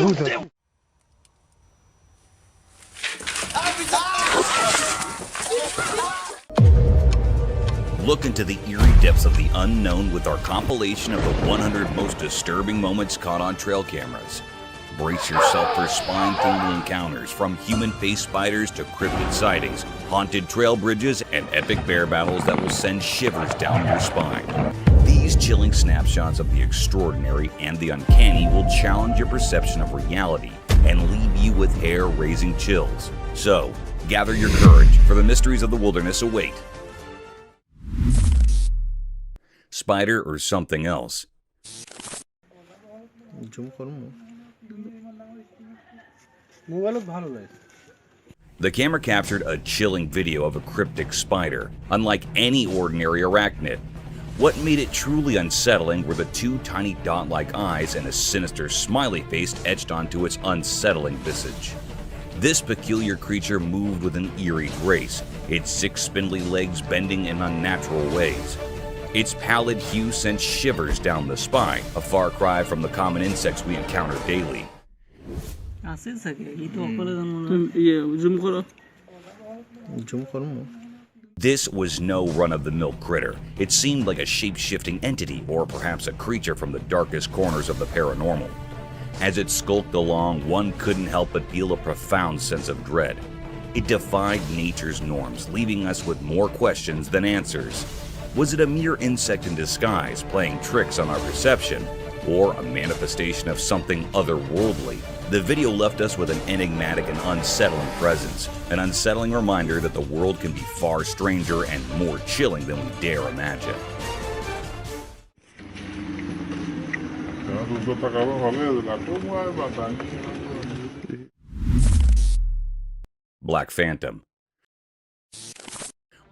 Look into the eerie depths of the unknown with our compilation of the 100 most disturbing moments caught on trail cameras. Brace yourself for spine-tingling encounters, from human-faced spiders to cryptid sightings, haunted trail bridges, and epic bear battles that will send shivers down your spine. These chilling snapshots of the extraordinary and the uncanny will challenge your perception of reality and leave you with hair-raising chills. So, gather your courage, for the mysteries of the wilderness await. Spider or something else? The camera captured a chilling video of a cryptic spider, unlike any ordinary arachnid. What made it truly unsettling were the two tiny dot-like eyes and a sinister smiley face etched onto its unsettling visage. This peculiar creature moved with an eerie grace, its 6 spindly legs bending in unnatural ways. Its pallid hue sent shivers down the spine, a far cry from the common insects we encounter daily. This was no run-of-the-mill critter. It seemed like a shape-shifting entity, or perhaps a creature from the darkest corners of the paranormal. As it skulked along, one couldn't help but feel a profound sense of dread. It defied nature's norms, leaving us with more questions than answers. Was it a mere insect in disguise, playing tricks on our perception, or a manifestation of something otherworldly? The video left us with an enigmatic and unsettling presence, an unsettling reminder that the world can be far stranger and more chilling than we dare imagine. Black Phantom.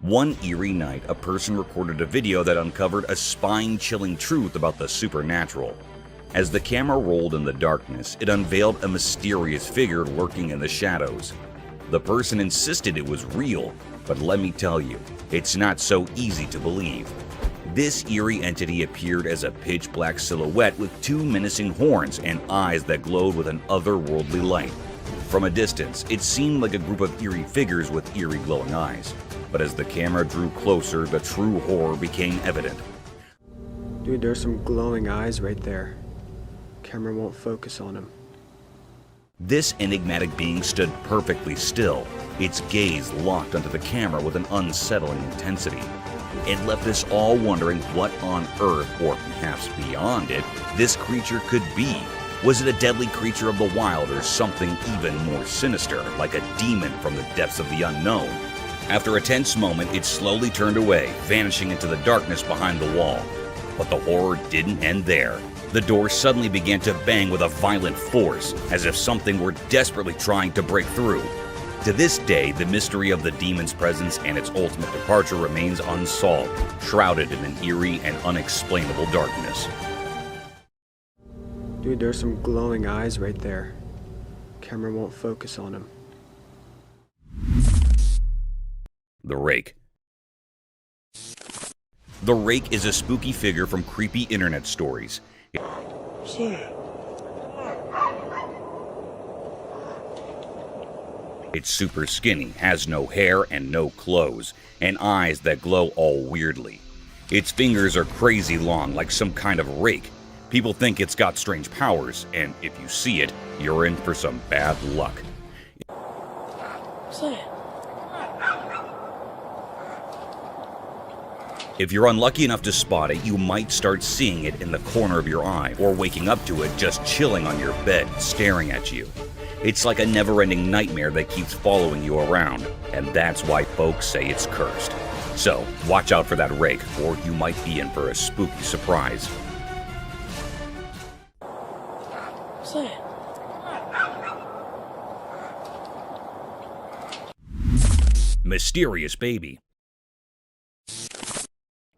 One eerie night, a person recorded a video that uncovered a spine-chilling truth about the supernatural. As the camera rolled in the darkness, it unveiled a mysterious figure lurking in the shadows. The person insisted it was real, but let me tell you, it's not so easy to believe. This eerie entity appeared as a pitch-black silhouette with 2 menacing horns and eyes that glowed with an otherworldly light. From a distance, it seemed like a group of eerie figures with eerie glowing eyes. But as the camera drew closer, the true horror became evident. Dude, there's some glowing eyes right there. Camera won't focus on him. This enigmatic being stood perfectly still, its gaze locked onto the camera with an unsettling intensity. It left us all wondering what on earth, or perhaps beyond it, this creature could be. Was it a deadly creature of the wild, or something even more sinister, like a demon from the depths of the unknown? After a tense moment, it slowly turned away, vanishing into the darkness behind the wall. But the horror didn't end there. The door suddenly began to bang with a violent force, as if something were desperately trying to break through. To this day, the mystery of the demon's presence and its ultimate departure remains unsolved, shrouded in an eerie and unexplainable darkness. Dude, there's some glowing eyes right there. Camera won't focus on him. The Rake. The Rake is a spooky figure from creepy internet stories. It's super skinny, has no hair and no clothes, and eyes that glow all weirdly. Its fingers are crazy long, like some kind of rake. People think it's got strange powers, and if you see it, you're in for some bad luck. If you're unlucky enough to spot it, you might start seeing it in the corner of your eye, or waking up to it just chilling on your bed, staring at you. It's like a never-ending nightmare that keeps following you around, and that's why folks say it's cursed. So, watch out for that rake, or you might be in for a spooky surprise. Mysterious baby.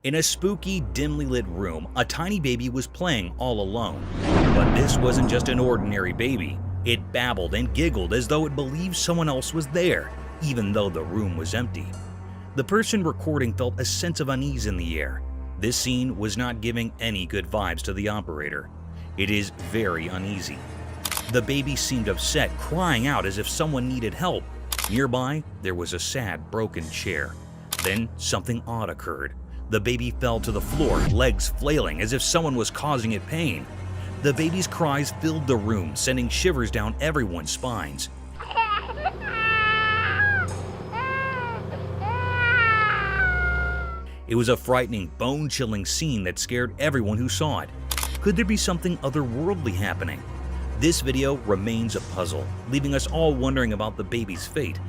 In a spooky, dimly lit room, a tiny baby was playing all alone. But this wasn't just an ordinary baby. It babbled and giggled as though it believed someone else was there, even though the room was empty. The person recording felt a sense of unease in the air. This scene was not giving any good vibes to the operator. It is very uneasy. The baby seemed upset, crying out as if someone needed help. Nearby, there was a sad, broken chair. Then something odd occurred. The baby fell to the floor, legs flailing as if someone was causing it pain. The baby's cries filled the room, sending shivers down everyone's spines. It was a frightening, bone-chilling scene that scared everyone who saw it. Could there be something otherworldly happening? This video remains a puzzle, leaving us all wondering about the baby's fate.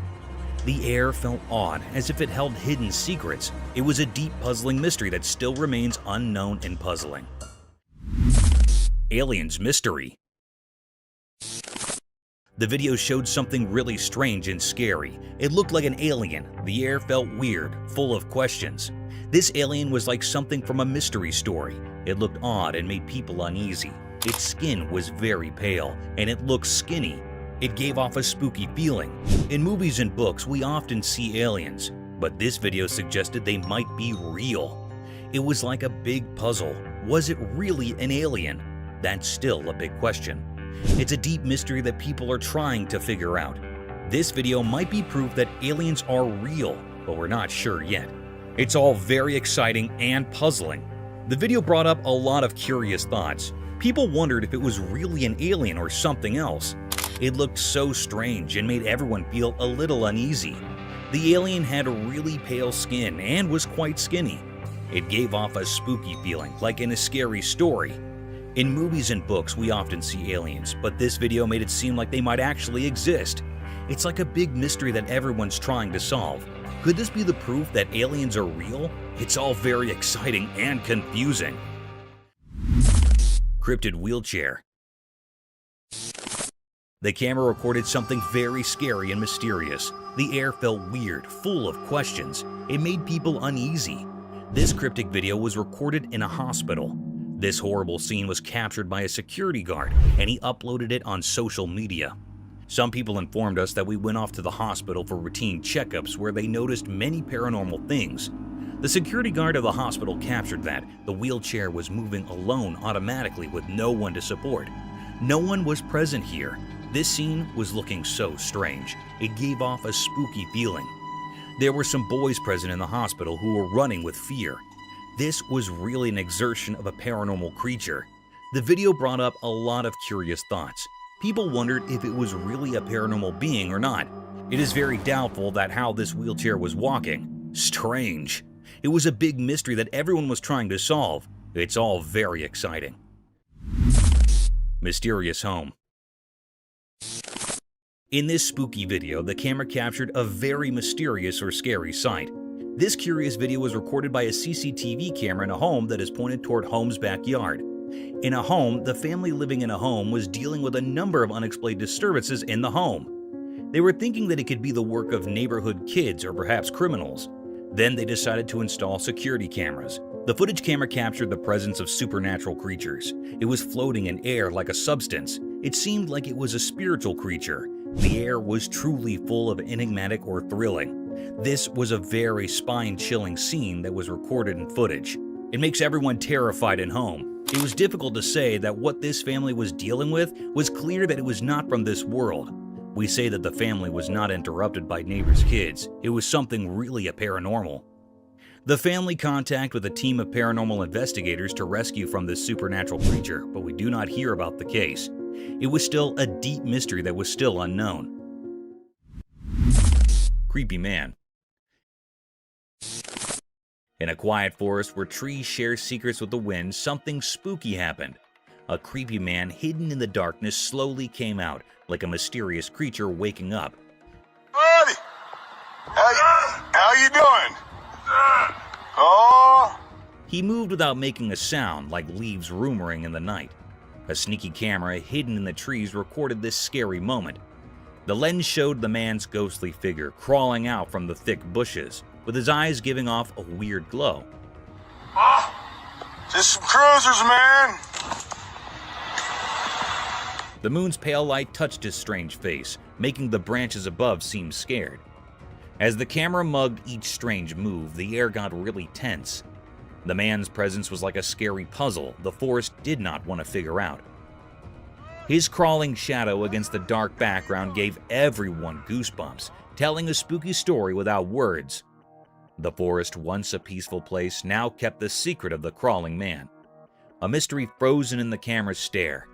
The air felt odd, as if it held hidden secrets. It was a deep, puzzling mystery that still remains unknown and puzzling. Aliens mystery. The video showed something really strange and scary. It looked like an alien. The air felt weird, full of questions. This alien was like something from a mystery story. It looked odd and made people uneasy. Its skin was very pale, and it looked skinny. It gave off a spooky feeling. In movies and books, we often see aliens, but this video suggested they might be real. It was like a big puzzle. Was it really an alien? That's still a big question. It's a deep mystery that people are trying to figure out. This video might be proof that aliens are real, but we're not sure yet. It's all very exciting and puzzling. The video brought up a lot of curious thoughts. People wondered if it was really an alien or something else. It looked so strange and made everyone feel a little uneasy. The alien had really pale skin and was quite skinny. It gave off a spooky feeling, like in a scary story. In movies and books, we often see aliens, but this video made it seem like they might actually exist. It's like a big mystery that everyone's trying to solve. Could this be the proof that aliens are real? It's all very exciting and confusing. Cryptid wheelchair. The camera recorded something very scary and mysterious. The air felt weird, full of questions. It made people uneasy. This cryptic video was recorded in a hospital. This horrible scene was captured by a security guard, and he uploaded it on social media. Some people informed us that we went off to the hospital for routine checkups where they noticed many paranormal things. The security guard of the hospital captured that the wheelchair was moving alone automatically with no one to support. No one was present here. This scene was looking so strange. It gave off a spooky feeling. There were some boys present in the hospital who were running with fear. This was really an exertion of a paranormal creature. The video brought up a lot of curious thoughts. People wondered if it was really a paranormal being or not. It is very doubtful that how this wheelchair was walking. Strange. It was a big mystery that everyone was trying to solve. It's all very exciting. Mysterious home. In this spooky video, the camera captured a very mysterious or scary sight. This curious video was recorded by a CCTV camera in a home that is pointed toward Holmes' backyard. In a home, the family living in a home was dealing with a number of unexplained disturbances in the home. They were thinking that it could be the work of neighborhood kids or perhaps criminals. Then they decided to install security cameras. The footage camera captured the presence of supernatural creatures. It was floating in air like a substance. It seemed like it was a spiritual creature. The air was truly full of enigmatic or thrilling. This was a very spine-chilling scene that was recorded in footage. It makes everyone terrified in home. It was difficult to say that what this family was dealing with was clear that it was not from this world. We say that the family was not interrupted by neighbors' kids. It was something really paranormal. The family contacted with a team of paranormal investigators to rescue from this supernatural creature, but we do not hear about the case. It was still a deep mystery that was still unknown. Creepy man. In a quiet forest where trees share secrets with the wind, something spooky happened. A creepy man hidden in the darkness slowly came out, like a mysterious creature waking up. Buddy! How you doing? Oh! He moved without making a sound, like leaves rumoring in the night. A sneaky camera hidden in the trees recorded this scary moment. The lens showed the man's ghostly figure crawling out from the thick bushes, with his eyes giving off a weird glow. Just some cruisers, man. The moon's pale light touched his strange face, making the branches above seem scared. As the camera mugged each strange move, the air got really tense. The man's presence was like a scary puzzle the forest did not want to figure out. His crawling shadow against the dark background gave everyone goosebumps, telling a spooky story without words. The forest, once a peaceful place, now kept the secret of the crawling man, a mystery frozen in the camera's stare.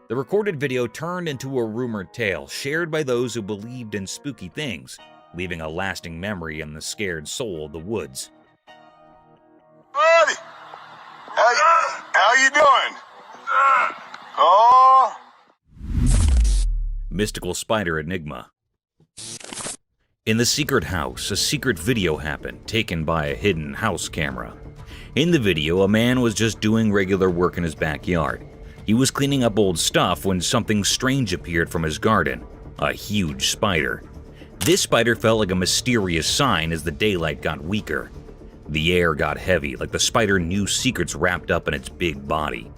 The recorded video turned into a rumored tale shared by those who believed in spooky things, leaving a lasting memory in the scared soul of the woods. Buddy! How you doing? Oh! Mystical spider enigma. In the secret house, a secret video happened, taken by a hidden house camera. In the video, a man was just doing regular work in his backyard. He was cleaning up old stuff when something strange appeared from his garden, a huge spider. This spider felt like a mysterious sign as the daylight got weaker. The air got heavy, like the spider knew secrets wrapped up in its big body.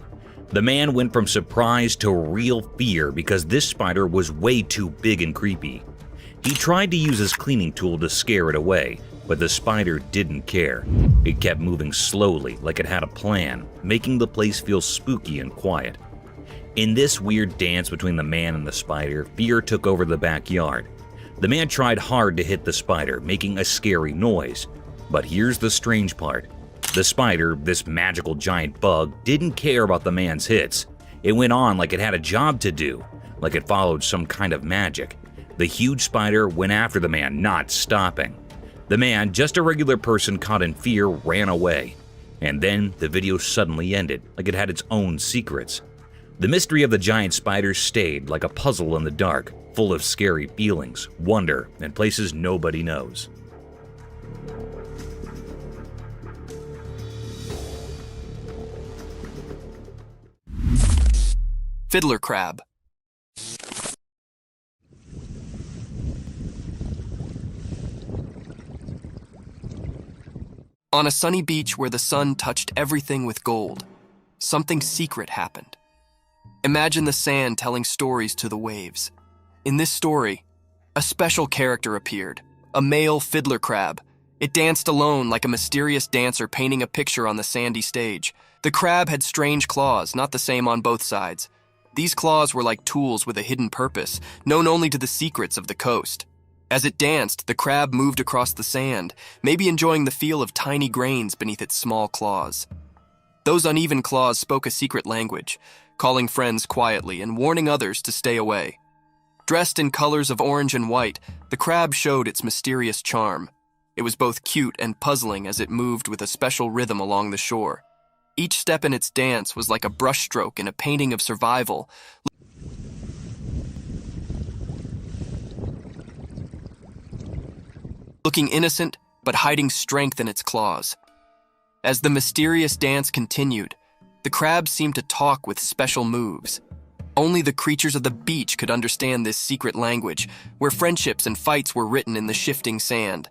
The man went from surprise to real fear because this spider was way too big and creepy. He tried to use his cleaning tool to scare it away, but the spider didn't care. It kept moving slowly, like it had a plan, making the place feel spooky and quiet. In this weird dance between the man and the spider, fear took over the backyard. The man tried hard to hit the spider, making a scary noise. But here's the strange part. The spider, this magical giant bug, didn't care about the man's hits. It went on like it had a job to do, like it followed some kind of magic. The huge spider went after the man, not stopping. The man, just a regular person caught in fear, ran away. And then the video suddenly ended, like it had its own secrets. The mystery of the giant spider stayed like a puzzle in the dark, full of scary feelings, wonder, and places nobody knows. Fiddler crab. On a sunny beach where the sun touched everything with gold, something secret happened. Imagine the sand telling stories to the waves. In this story, a special character appeared, a male fiddler crab. It danced alone like a mysterious dancer painting a picture on the sandy stage. The crab had strange claws, not the same on both sides. These claws were like tools with a hidden purpose, known only to the secrets of the coast. As it danced, the crab moved across the sand, maybe enjoying the feel of tiny grains beneath its small claws. Those uneven claws spoke a secret language, calling friends quietly and warning others to stay away. Dressed in colors of orange and white, the crab showed its mysterious charm. It was both cute and puzzling as it moved with a special rhythm along the shore. Each step in its dance was like a brushstroke in a painting of survival, looking innocent but hiding strength in its claws. As the mysterious dance continued, the crab seemed to talk with special moves. Only the creatures of the beach could understand this secret language, where friendships and fights were written in the shifting sand.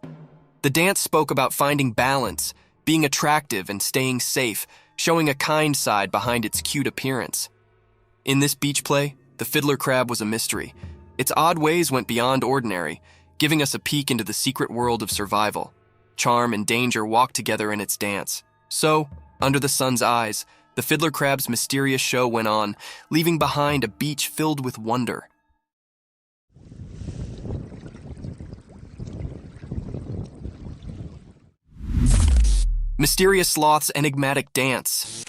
The dance spoke about finding balance, being attractive and staying safe, showing a kind side behind its cute appearance. In this beach play, the fiddler crab was a mystery. Its odd ways went beyond ordinary, giving us a peek into the secret world of survival. Charm and danger walked together in its dance. So, under the sun's eyes, the fiddler crab's mysterious show went on, leaving behind a beach filled with wonder. Mysterious sloth's enigmatic dance.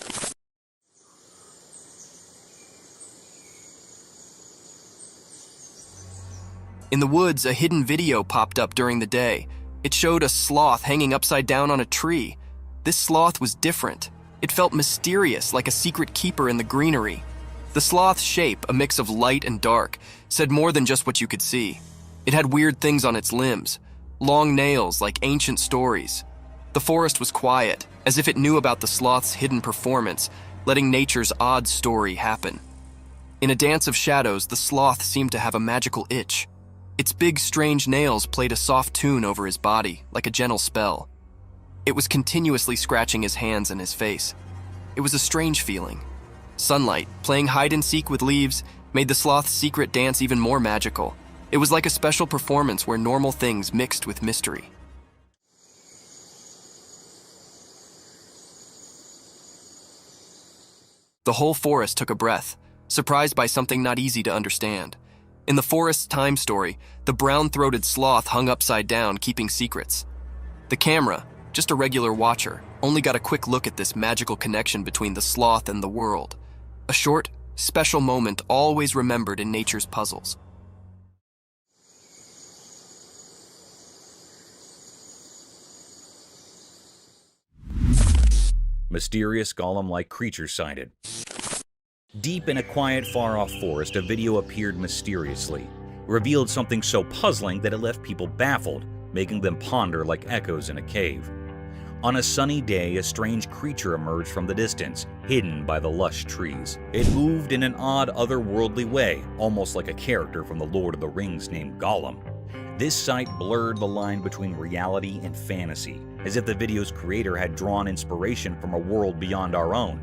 In the woods, a hidden video popped up during the day. It showed a sloth hanging upside down on a tree. This sloth was different. It felt mysterious, like a secret keeper in the greenery. The sloth's shape, a mix of light and dark, said more than just what you could see. It had weird things on its limbs, long nails like ancient stories. The forest was quiet, as if it knew about the sloth's hidden performance, letting nature's odd story happen. In a dance of shadows, the sloth seemed to have a magical itch. Its big, strange nails played a soft tune over his body, like a gentle spell. It was continuously scratching his hands and his face. It was a strange feeling. Sunlight, playing hide-and-seek with leaves, made the sloth's secret dance even more magical. It was like a special performance where normal things mixed with mystery. The whole forest took a breath. surprised by something not easy to understand. In the Forest's Time story, the brown-throated sloth hung upside down, keeping secrets. The camera, just a regular watcher, only got a quick look at this magical connection between the sloth and the world. A short, special moment always remembered in nature's puzzles. Mysterious golem-like creature sighted. Deep in a quiet, far-off forest, a video appeared mysteriously. It revealed something so puzzling that it left people baffled, making them ponder like echoes in a cave. On a sunny day, a strange creature emerged from the distance, hidden by the lush trees. It moved in an odd, otherworldly way, almost like a character from The Lord of the Rings named Gollum. This sight blurred the line between reality and fantasy, as if the video's creator had drawn inspiration from a world beyond our own.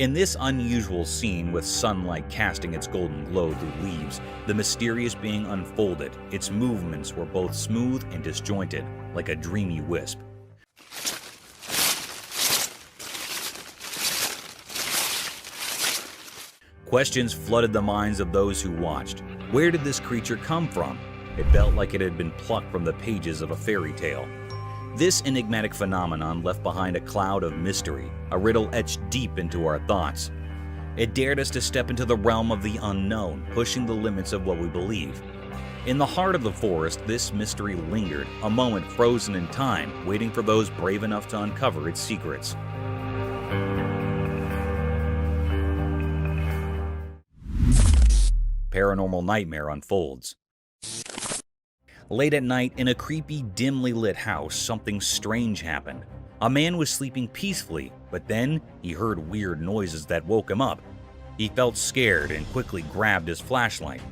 In this unusual scene, with sunlight casting its golden glow through leaves, the mysterious being unfolded. Its movements were both smooth and disjointed, like a dreamy wisp. Questions flooded the minds of those who watched. Where did this creature come from? It felt like it had been plucked from the pages of a fairy tale. This enigmatic phenomenon left behind a cloud of mystery, a riddle etched deep into our thoughts. It dared us to step into the realm of the unknown, pushing the limits of what we believe. In the heart of the forest, this mystery lingered, a moment frozen in time, waiting for those brave enough to uncover its secrets. Paranormal nightmare unfolds. Late at night, in a creepy, dimly lit house, something strange happened. A man was sleeping peacefully, but then he heard weird noises that woke him up. He felt scared and quickly grabbed his flashlight.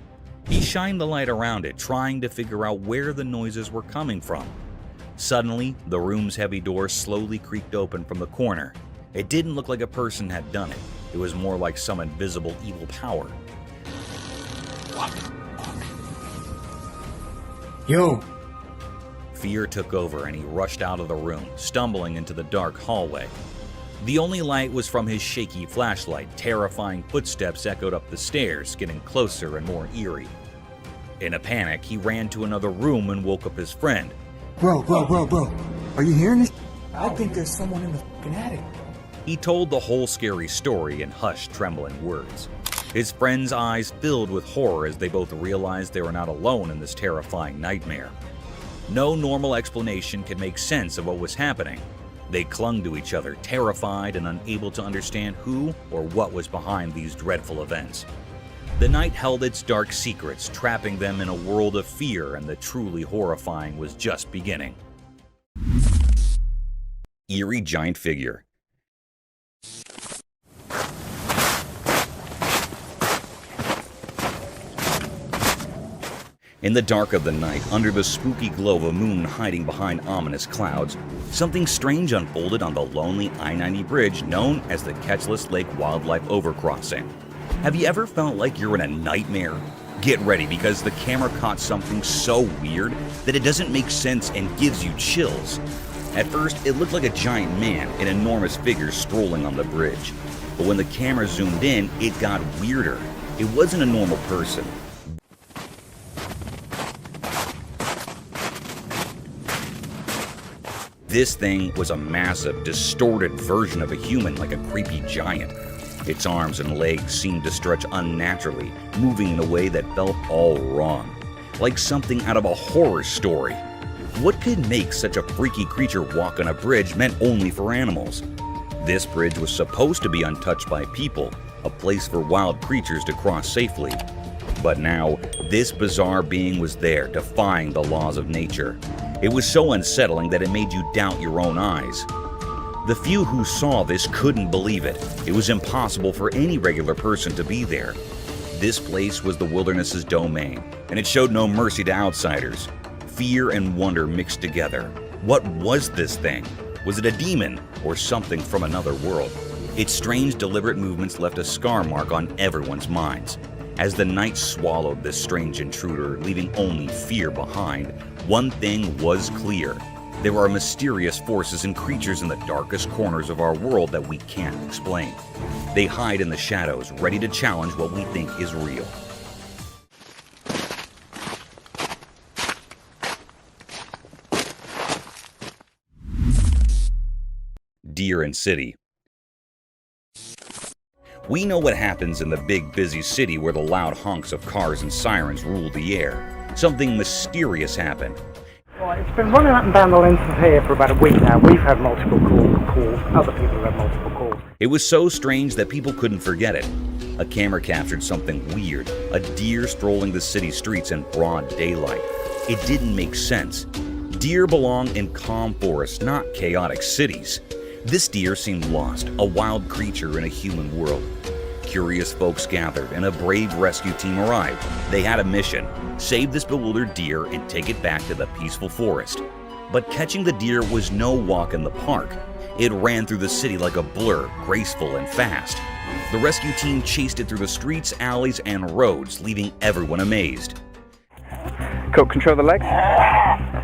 He shined the light around it, trying to figure out where the noises were coming from. Suddenly, the room's heavy door slowly creaked open from the corner. It didn't look like a person had done it. It was more like some invisible evil power. Yo! Fear took over and he rushed out of the room, stumbling into the dark hallway. The only light was from his shaky flashlight. Terrifying footsteps echoed up the stairs, getting closer and more eerie. In a panic, he ran to another room and woke up his friend. Bro. Are you hearing this? I think there's someone in the fucking attic. He told the whole scary story in hushed, trembling words. His friend's eyes filled with horror as they both realized they were not alone in this terrifying nightmare. No normal explanation could make sense of what was happening. They clung to each other, terrified and unable to understand who or what was behind these dreadful events. The night held its dark secrets, trapping them in a world of fear, and the truly horrifying was just beginning. Eerie giant figure. In the dark of the night, under the spooky glow of a moon hiding behind ominous clouds, something strange unfolded on the lonely I-90 bridge known as the Ketchless Lake Wildlife Overcrossing. Have you ever felt like you're in a nightmare? Get ready, because the camera caught something so weird that it doesn't make sense and gives you chills. At first, it looked like a giant man, an enormous figure strolling on the bridge. But when the camera zoomed in, it got weirder. It wasn't a normal person. This thing was a massive, distorted version of a human, like a creepy giant. Its arms and legs seemed to stretch unnaturally, moving in a way that felt all wrong, like something out of a horror story. What could make such a freaky creature walk on a bridge meant only for animals? This bridge was supposed to be untouched by people, a place for wild creatures to cross safely. But now, this bizarre being was there, defying the laws of nature. It was so unsettling that it made you doubt your own eyes. The few who saw this couldn't believe it. It was impossible for any regular person to be there. This place was the wilderness's domain, and it showed no mercy to outsiders. Fear and wonder mixed together. What was this thing? Was it a demon or something from another world? Its strange, deliberate movements left a scar mark on everyone's minds. As the night swallowed this strange intruder, leaving only fear behind, one thing was clear. There are mysterious forces and creatures in the darkest corners of our world that we can't explain. They hide in the shadows, ready to challenge what we think is real. Deer and City. We know what happens in the big, busy city where the loud honks of cars and sirens rule the air. Something mysterious happened. Well, it's been running up and down the length of here for about a week now. We've had multiple calls. Other people have had multiple calls. It was so strange that people couldn't forget it. A camera captured something weird, a deer strolling the city streets in broad daylight. It didn't make sense. Deer belong in calm forests, not chaotic cities. This deer seemed lost, a wild creature in a human world. Curious folks gathered and a brave rescue team arrived. They had a mission: save this bewildered deer and take it back to the peaceful forest. But catching the deer was no walk in the park. It ran through the city like a blur, graceful and fast. The rescue team chased it through the streets, alleys, and roads, leaving everyone amazed. Cool, control the legs.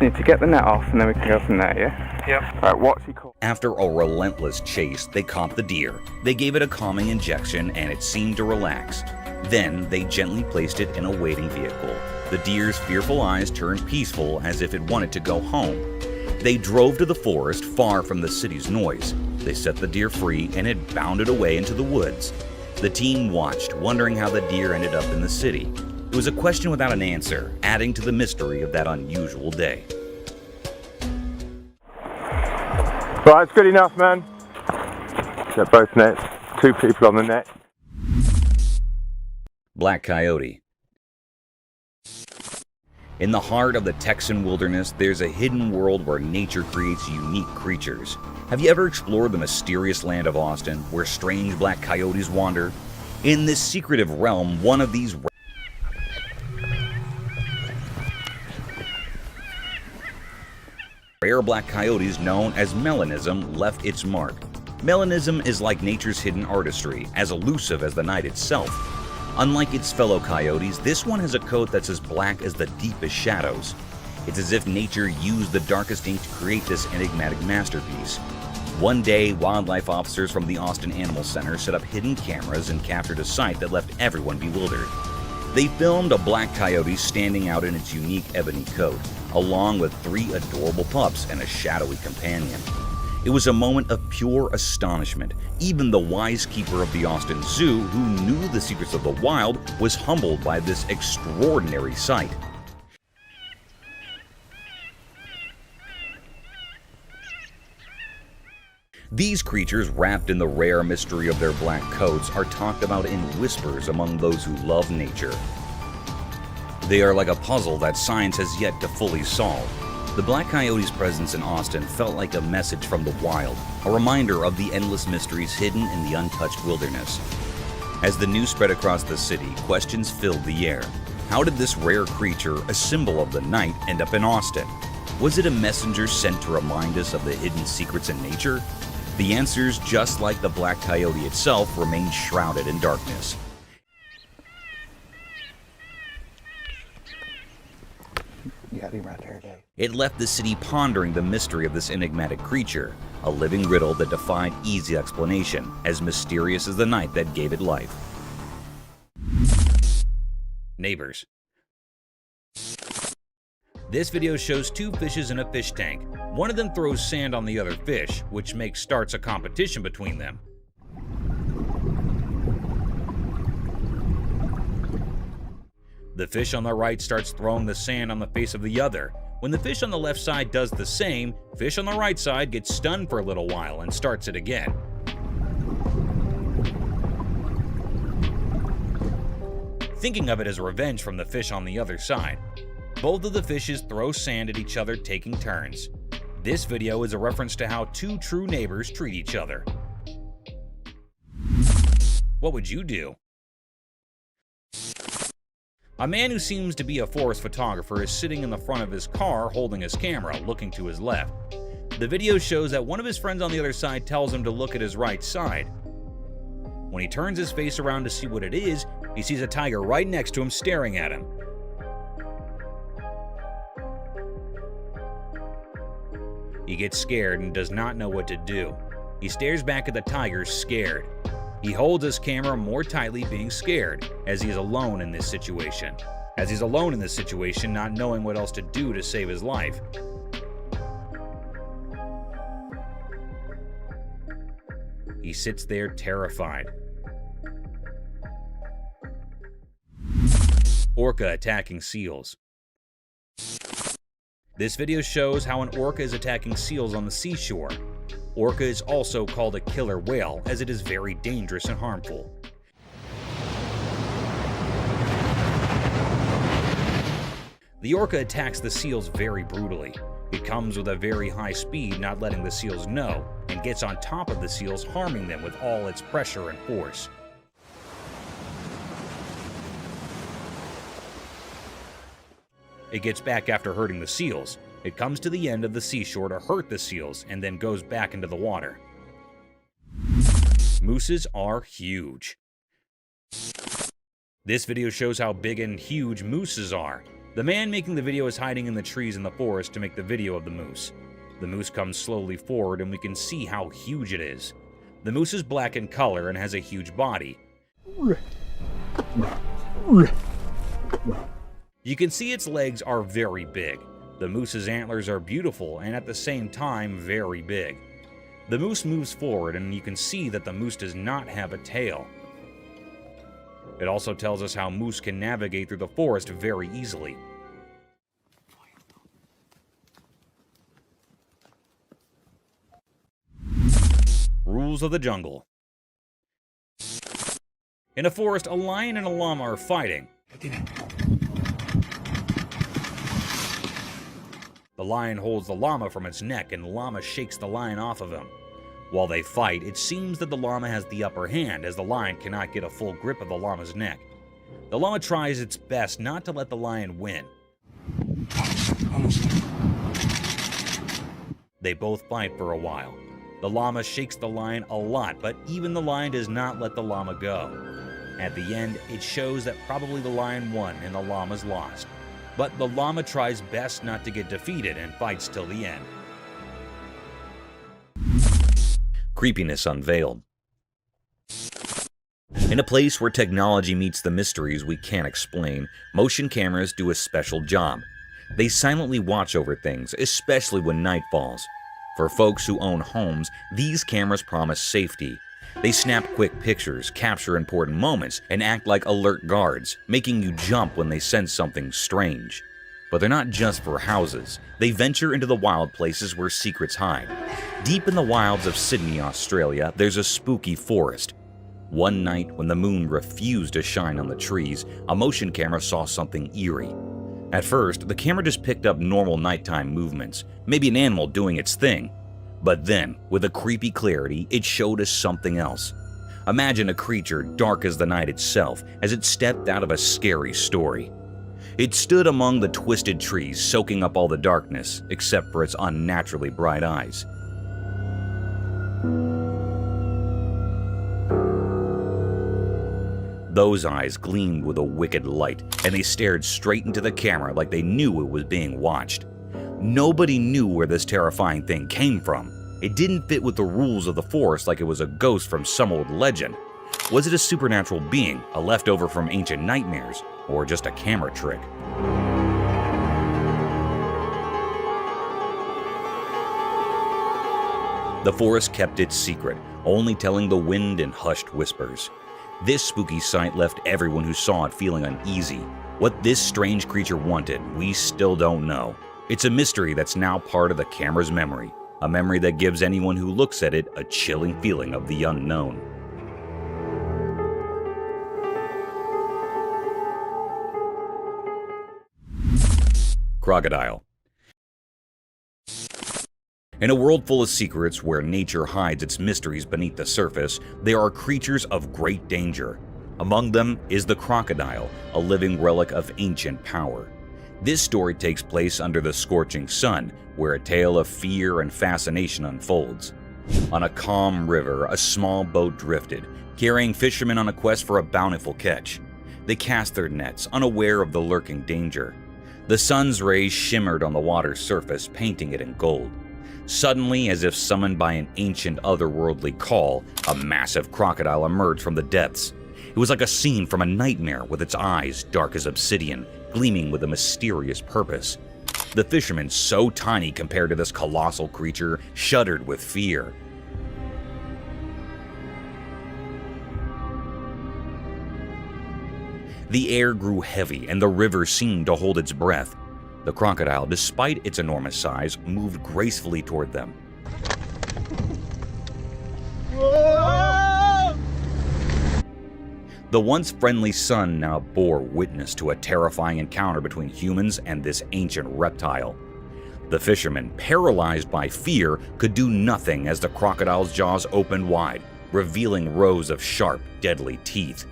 Need to get the net off and then we can go from there, yeah? Yep. Right, what's he called? After a relentless chase, they caught the deer. They gave it a calming injection and it seemed to relax. Then they gently placed it in a waiting vehicle. The deer's fearful eyes turned peaceful, as if it wanted to go home. They drove to the forest, far from the city's noise. They set the deer free and it bounded away into the woods. The team watched, wondering how the deer ended up in the city. It was a question without an answer, adding to the mystery of that unusual day. Right, it's good enough, man. Get both nets. 2 people on the net. Black Coyote. In the heart of the Texan wilderness, there's a hidden world where nature creates unique creatures. Have you ever explored the mysterious land of Austin, where strange black coyotes wander? In this secretive realm, one of these rare black coyotes, known as melanism, left its mark. Melanism is like nature's hidden artistry, as elusive as the night itself. Unlike its fellow coyotes, this one has a coat that's as black as the deepest shadows. It's as if nature used the darkest ink to create this enigmatic masterpiece. One day, wildlife officers from the Austin Animal Center set up hidden cameras and captured a sight that left everyone bewildered. They filmed a black coyote standing out in its unique ebony coat, along with 3 adorable pups and a shadowy companion. It was a moment of pure astonishment. Even the wise keeper of the Austin Zoo, who knew the secrets of the wild, was humbled by this extraordinary sight. These creatures, wrapped in the rare mystery of their black coats, are talked about in whispers among those who love nature. They are like a puzzle that science has yet to fully solve. The black coyote's presence in Austin felt like a message from the wild, a reminder of the endless mysteries hidden in the untouched wilderness. As the news spread across the city, questions filled the air. How did this rare creature, a symbol of the night, end up in Austin? Was it a messenger sent to remind us of the hidden secrets in nature? The answers, just like the black coyote itself, remain shrouded in darkness. It left the city pondering the mystery of this enigmatic creature, a living riddle that defied easy explanation, as mysterious as the night that gave it life. Neighbors. This video shows 2 fishes in a fish tank. One of them throws sand on the other fish, which starts a competition between them. The fish on the right starts throwing the sand on the face of the other. When the fish on the left side does the same, fish on the right side gets stunned for a little while and starts it again. Thinking of it as revenge from the fish on the other side. Both of the fishes throw sand at each other, taking turns. This video is a reference to how 2 true neighbors treat each other. What would you do? A man who seems to be a forest photographer is sitting in the front of his car holding his camera, looking to his left. The video shows that one of his friends on the other side tells him to look at his right side. When he turns his face around to see what it is, he sees a tiger right next to him staring at him. He gets scared and does not know what to do. He stares back at the tigers, scared. He holds his camera more tightly, being scared, as he is alone in this situation. Not knowing what else to do to save his life. He sits there terrified. Orca attacking seals. This video shows how an orca is attacking seals on the seashore. Orca is also called a killer whale, as it is very dangerous and harmful. The orca attacks the seals very brutally. It comes with a very high speed, not letting the seals know, and gets on top of the seals, harming them with all its pressure and force. It gets back after hurting the seals. It comes to the end of the seashore to hurt the seals and then goes back into the water. Mooses are huge. This video shows how big and huge mooses are. The man making the video is hiding in the trees in the forest to make the video of the moose. The moose comes slowly forward and we can see how huge it is. The moose is black in color and has a huge body. You can see its legs are very big. The moose's antlers are beautiful and at the same time very big. The moose moves forward and you can see that the moose does not have a tail. It also tells us how moose can navigate through the forest very easily. Rules of the jungle. In a forest, a lion and a llama are fighting. The lion holds the llama from its neck and the llama shakes the lion off of him. While they fight, it seems that the llama has the upper hand as the lion cannot get a full grip of the llama's neck. The llama tries its best not to let the lion win. They both fight for a while. The llama shakes the lion a lot, but even the lion does not let the llama go. At the end, it shows that probably the lion won and the llama's lost. But the llama tries best not to get defeated and fights till the end. Creepiness unveiled. In a place where technology meets the mysteries we can't explain, motion cameras do a special job. They silently watch over things, especially when night falls. For folks who own homes, these cameras promise safety. They snap quick pictures, capture important moments, and act like alert guards, making you jump when they sense something strange. But they're not just for houses. They venture into the wild places where secrets hide. Deep in the wilds of Sydney, Australia, there's a spooky forest. One night, when the moon refused to shine on the trees, a motion camera saw something eerie. At first, the camera just picked up normal nighttime movements, maybe an animal doing its thing. But then, with a creepy clarity, it showed us something else. Imagine a creature dark as the night itself as it stepped out of a scary story. It stood among the twisted trees, soaking up all the darkness, except for its unnaturally bright eyes. Those eyes gleamed with a wicked light, and they stared straight into the camera like they knew it was being watched. Nobody knew where this terrifying thing came from. It didn't fit with the rules of the forest like it was a ghost from some old legend. Was it a supernatural being, a leftover from ancient nightmares, or just a camera trick? The forest kept its secret, only telling the wind in hushed whispers. This spooky sight left everyone who saw it feeling uneasy. What this strange creature wanted, we still don't know. It's a mystery that's now part of the camera's memory, a memory that gives anyone who looks at it a chilling feeling of the unknown. Crocodile. In a world full of secrets where nature hides its mysteries beneath the surface, there are creatures of great danger. Among them is the crocodile, a living relic of ancient power. This story takes place under the scorching sun, where a tale of fear and fascination unfolds. On a calm river, a small boat drifted, carrying fishermen on a quest for a bountiful catch. They cast their nets, unaware of the lurking danger. The sun's rays shimmered on the water's surface, painting it in gold. Suddenly, as if summoned by an ancient otherworldly call, a massive crocodile emerged from the depths. It was like a scene from a nightmare, with its eyes dark as obsidian, gleaming with a mysterious purpose. The fisherman, so tiny compared to this colossal creature, shuddered with fear. The air grew heavy and the river seemed to hold its breath. The crocodile, despite its enormous size, moved gracefully toward them. The once friendly sun now bore witness to a terrifying encounter between humans and this ancient reptile. The fisherman, paralyzed by fear, could do nothing as the crocodile's jaws opened wide, revealing rows of sharp, deadly teeth.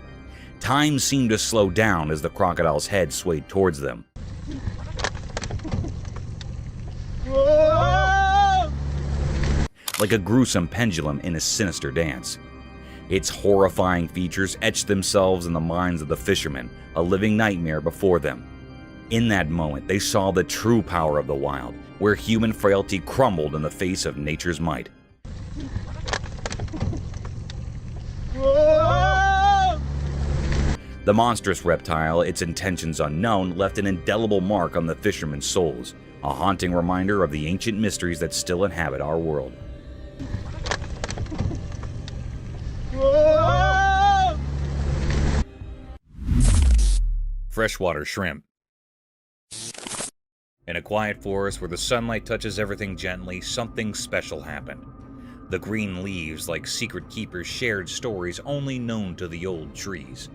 Time seemed to slow down as the crocodile's head swayed towards them. Like a gruesome pendulum in a sinister dance. Its horrifying features etched themselves in the minds of the fishermen, a living nightmare before them. In that moment, they saw the true power of the wild, where human frailty crumbled in the face of nature's might. The monstrous reptile, its intentions unknown, left an indelible mark on the fishermen's souls, a haunting reminder of the ancient mysteries that still inhabit our world. Freshwater shrimp. In a quiet forest where the sunlight touches everything gently, something special happened. The green leaves, like secret keepers, shared stories only known to the old trees.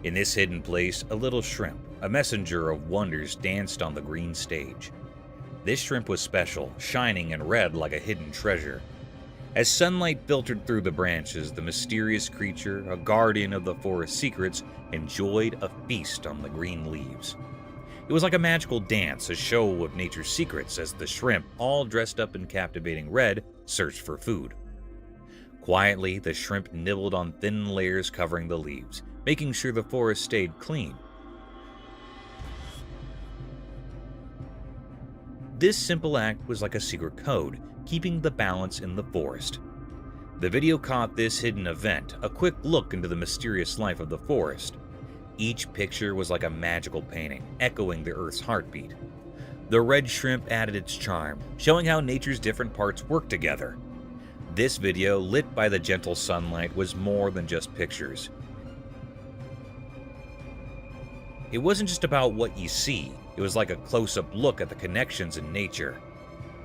In this hidden place, a little shrimp, a messenger of wonders, danced on the green stage. This shrimp was special, shining and red like a hidden treasure. As sunlight filtered through the branches, the mysterious creature, a guardian of the forest's secrets, enjoyed a feast on the green leaves. It was like a magical dance, a show of nature's secrets, as the shrimp, all dressed up in captivating red, searched for food. Quietly, the shrimp nibbled on thin layers covering the leaves, making sure the forest stayed clean. This simple act was like a secret code, keeping the balance in the forest. The video caught this hidden event, a quick look into the mysterious life of the forest. Each picture was like a magical painting, echoing the Earth's heartbeat. The red shrimp added its charm, showing how nature's different parts work together. This video, lit by the gentle sunlight, was more than just pictures. It wasn't just about what you see, it was like a close-up look at the connections in nature.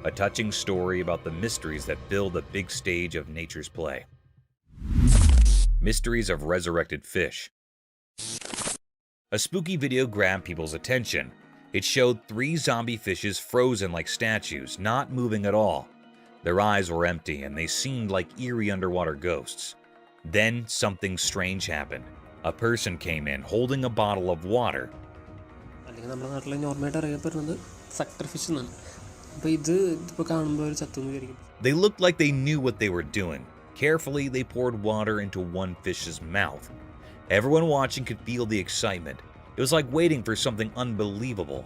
A touching story about the mysteries that fill the big stage of nature's play. Mysteries of resurrected fish. A spooky video grabbed people's attention. It showed 3 zombie fishes frozen like statues, not moving at all. Their eyes were empty and they seemed like eerie underwater ghosts. Then something strange happened. A person came in holding a bottle of water. They looked like they knew what they were doing. Carefully, they poured water into one fish's mouth. Everyone watching could feel the excitement. It was like waiting for something unbelievable.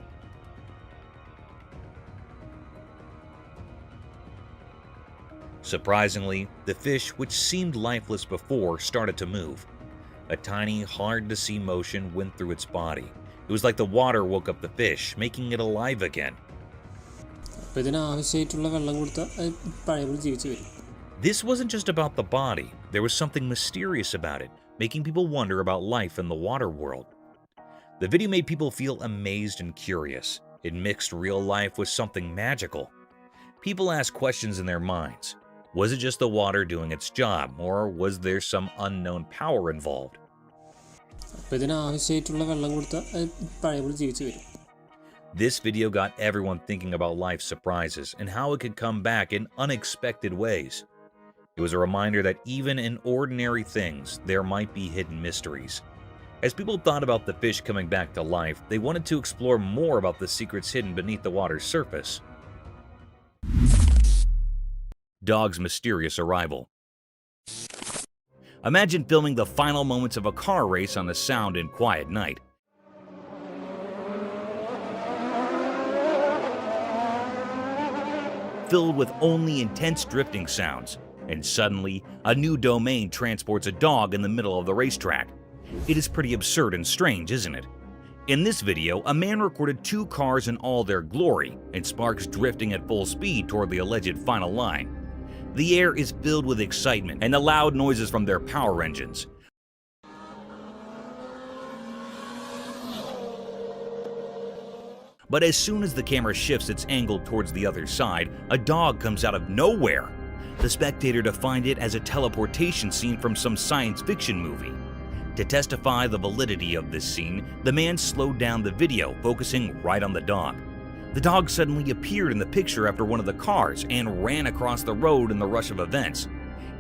Surprisingly, the fish, which seemed lifeless before, started to move. A tiny, hard-to-see motion went through its body. It was like the water woke up the fish, making it alive again. This wasn't just about the body. There was something mysterious about it, making people wonder about life in the water world. The video made people feel amazed and curious. It mixed real life with something magical. People asked questions in their minds. Was it just the water doing its job, or was there some unknown power involved? This video got everyone thinking about life's surprises and how it could come back in unexpected ways. It was a reminder that even in ordinary things, there might be hidden mysteries. As people thought about the fish coming back to life, they wanted to explore more about the secrets hidden beneath the water's surface. Dog's mysterious arrival. Imagine filming the final moments of a car race on a sound and quiet night. filled with only intense drifting sounds, and suddenly, a new domain transports a dog in the middle of the racetrack. It is pretty absurd and strange, isn't it? In this video, a man recorded 2 cars in all their glory and sparks drifting at full speed toward the alleged final line. The air is filled with excitement and the loud noises from their power engines. But as soon as the camera shifts its angle towards the other side, a dog comes out of nowhere. The spectator defined it as a teleportation scene from some science fiction movie. To testify the validity of this scene, the man slowed down the video, focusing right on the dog. The dog suddenly appeared in the picture after one of the cars and ran across the road in the rush of events.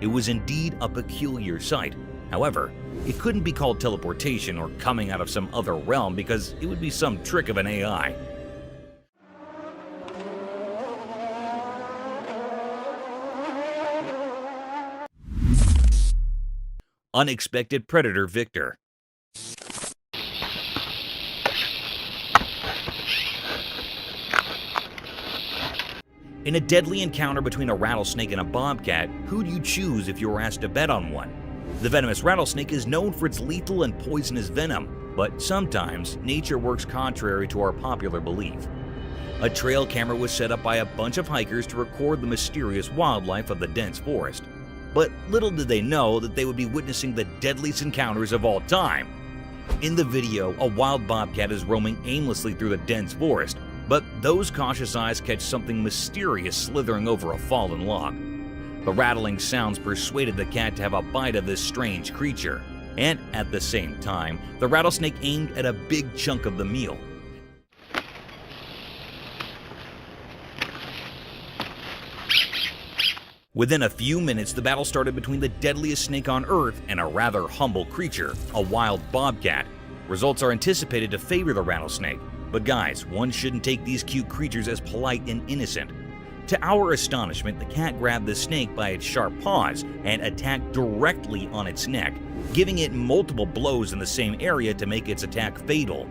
It was indeed a peculiar sight. However, it couldn't be called teleportation or coming out of some other realm because it would be some trick of an AI. Unexpected predator Victor. In a deadly encounter between a rattlesnake and a bobcat, who'd you choose if you were asked to bet on one? The venomous rattlesnake is known for its lethal and poisonous venom, but sometimes nature works contrary to our popular belief. A trail camera was set up by a bunch of hikers to record the mysterious wildlife of the dense forest. But little did they know that they would be witnessing the deadliest encounters of all time. In the video, a wild bobcat is roaming aimlessly through the dense forest, but those cautious eyes catch something mysterious slithering over a fallen log. The rattling sounds persuaded the cat to have a bite of this strange creature, and at the same time, the rattlesnake aimed at a big chunk of the meal. Within a few minutes, the battle started between the deadliest snake on Earth and a rather humble creature, a wild bobcat. Results are anticipated to favor the rattlesnake, but guys, one shouldn't take these cute creatures as polite and innocent. To our astonishment, the cat grabbed the snake by its sharp paws and attacked directly on its neck, giving it multiple blows in the same area to make its attack fatal.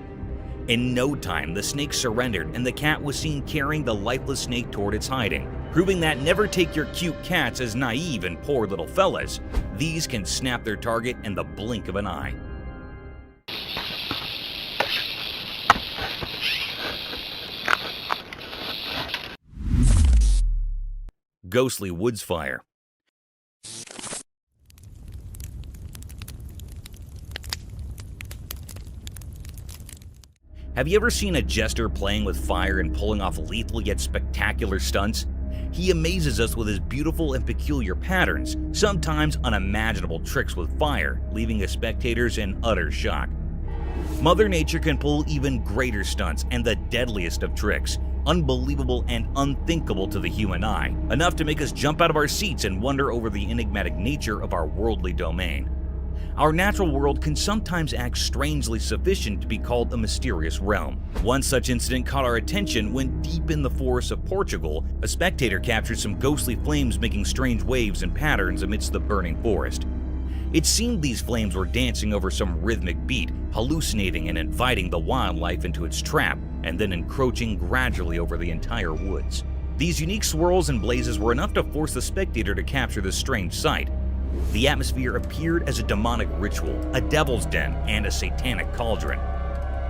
In no time, the snake surrendered and the cat was seen carrying the lifeless snake toward its hiding, proving that never take your cute cats as naive and poor little fellas. These can snap their target in the blink of an eye. Ghostly woods fire. Have you ever seen a jester playing with fire and pulling off lethal yet spectacular stunts? He amazes us with his beautiful and peculiar patterns, sometimes unimaginable tricks with fire, leaving his spectators in utter shock. Mother Nature can pull even greater stunts and the deadliest of tricks, unbelievable and unthinkable to the human eye, enough to make us jump out of our seats and wonder over the enigmatic nature of our worldly domain. Our natural world can sometimes act strangely sufficient to be called a mysterious realm. One such incident caught our attention when, deep in the forests of Portugal, a spectator captured some ghostly flames making strange waves and patterns amidst the burning forest. It seemed these flames were dancing over some rhythmic beat, hallucinating and inviting the wildlife into its trap, and then encroaching gradually over the entire woods. These unique swirls and blazes were enough to force the spectator to capture this strange sight. The atmosphere appeared as a demonic ritual, a devil's den, and a satanic cauldron.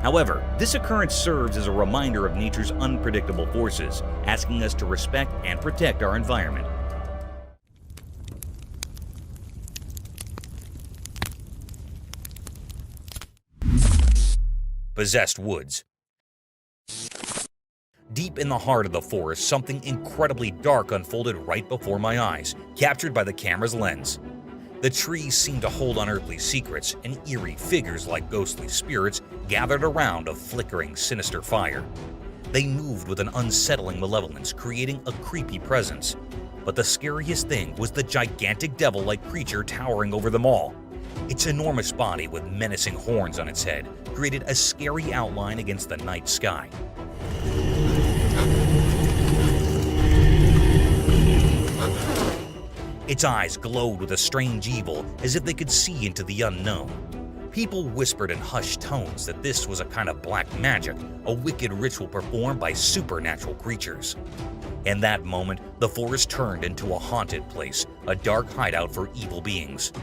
However, this occurrence serves as a reminder of nature's unpredictable forces, asking us to respect and protect our environment. Possessed woods. Deep in the heart of the forest, something incredibly dark unfolded right before my eyes, captured by the camera's lens. The trees seemed to hold unearthly secrets, and eerie figures like ghostly spirits gathered around a flickering, sinister fire. They moved with an unsettling malevolence, creating a creepy presence. But the scariest thing was the gigantic devil-like creature towering over them all. Its enormous body with menacing horns on its head created a scary outline against the night sky. Its eyes glowed with a strange evil, as if they could see into the unknown. People whispered in hushed tones that this was a kind of black magic, a wicked ritual performed by supernatural creatures. In that moment, the forest turned into a haunted place, a dark hideout for evil beings.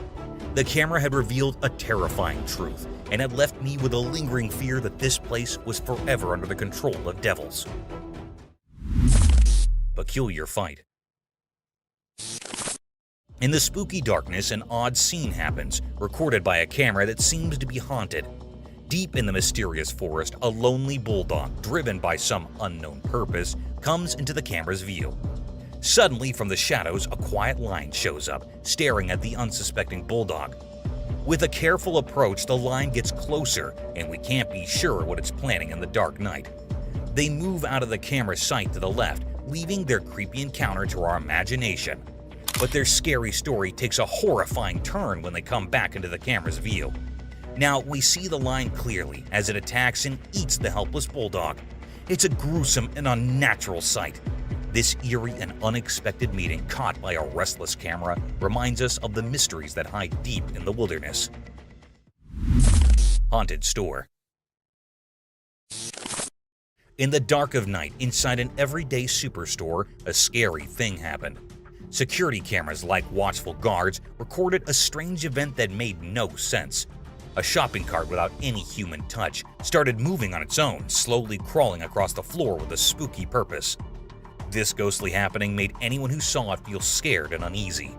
The camera had revealed a terrifying truth, and had left me with a lingering fear that this place was forever under the control of devils. Peculiar fight. In the spooky darkness, an odd scene happens, recorded by a camera that seems to be haunted. Deep in the mysterious forest, a lonely bulldog, driven by some unknown purpose, comes into the camera's view. Suddenly, from the shadows, a quiet lion shows up, staring at the unsuspecting bulldog. With a careful approach, the lion gets closer, and we can't be sure what it's planning in the dark night. They move out of the camera's sight to the left, leaving their creepy encounter to our imagination. But their scary story takes a horrifying turn when they come back into the camera's view. Now, we see the lion clearly as it attacks and eats the helpless bulldog. It's a gruesome and unnatural sight. This eerie and unexpected meeting, caught by a restless camera, reminds us of the mysteries that hide deep in the wilderness. Haunted store. In the dark of night, inside an everyday superstore, a scary thing happened. Security cameras, like watchful guards, recorded a strange event that made no sense. A shopping cart without any human touch started moving on its own, slowly crawling across the floor with a spooky purpose. This ghostly happening made anyone who saw it feel scared and uneasy.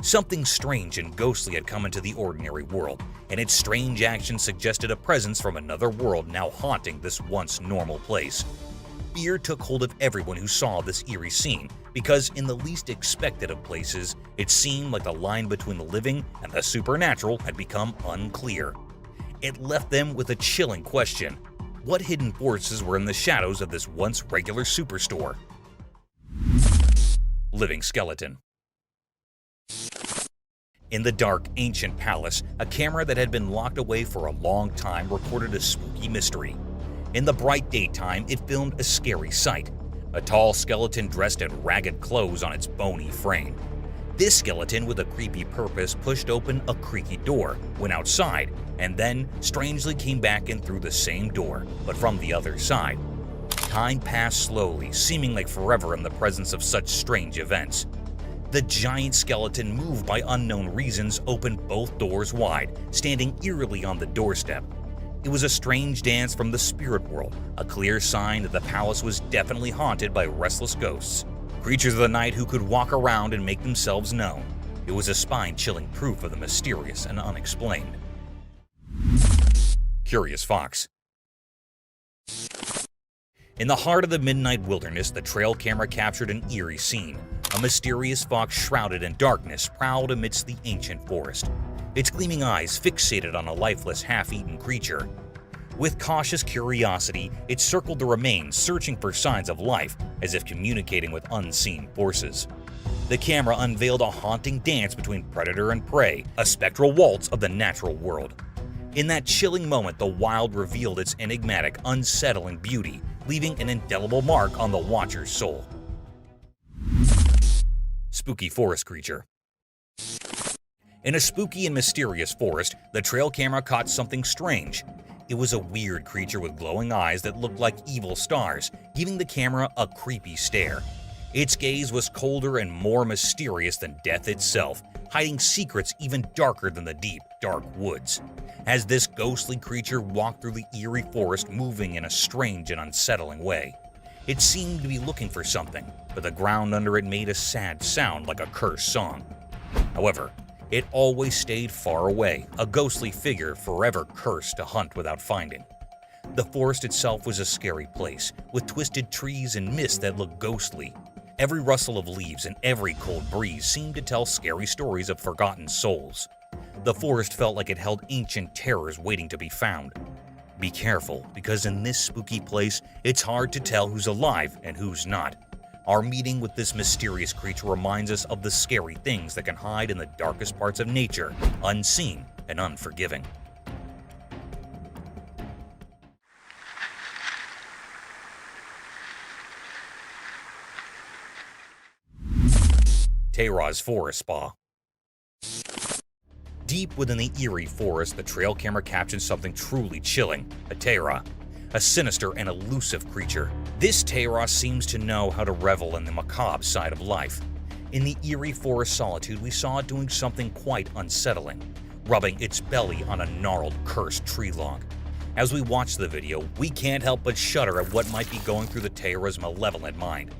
Something strange and ghostly had come into the ordinary world, and its strange actions suggested a presence from another world now haunting this once normal place. Fear took hold of everyone who saw this eerie scene, because in the least expected of places, it seemed like the line between the living and the supernatural had become unclear. It left them with a chilling question: what hidden forces were in the shadows of this once regular superstore? Living skeleton. In the dark, ancient palace, a camera that had been locked away for a long time recorded a spooky mystery. In the bright daytime, it filmed a scary sight: a tall skeleton dressed in ragged clothes on its bony frame. This skeleton, with a creepy purpose, pushed open a creaky door, went outside, and then strangely came back in through the same door, but from the other side. Time passed slowly, seeming like forever in the presence of such strange events. The giant skeleton, moved by unknown reasons, opened both doors wide, standing eerily on the doorstep. It was a strange dance from the spirit world, a clear sign that the palace was definitely haunted by restless ghosts, creatures of the night who could walk around and make themselves known. It was a spine-chilling proof of the mysterious and unexplained. Curious fox. In the heart of the midnight wilderness, the trail camera captured an eerie scene. A mysterious fox shrouded in darkness prowled amidst the ancient forest, its gleaming eyes fixated on a lifeless, half-eaten creature. With cautious curiosity, it circled the remains, searching for signs of life, as if communicating with unseen forces. The camera unveiled a haunting dance between predator and prey, a spectral waltz of the natural world. In that chilling moment, the wild revealed its enigmatic, unsettling beauty, leaving an indelible mark on the watcher's soul. Spooky forest creature. In a spooky and mysterious forest, the trail camera caught something strange. It was a weird creature with glowing eyes that looked like evil stars, giving the camera a creepy stare. Its gaze was colder and more mysterious than death itself, hiding secrets even darker than the deep, dark woods. As this ghostly creature walked through the eerie forest, moving in a strange and unsettling way. It seemed to be looking for something, but the ground under it made a sad sound like a cursed song. However, it always stayed far away, a ghostly figure forever cursed to hunt without finding. The forest itself was a scary place, with twisted trees and mist that looked ghostly. Every rustle of leaves and every cold breeze seemed to tell scary stories of forgotten souls. The forest felt like it held ancient terrors waiting to be found. Be careful, because in this spooky place, it's hard to tell who's alive and who's not. Our meeting with this mysterious creature reminds us of the scary things that can hide in the darkest parts of nature, unseen and unforgiving. Tehra's Forest Spa. Deep within the eerie forest, the trail camera captured something truly chilling, a Teyra, a sinister and elusive creature. This Teyra seems to know how to revel in the macabre side of life. In the eerie forest solitude, we saw it doing something quite unsettling, rubbing its belly on a gnarled, cursed tree log. As we watch the video, we can't help but shudder at what might be going through the Teyra's malevolent mind.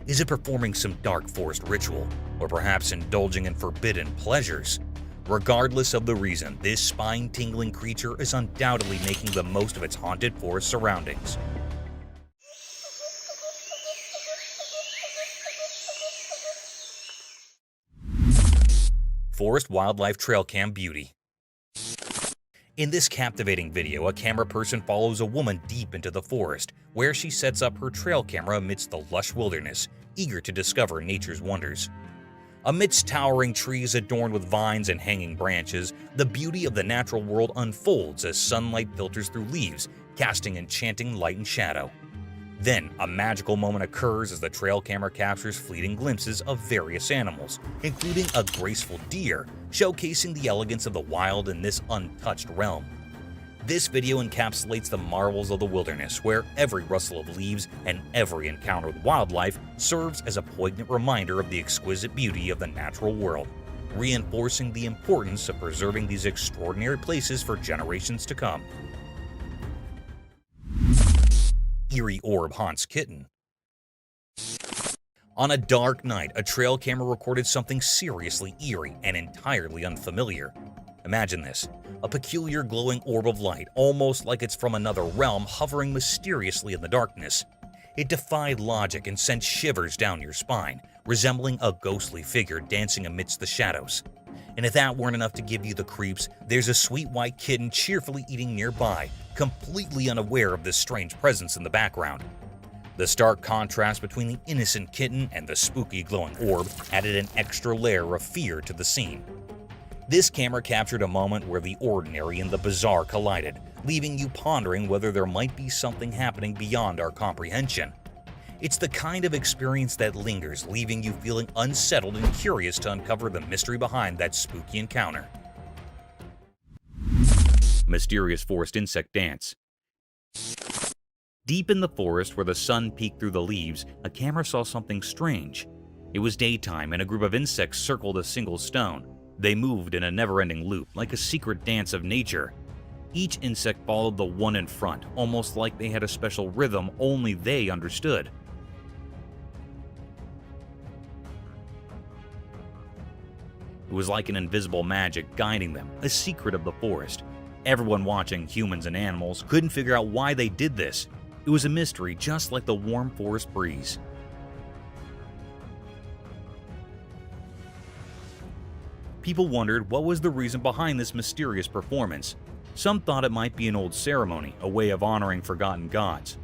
Is it performing some dark forest ritual, or perhaps indulging in forbidden pleasures? Regardless of the reason, this spine-tingling creature is undoubtedly making the most of its haunted forest surroundings. Forest Wildlife Trail Cam Beauty. In this captivating video, a camera person follows a woman deep into the forest, where she sets up her trail camera amidst the lush wilderness, eager to discover nature's wonders. Amidst towering trees adorned with vines and hanging branches, the beauty of the natural world unfolds as sunlight filters through leaves, casting enchanting light and shadow. Then, a magical moment occurs as the trail camera captures fleeting glimpses of various animals, including a graceful deer, showcasing the elegance of the wild in this untouched realm. This video encapsulates the marvels of the wilderness, where every rustle of leaves and every encounter with wildlife serves as a poignant reminder of the exquisite beauty of the natural world, reinforcing the importance of preserving these extraordinary places for generations to come. Eerie orb haunts kitten. On a dark night, a trail camera recorded something seriously eerie and entirely unfamiliar. Imagine this, a peculiar glowing orb of light, almost like it's from another realm, hovering mysteriously in the darkness. It defied logic and sent shivers down your spine, resembling a ghostly figure dancing amidst the shadows. And if that weren't enough to give you the creeps, there's a sweet white kitten cheerfully eating nearby, completely unaware of this strange presence in the background. The stark contrast between the innocent kitten and the spooky glowing orb added an extra layer of fear to the scene. This camera captured a moment where the ordinary and the bizarre collided, leaving you pondering whether there might be something happening beyond our comprehension. It's the kind of experience that lingers, leaving you feeling unsettled and curious to uncover the mystery behind that spooky encounter. Mysterious forest insect dance. Deep in the forest, where the sun peeked through the leaves, a camera saw something strange. It was daytime, and a group of insects circled a single stone. They moved in a never-ending loop, like a secret dance of nature. Each insect followed the one in front, almost like they had a special rhythm only they understood. It was like an invisible magic guiding them, a secret of the forest. Everyone watching, humans and animals, couldn't figure out why they did this. It was a mystery, just like the warm forest breeze. People wondered what was the reason behind this mysterious performance. Some thought it might be an old ceremony, a way of honoring forgotten gods.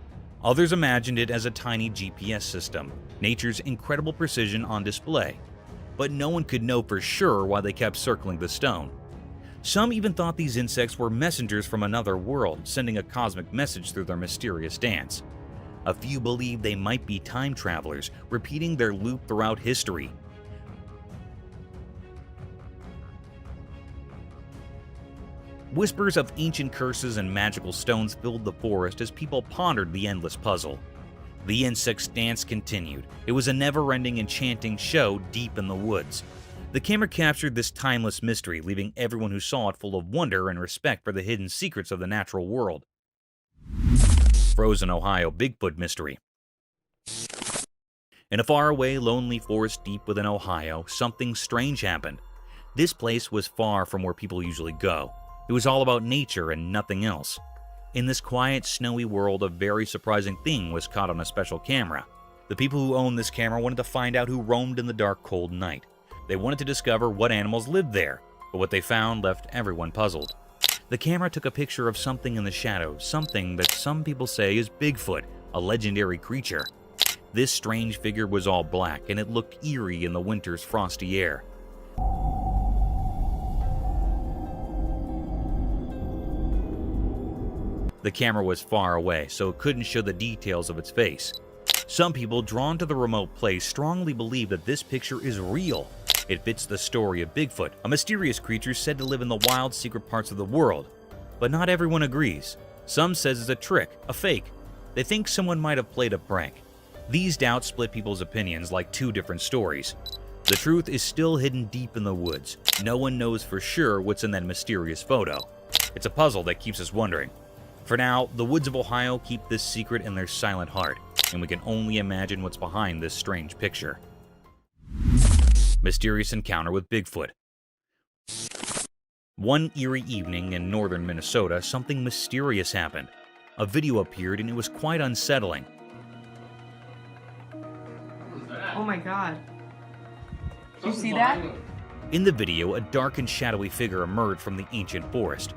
Others imagined it as a tiny GPS system, nature's incredible precision on display. But no one could know for sure why they kept circling the stone. Some even thought these insects were messengers from another world, sending a cosmic message through their mysterious dance. A few believed they might be time travelers, repeating their loop throughout history. Whispers of ancient curses and magical stones filled the forest as people pondered the endless puzzle. The insects' dance continued. It was a never-ending enchanting show deep in the woods. The camera captured this timeless mystery, leaving everyone who saw it full of wonder and respect for the hidden secrets of the natural world. Frozen Ohio Bigfoot Mystery. In a faraway, lonely forest deep within Ohio, something strange happened. This place was far from where people usually go. It was all about nature and nothing else. In this quiet, snowy world, a very surprising thing was caught on a special camera. The people who owned this camera wanted to find out who roamed in the dark, cold night. They wanted to discover what animals lived there, but what they found left everyone puzzled. The camera took a picture of something in the shadows, something that some people say is Bigfoot, a legendary creature. This strange figure was all black, and it looked eerie in the winter's frosty air. The camera was far away, so it couldn't show the details of its face. Some people drawn to the remote place strongly believe that this picture is real. It fits the story of Bigfoot, a mysterious creature said to live in the wild, secret parts of the world. But not everyone agrees. Some says it's a trick, a fake. They think someone might have played a prank. These doubts split people's opinions like two different stories. The truth is still hidden deep in the woods. No one knows for sure what's in that mysterious photo. It's a puzzle that keeps us wondering. For now, the woods of Ohio keep this secret in their silent heart, and we can only imagine what's behind this strange picture. Mysterious encounter with Bigfoot. One eerie evening in northern Minnesota, something mysterious happened. A video appeared and it was quite unsettling. Oh my god. Did you see that? In the video, a dark and shadowy figure emerged from the ancient forest.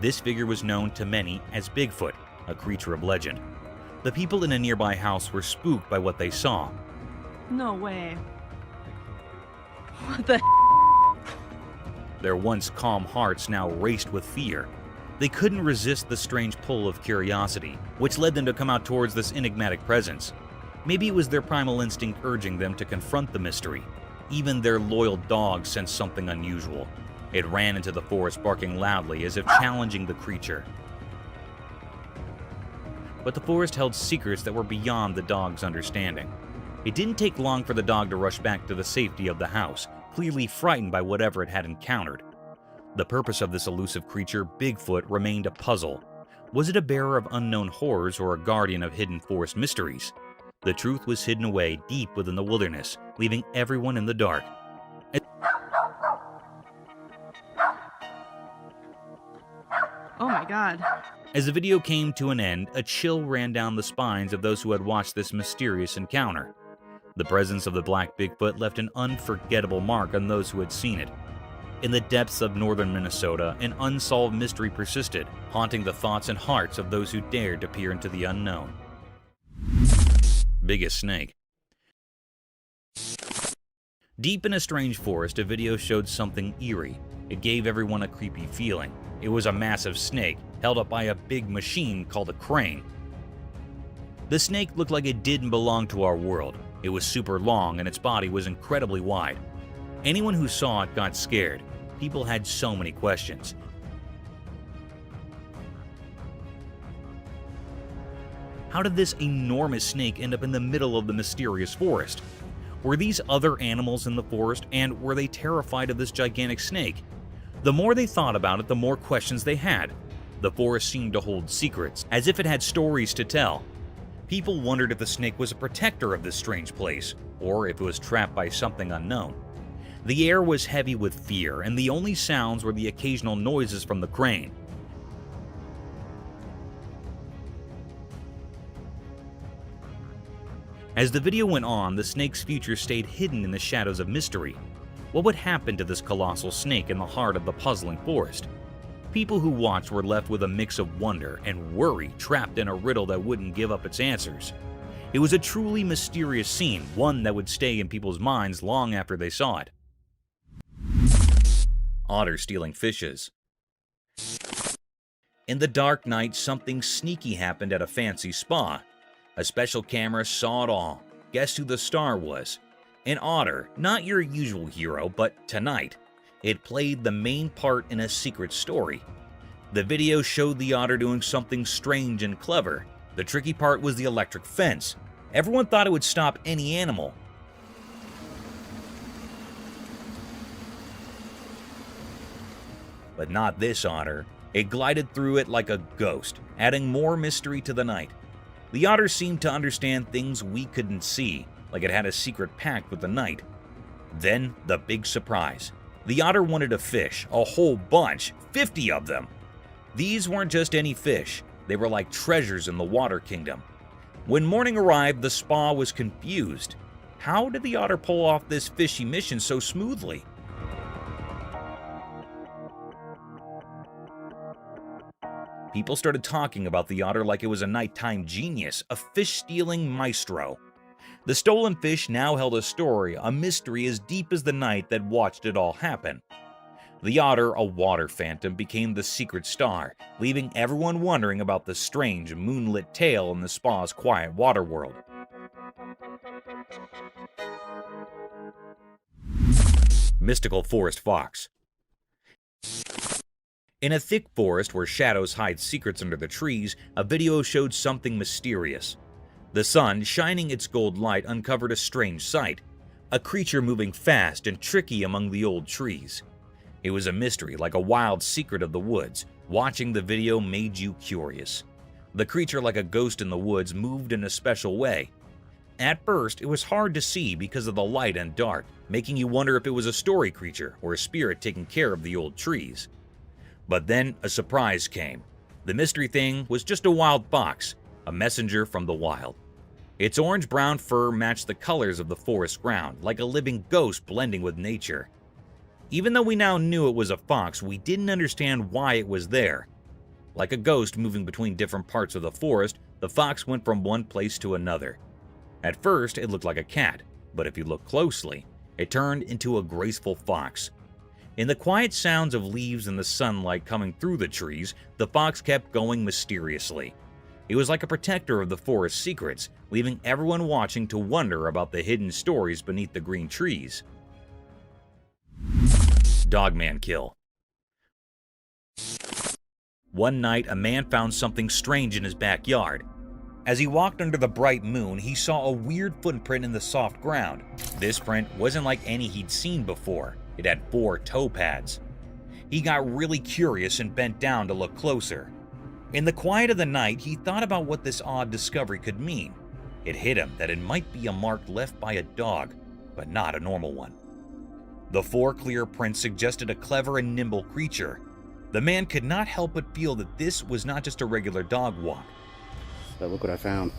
This figure was known to many as Bigfoot, a creature of legend. The people in a nearby house were spooked by what they saw. No way. What the Their once calm hearts now raced with fear. They couldn't resist the strange pull of curiosity, which led them to come out towards this enigmatic presence. Maybe it was their primal instinct urging them to confront the mystery. Even their loyal dog sensed something unusual. It ran into the forest barking loudly as if challenging the creature. But the forest held secrets that were beyond the dog's understanding. It didn't take long for the dog to rush back to the safety of the house, clearly frightened by whatever it had encountered. The purpose of this elusive creature, Bigfoot, remained a puzzle. Was it a bearer of unknown horrors or a guardian of hidden forest mysteries? The truth was hidden away deep within the wilderness, leaving everyone in the dark. Oh my god. As the video came to an end, a chill ran down the spines of those who had watched this mysterious encounter. The presence of the black Bigfoot left an unforgettable mark on those who had seen it. In the depths of northern Minnesota, an unsolved mystery persisted, haunting the thoughts and hearts of those who dared to peer into the unknown. Biggest snake. Deep in a strange forest, a video showed something eerie. It gave everyone a creepy feeling. It was a massive snake, held up by a big machine called a crane. The snake looked like it didn't belong to our world. It was super long and its body was incredibly wide. Anyone who saw it got scared. People had so many questions. How did this enormous snake end up in the middle of the mysterious forest? Were these other animals in the forest, and were they terrified of this gigantic snake? The more they thought about it, the more questions they had. The forest seemed to hold secrets, as if it had stories to tell. People wondered if the snake was a protector of this strange place, or if it was trapped by something unknown. The air was heavy with fear, and the only sounds were the occasional noises from the crane. As the video went on, the snake's future stayed hidden in the shadows of mystery. What would happen to this colossal snake in the heart of the puzzling forest? People who watched were left with a mix of wonder and worry, trapped in a riddle that wouldn't give up its answers. It was a truly mysterious scene, one that would stay in people's minds long after they saw it. Otter stealing fishes. In the dark night, something sneaky happened at a fancy spa. A special camera saw it all. Guess who the star was? An otter, not your usual hero, but tonight, it played the main part in a secret story. The video showed the otter doing something strange and clever. The tricky part was the electric fence. Everyone thought it would stop any animal. But not this otter. It glided through it like a ghost, adding more mystery to the night. The otter seemed to understand things we couldn't see, like it had a secret pact with the night. Then, the big surprise. The otter wanted a fish, a whole bunch, 50 of them. These weren't just any fish, they were like treasures in the water kingdom. When morning arrived, the spa was confused. How did the otter pull off this fishy mission so smoothly? People started talking about the otter like it was a nighttime genius, a fish-stealing maestro. The stolen fish now held a story, a mystery as deep as the night that watched it all happen. The otter, a water phantom, became the secret star, leaving everyone wondering about the strange, moonlit tale in the spa's quiet water world. mystical forest fox. In a thick forest where shadows hide secrets under the trees, a video showed something mysterious. The sun, shining its gold light, uncovered a strange sight. A creature moving fast and tricky among the old trees. It was a mystery, like a wild secret of the woods. Watching the video made you curious. The creature, like a ghost in the woods, moved in a special way. At first, it was hard to see because of the light and dark, making you wonder if it was a story creature or a spirit taking care of the old trees. But then a surprise came. The mystery thing was just a wild fox, a messenger from the wild. Its orange-brown fur matched the colors of the forest ground, like a living ghost blending with nature. Even though we now knew it was a fox, we didn't understand why it was there. Like a ghost moving between different parts of the forest, the fox went from one place to another. At first, it looked like a cat, but if you look closely, it turned into a graceful fox. In the quiet sounds of leaves and the sunlight coming through the trees, the fox kept going mysteriously. It was like a protector of the forest's secrets, leaving everyone watching to wonder about the hidden stories beneath the green trees. Dogman kill. One night, a man found something strange in his backyard. As he walked under the bright moon, he saw a weird footprint in the soft ground. This print wasn't like any he'd seen before. It had 4 toe pads. He got really curious and bent down to look closer. In the quiet of the night, he thought about what this odd discovery could mean. It hit him that it might be a mark left by a dog, but not a normal one. The 4 clear prints suggested a clever and nimble creature. The man could not help but feel that this was not just a regular dog walk. But look what I found.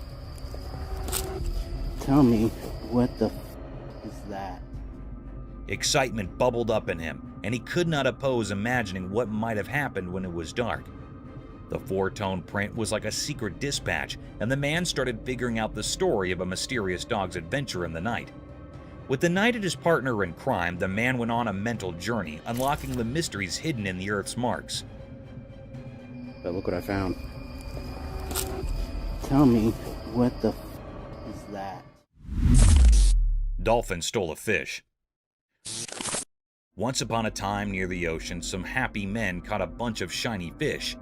Tell me, what the is that? Excitement bubbled up in him, and he could not oppose imagining what might have happened when it was dark. The 4-tone print was like a secret dispatch, and the man started figuring out the story of a mysterious dog's adventure in the night. With the knight his partner in crime, the man went on a mental journey, unlocking the mysteries hidden in the Earth's marks. But look what I found. Tell me, what the is that? Dolphin stole a fish. Once upon a time near the ocean, some happy men caught a bunch of shiny fish.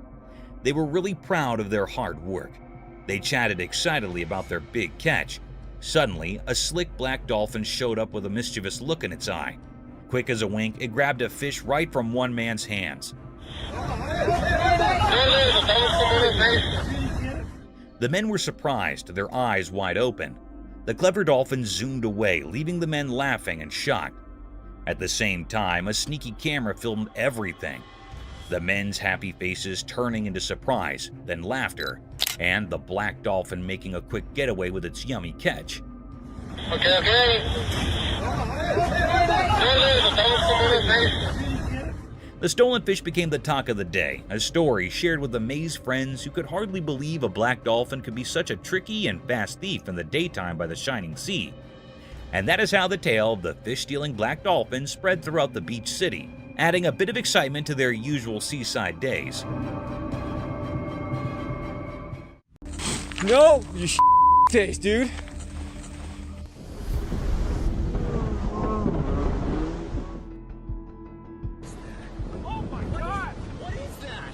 They were really proud of their hard work. They chatted excitedly about their big catch. Suddenly, a slick black dolphin showed up with a mischievous look in its eye. Quick as a wink, it grabbed a fish right from one man's hands. The men were surprised, their eyes wide open. The clever dolphin zoomed away, leaving the men laughing and shocked. At the same time, a sneaky camera filmed everything. The men's happy faces turning into surprise, then laughter, and the black dolphin making a quick getaway with its yummy catch. The stolen fish became the talk of the day, a story shared with amazed friends who could hardly believe a black dolphin could be such a tricky and fast thief in the daytime by the shining sea. And that is how the tale of the fish-stealing black dolphin spread throughout the beach city, adding a bit of excitement to their usual seaside days. No, you face, dude. Oh my God! What is that?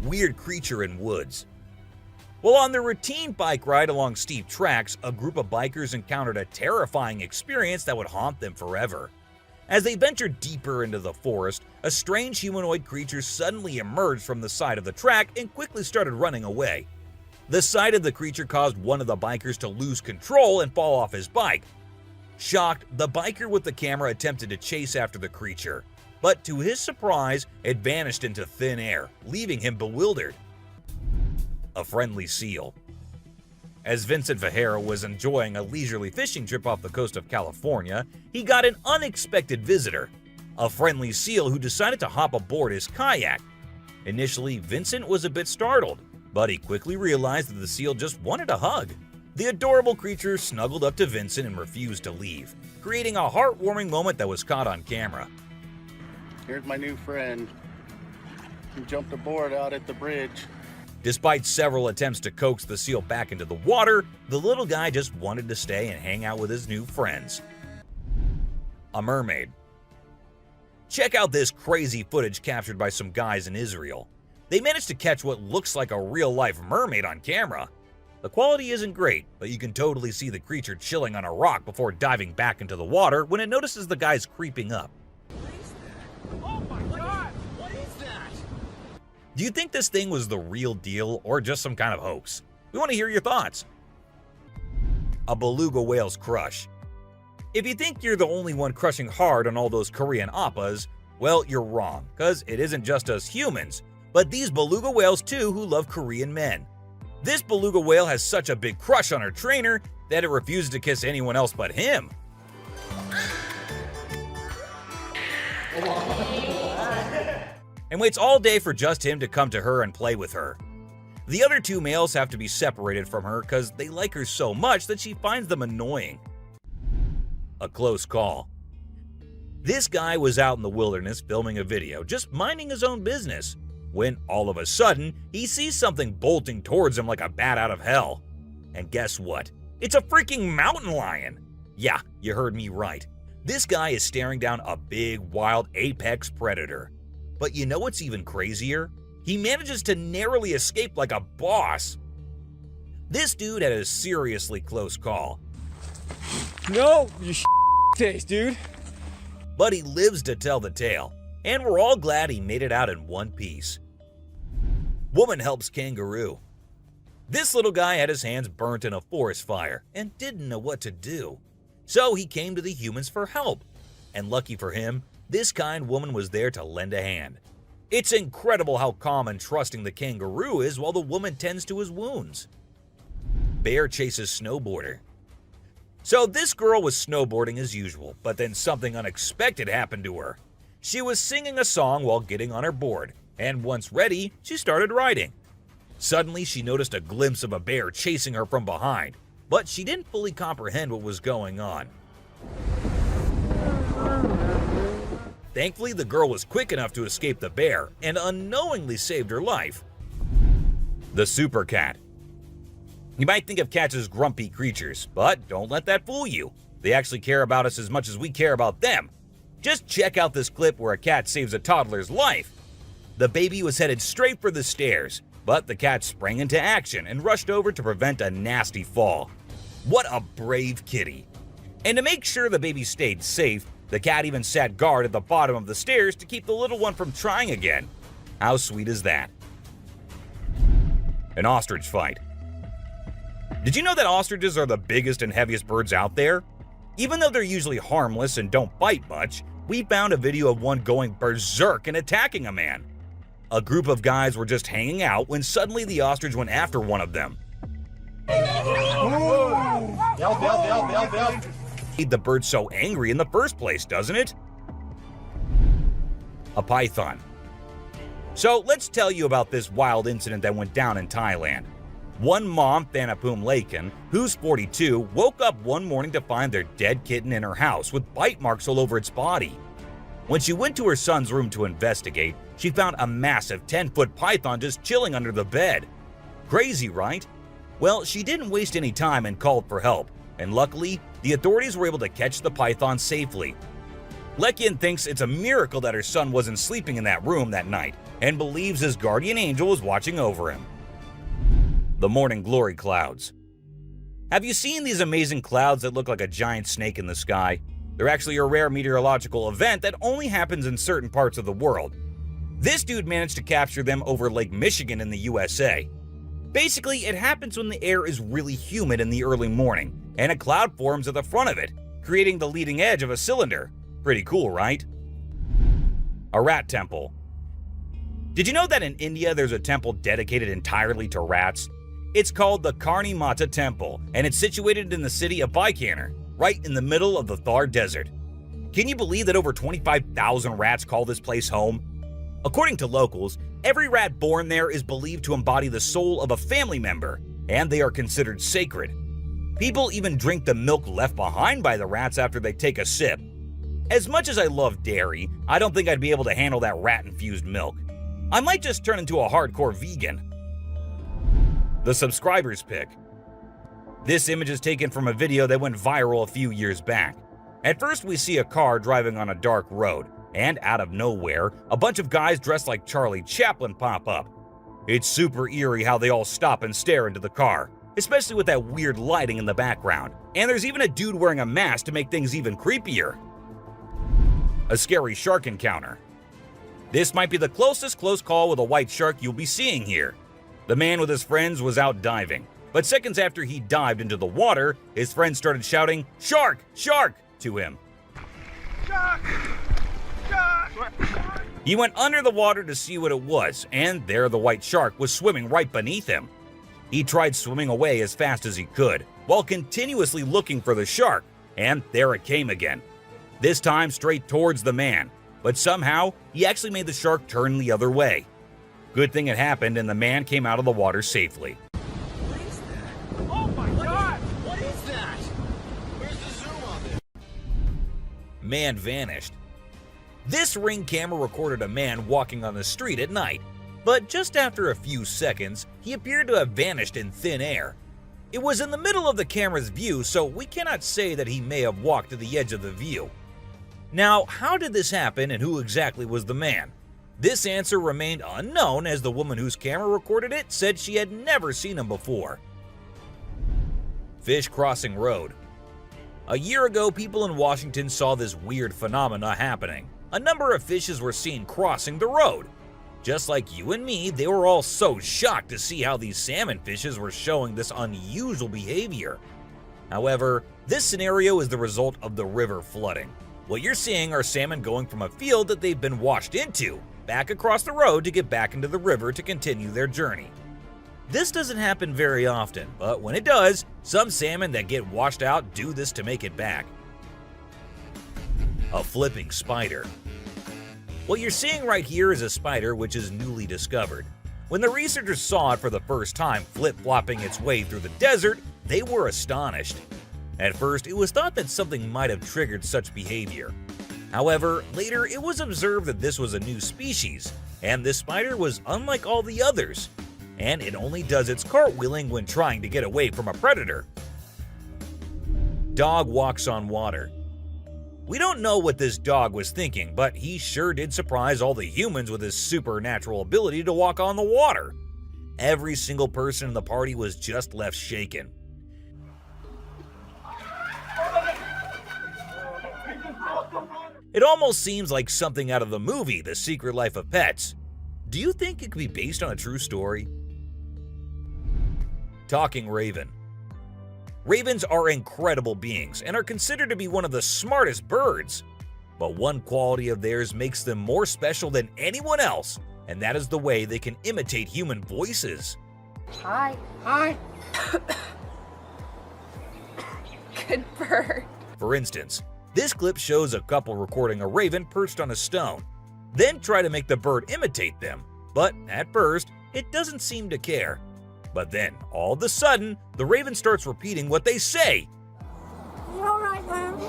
Weird creature in woods. Well, on their routine bike ride along steep tracks, a group of bikers encountered a terrifying experience that would haunt them forever. As they ventured deeper into the forest, a strange humanoid creature suddenly emerged from the side of the track and quickly started running away. The sight of the creature caused one of the bikers to lose control and fall off his bike. Shocked, the biker with the camera attempted to chase after the creature, but to his surprise, it vanished into thin air, leaving him bewildered. A friendly seal. As Vincent Vajera was enjoying a leisurely fishing trip off the coast of California, he got an unexpected visitor, a friendly seal who decided to hop aboard his kayak. Initially, Vincent was a bit startled, but he quickly realized that the seal just wanted a hug. The adorable creature snuggled up to Vincent and refused to leave, creating a heartwarming moment that was caught on camera. Here's my new friend. and jumped aboard out at the bridge. Despite several attempts to coax the seal back into the water, the little guy just wanted to stay and hang out with his new friends. A mermaid. Check out this crazy footage captured by some guys in Israel. They managed to catch what looks like a real-life mermaid on camera. The quality isn't great, but you can totally see the creature chilling on a rock before diving back into the water when it notices the guys creeping up. Oh my god! What is that? Do you think this thing was the real deal or just some kind of hoax? We want to hear your thoughts. A beluga whale's crush. If you think you're the only one crushing hard on all those Korean oppas, well, you're wrong, because it isn't just us humans, but these beluga whales too who love Korean men. This beluga whale has such a big crush on her trainer that it refuses to kiss anyone else but him. And waits all day for just him to come to her and play with her. The other two males have to be separated from her because they like her so much that she finds them annoying. A close call. This guy was out in the wilderness filming a video, just minding his own business, when all of a sudden he sees something bolting towards him like a bat out of hell. And guess what? It's a freaking mountain lion! Yeah, you heard me right. This guy is staring down a big, wild apex predator. But you know what's even crazier? He manages to narrowly escape like a boss. This dude had a seriously close call. No, you face, dude. But he lives to tell the tale, and we're all glad he made it out in one piece. Woman helps kangaroo. This little guy had his hands burnt in a forest fire and didn't know what to do. So he came to the humans for help. And lucky for him, this kind woman was there to lend a hand. It's incredible how calm and trusting the kangaroo is while the woman tends to his wounds. Bear chases snowboarder. So this girl was snowboarding as usual, but then something unexpected happened to her. She was singing a song while getting on her board, and once ready, she started riding. Suddenly, she noticed a glimpse of a bear chasing her from behind, but she didn't fully comprehend what was going on. Thankfully, the girl was quick enough to escape the bear and unknowingly saved her life. The super cat. You might think of cats as grumpy creatures, but don't let that fool you. They actually care about us as much as we care about them. Just check out this clip where a cat saves a toddler's life. The baby was headed straight for the stairs, but the cat sprang into action and rushed over to prevent a nasty fall. What a brave kitty. And to make sure the baby stayed safe, the cat even sat guard at the bottom of the stairs to keep the little one from trying again. How sweet is that? An ostrich fight. Did you know that ostriches are the biggest and heaviest birds out there? Even though they're usually harmless and don't bite much, we found a video of one going berserk and attacking a man. A group of guys were just hanging out when suddenly the ostrich went after one of them. Made the bird so angry in the first place, doesn't it? A python. So let's tell you about this wild incident that went down in Thailand. One mom, Thanapum Laken, who's 42, woke up one morning to find their dead kitten in her house with bite marks all over its body. When she went to her son's room to investigate, she found a massive 10-foot python just chilling under the bed. Crazy, right? Well, she didn't waste any time and called for help, and luckily, the authorities were able to catch the python safely. Lekian thinks it's a miracle that her son wasn't sleeping in that room that night, and believes his guardian angel was watching over him. The morning glory clouds. Have you seen these amazing clouds that look like a giant snake in the sky? They're actually a rare meteorological event that only happens in certain parts of the world. This dude managed to capture them over Lake Michigan in the USA. Basically, it happens when the air is really humid in the early morning, and a cloud forms at the front of it, creating the leading edge of a cylinder. Pretty cool, right? A rat temple. Did you know that in India there's a temple dedicated entirely to rats? It's called the Karni Mata Temple, and it's situated in the city of Bikaner, right in the middle of the Thar Desert. Can you believe that over 25,000 rats call this place home? According to locals, every rat born there is believed to embody the soul of a family member, and they are considered sacred. People even drink the milk left behind by the rats after they take a sip. As much as I love dairy, I don't think I'd be able to handle that rat-infused milk. I might just turn into a hardcore vegan. The subscriber's pick. This image is taken from a video that went viral a few years back. At first, we see a car driving on a dark road, and out of nowhere, a bunch of guys dressed like Charlie Chaplin pop up. It's super eerie how they all stop and stare into the car, especially with that weird lighting in the background. And there's even a dude wearing a mask to make things even creepier. A scary shark encounter. This might be the closest close call with a white shark you'll be seeing here. The man with his friends was out diving, but seconds after he dived into the water, his friends started shouting, "Shark! Shark!" to him. Shark! Shark! He went under the water to see what it was, and there the white shark was swimming right beneath him. He tried swimming away as fast as he could, while continuously looking for the shark, and there it came again. This time straight towards the man, but somehow he actually made the shark turn the other way. Good thing it happened and the man came out of the water safely. What is that? Oh my god! What is that? Where's the zoom on this? Man vanished. This Ring camera recorded a man walking on the street at night, but just after a few seconds, he appeared to have vanished in thin air. It was in the middle of the camera's view, so we cannot say that he may have walked to the edge of the view. Now, how did this happen and who exactly was the man? This answer remained unknown as the woman whose camera recorded it said she had never seen him before. Fish crossing road. A year ago, people in Washington saw this weird phenomena happening. A number of fishes were seen crossing the road. Just like you and me, they were all so shocked to see how these salmon fishes were showing this unusual behavior. However, this scenario is the result of the river flooding. What you're seeing are salmon going from a field that they've been washed into, back across the road to get back into the river to continue their journey. This doesn't happen very often, but when it does, some salmon that get washed out do this to make it back. A flipping spider. What you're seeing right here is a spider which is newly discovered. When the researchers saw it for the first time flip-flopping its way through the desert, they were astonished. At first, it was thought that something might have triggered such behavior. However, later it was observed that this was a new species, and this spider was unlike all the others, and it only does its cartwheeling when trying to get away from a predator. Dog walks on water. We don't know what this dog was thinking, but he sure did surprise all the humans with his supernatural ability to walk on the water. Every single person in the party was just left shaken. It almost seems like something out of the movie The Secret Life of Pets. Do you think it could be based on a true story? Talking raven. Ravens are incredible beings and are considered to be one of the smartest birds. But one quality of theirs makes them more special than anyone else, and that is the way they can imitate human voices. Hi. Hi. Good bird. For instance, this clip shows a couple recording a raven perched on a stone, then try to make the bird imitate them, but at first, it doesn't seem to care. But then, all of a sudden, the raven starts repeating what they say. You alright, man?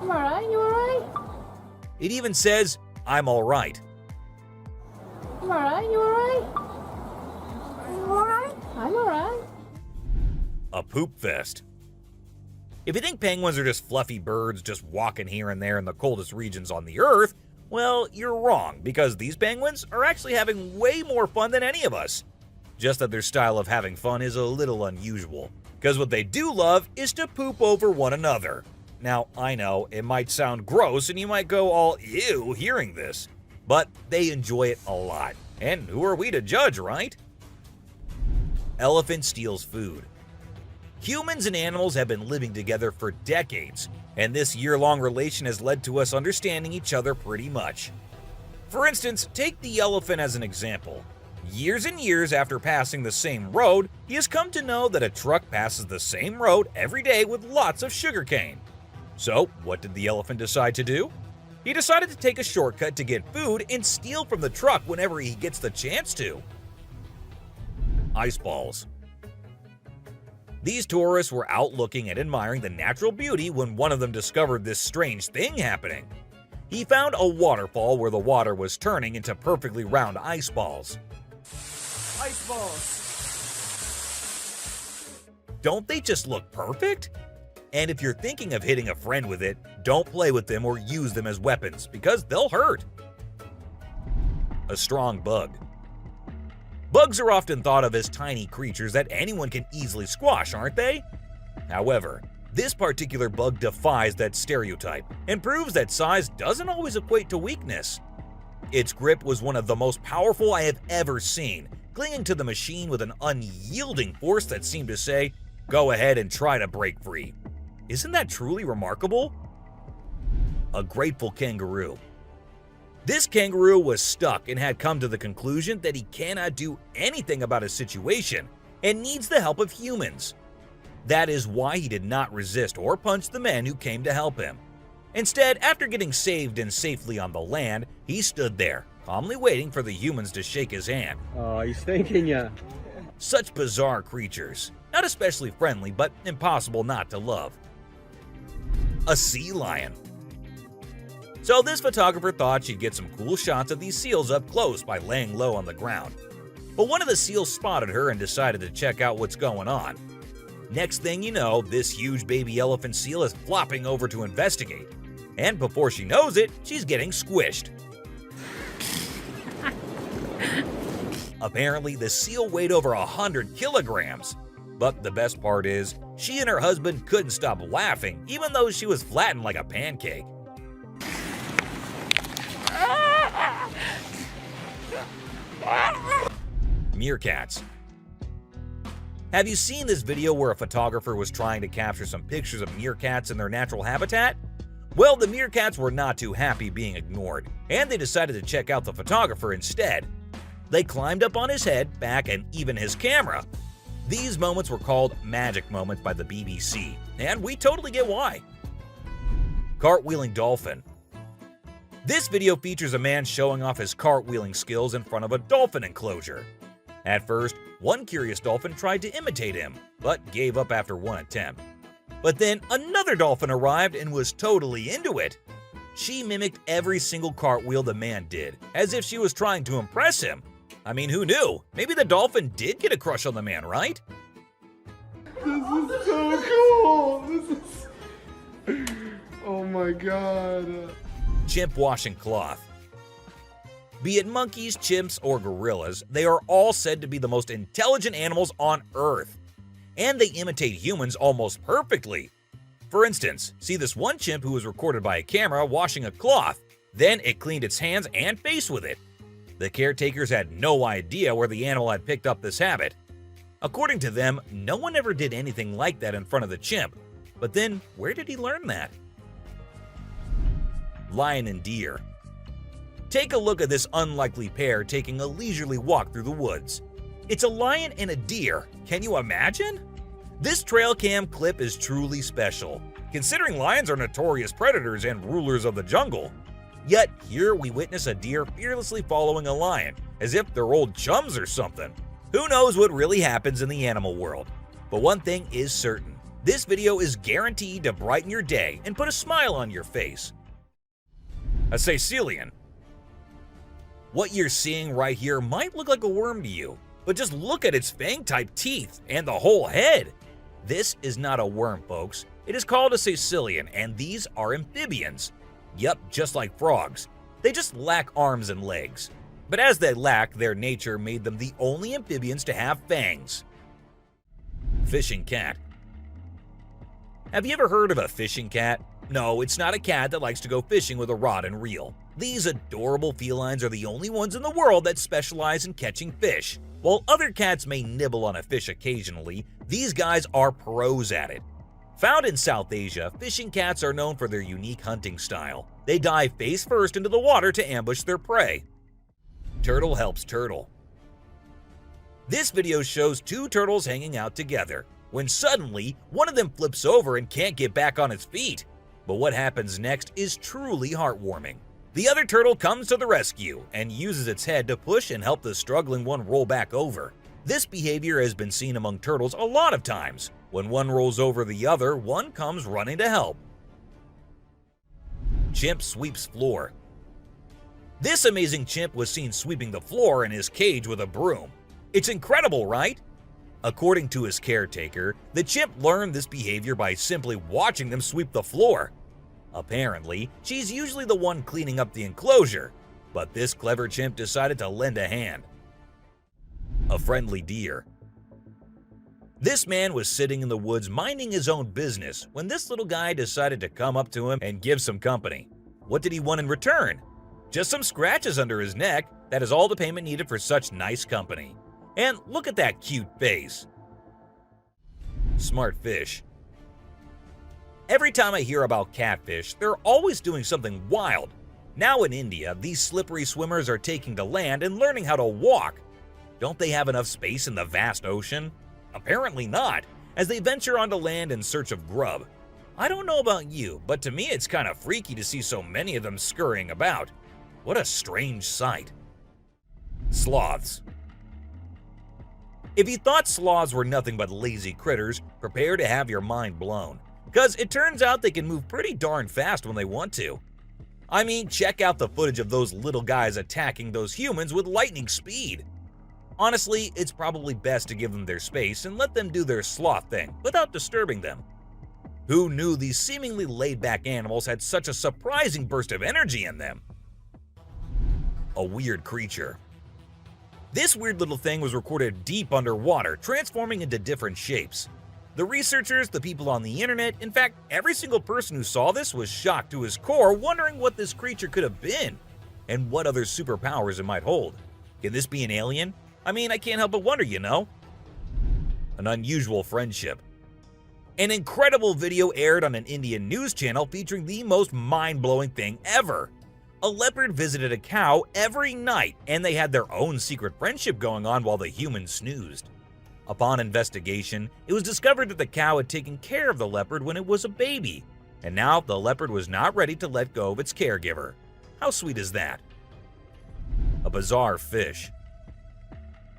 You alright? You alright? It even says, "I'm alright." You alright? You alright? You alright? I'm alright. A poop fest. If you think penguins are just fluffy birds just walking here and there in the coldest regions on the Earth, well, you're wrong, because these penguins are actually having way more fun than any of us. Just that their style of having fun is a little unusual, because what they do love is to poop over one another. Now, I know, it might sound gross and you might go all ew hearing this, but they enjoy it a lot. And who are we to judge, right? Elephant steals food. Humans and animals have been living together for decades, and this year-long relation has led to us understanding each other pretty much. For instance, take the elephant as an example. Years and years after passing the same road, he has come to know that a truck passes the same road every day with lots of sugarcane. So, what did the elephant decide to do? He decided to take a shortcut to get food and steal from the truck whenever he gets the chance to. Ice balls. These tourists were out looking and admiring the natural beauty when one of them discovered this strange thing happening. He found a waterfall where the water was turning into perfectly round ice balls. Ice balls. Don't they just look perfect? And if you're thinking of hitting a friend with it, don't play with them or use them as weapons because they'll hurt. A strong bug. Bugs are often thought of as tiny creatures that anyone can easily squash, aren't they? However, this particular bug defies that stereotype and proves that size doesn't always equate to weakness. Its grip was one of the most powerful I have ever seen, clinging to the machine with an unyielding force that seemed to say, "Go ahead and try to break free." Isn't that truly remarkable? A grateful kangaroo. This kangaroo was stuck and had come to the conclusion that he cannot do anything about his situation and needs the help of humans. That is why he did not resist or punch the men who came to help him. Instead, after getting saved and safely on the land, he stood there, calmly waiting for the humans to shake his hand. Oh, he's thanking ya. Such bizarre creatures, not especially friendly, but impossible not to love. A sea lion. So this photographer thought she'd get some cool shots of these seals up close by laying low on the ground. But one of the seals spotted her and decided to check out what's going on. Next thing you know, this huge baby elephant seal is flopping over to investigate. And before she knows it, she's getting squished. Apparently, the seal weighed over 100 kilograms. But the best part is, she and her husband couldn't stop laughing, even though she was flattened like a pancake. Meerkats. Have you seen this video where a photographer was trying to capture some pictures of meerkats in their natural habitat? Well, the meerkats were not too happy being ignored, and they decided to check out the photographer instead. They climbed up on his head, back, and even his camera. These moments were called magic moments by the BBC, and we totally get why. Cartwheeling dolphin. This video features a man showing off his cartwheeling skills in front of a dolphin enclosure. At first, one curious dolphin tried to imitate him, but gave up after one attempt. But then another dolphin arrived and was totally into it. She mimicked every single cartwheel the man did, as if she was trying to impress him. I mean, who knew? Maybe the dolphin did get a crush on the man, right? This is so cool! This is... Oh my god. Chimp washing cloth. Be it monkeys, chimps, or gorillas, they are all said to be the most intelligent animals on Earth. And they imitate humans almost perfectly. For instance, see this one chimp who was recorded by a camera washing a cloth. Then it cleaned its hands and face with it. The caretakers had no idea where the animal had picked up this habit. According to them, no one ever did anything like that in front of the chimp. But then, where did he learn that? Lion and deer. Take a look at this unlikely pair taking a leisurely walk through the woods. It's a lion and a deer. Can you imagine? This trail cam clip is truly special, considering lions are notorious predators and rulers of the jungle. Yet here we witness a deer fearlessly following a lion, as if they're old chums or something. Who knows what really happens in the animal world? But one thing is certain. This video is guaranteed to brighten your day and put a smile on your face. A Caecilian. What you're seeing right here might look like a worm to you, but just look at its fang-type teeth and the whole head. This is not a worm, folks. It is called a Caecilian, and these are amphibians. Yup, just like frogs. They just lack arms and legs. But as they lack, their nature made them the only amphibians to have fangs. Fishing cat. Have you ever heard of a fishing cat? No, it's not a cat that likes to go fishing with a rod and reel. These adorable felines are the only ones in the world that specialize in catching fish. While other cats may nibble on a fish occasionally, these guys are pros at it. Found in South Asia, fishing cats are known for their unique hunting style. They dive face first into the water to ambush their prey. Turtle helps turtle. This video shows two turtles hanging out together, when suddenly one of them flips over and can't get back on its feet. But what happens next is truly heartwarming. The other turtle comes to the rescue and uses its head to push and help the struggling one roll back over. This behavior has been seen among turtles a lot of times. When one rolls over the other, one comes running to help. Chimp sweeps floor. This amazing chimp was seen sweeping the floor in his cage with a broom. It's incredible, right? According to his caretaker, the chimp learned this behavior by simply watching them sweep the floor. Apparently, she's usually the one cleaning up the enclosure, but this clever chimp decided to lend a hand. A friendly deer. This man was sitting in the woods minding his own business when this little guy decided to come up to him and give some company. What did he want in return? Just some scratches under his neck. That is all the payment needed for such nice company. And look at that cute face. Smart fish. Every time I hear about catfish, they're always doing something wild. Now in India, these slippery swimmers are taking to land and learning how to walk. Don't they have enough space in the vast ocean? Apparently not, as they venture onto land in search of grub. I don't know about you, but to me it's kind of freaky to see so many of them scurrying about. What a strange sight. Sloths. If you thought sloths were nothing but lazy critters, prepare to have your mind blown. Because it turns out they can move pretty darn fast when they want to. I mean, check out the footage of those little guys attacking those humans with lightning speed. Honestly, it's probably best to give them their space and let them do their sloth thing without disturbing them. Who knew these seemingly laid-back animals had such a surprising burst of energy in them? A weird creature. This weird little thing was recorded deep underwater, transforming into different shapes. The researchers, the people on the internet, in fact, every single person who saw this was shocked to his core, wondering what this creature could have been and what other superpowers it might hold. Can this be an alien? I mean, I can't help but wonder, you know? An unusual friendship. An incredible video aired on an Indian news channel featuring the most mind-blowing thing ever. A leopard visited a cow every night, and they had their own secret friendship going on while the human snoozed. Upon investigation, it was discovered that the cow had taken care of the leopard when it was a baby, and now the leopard was not ready to let go of its caregiver. How sweet is that? A bizarre fish.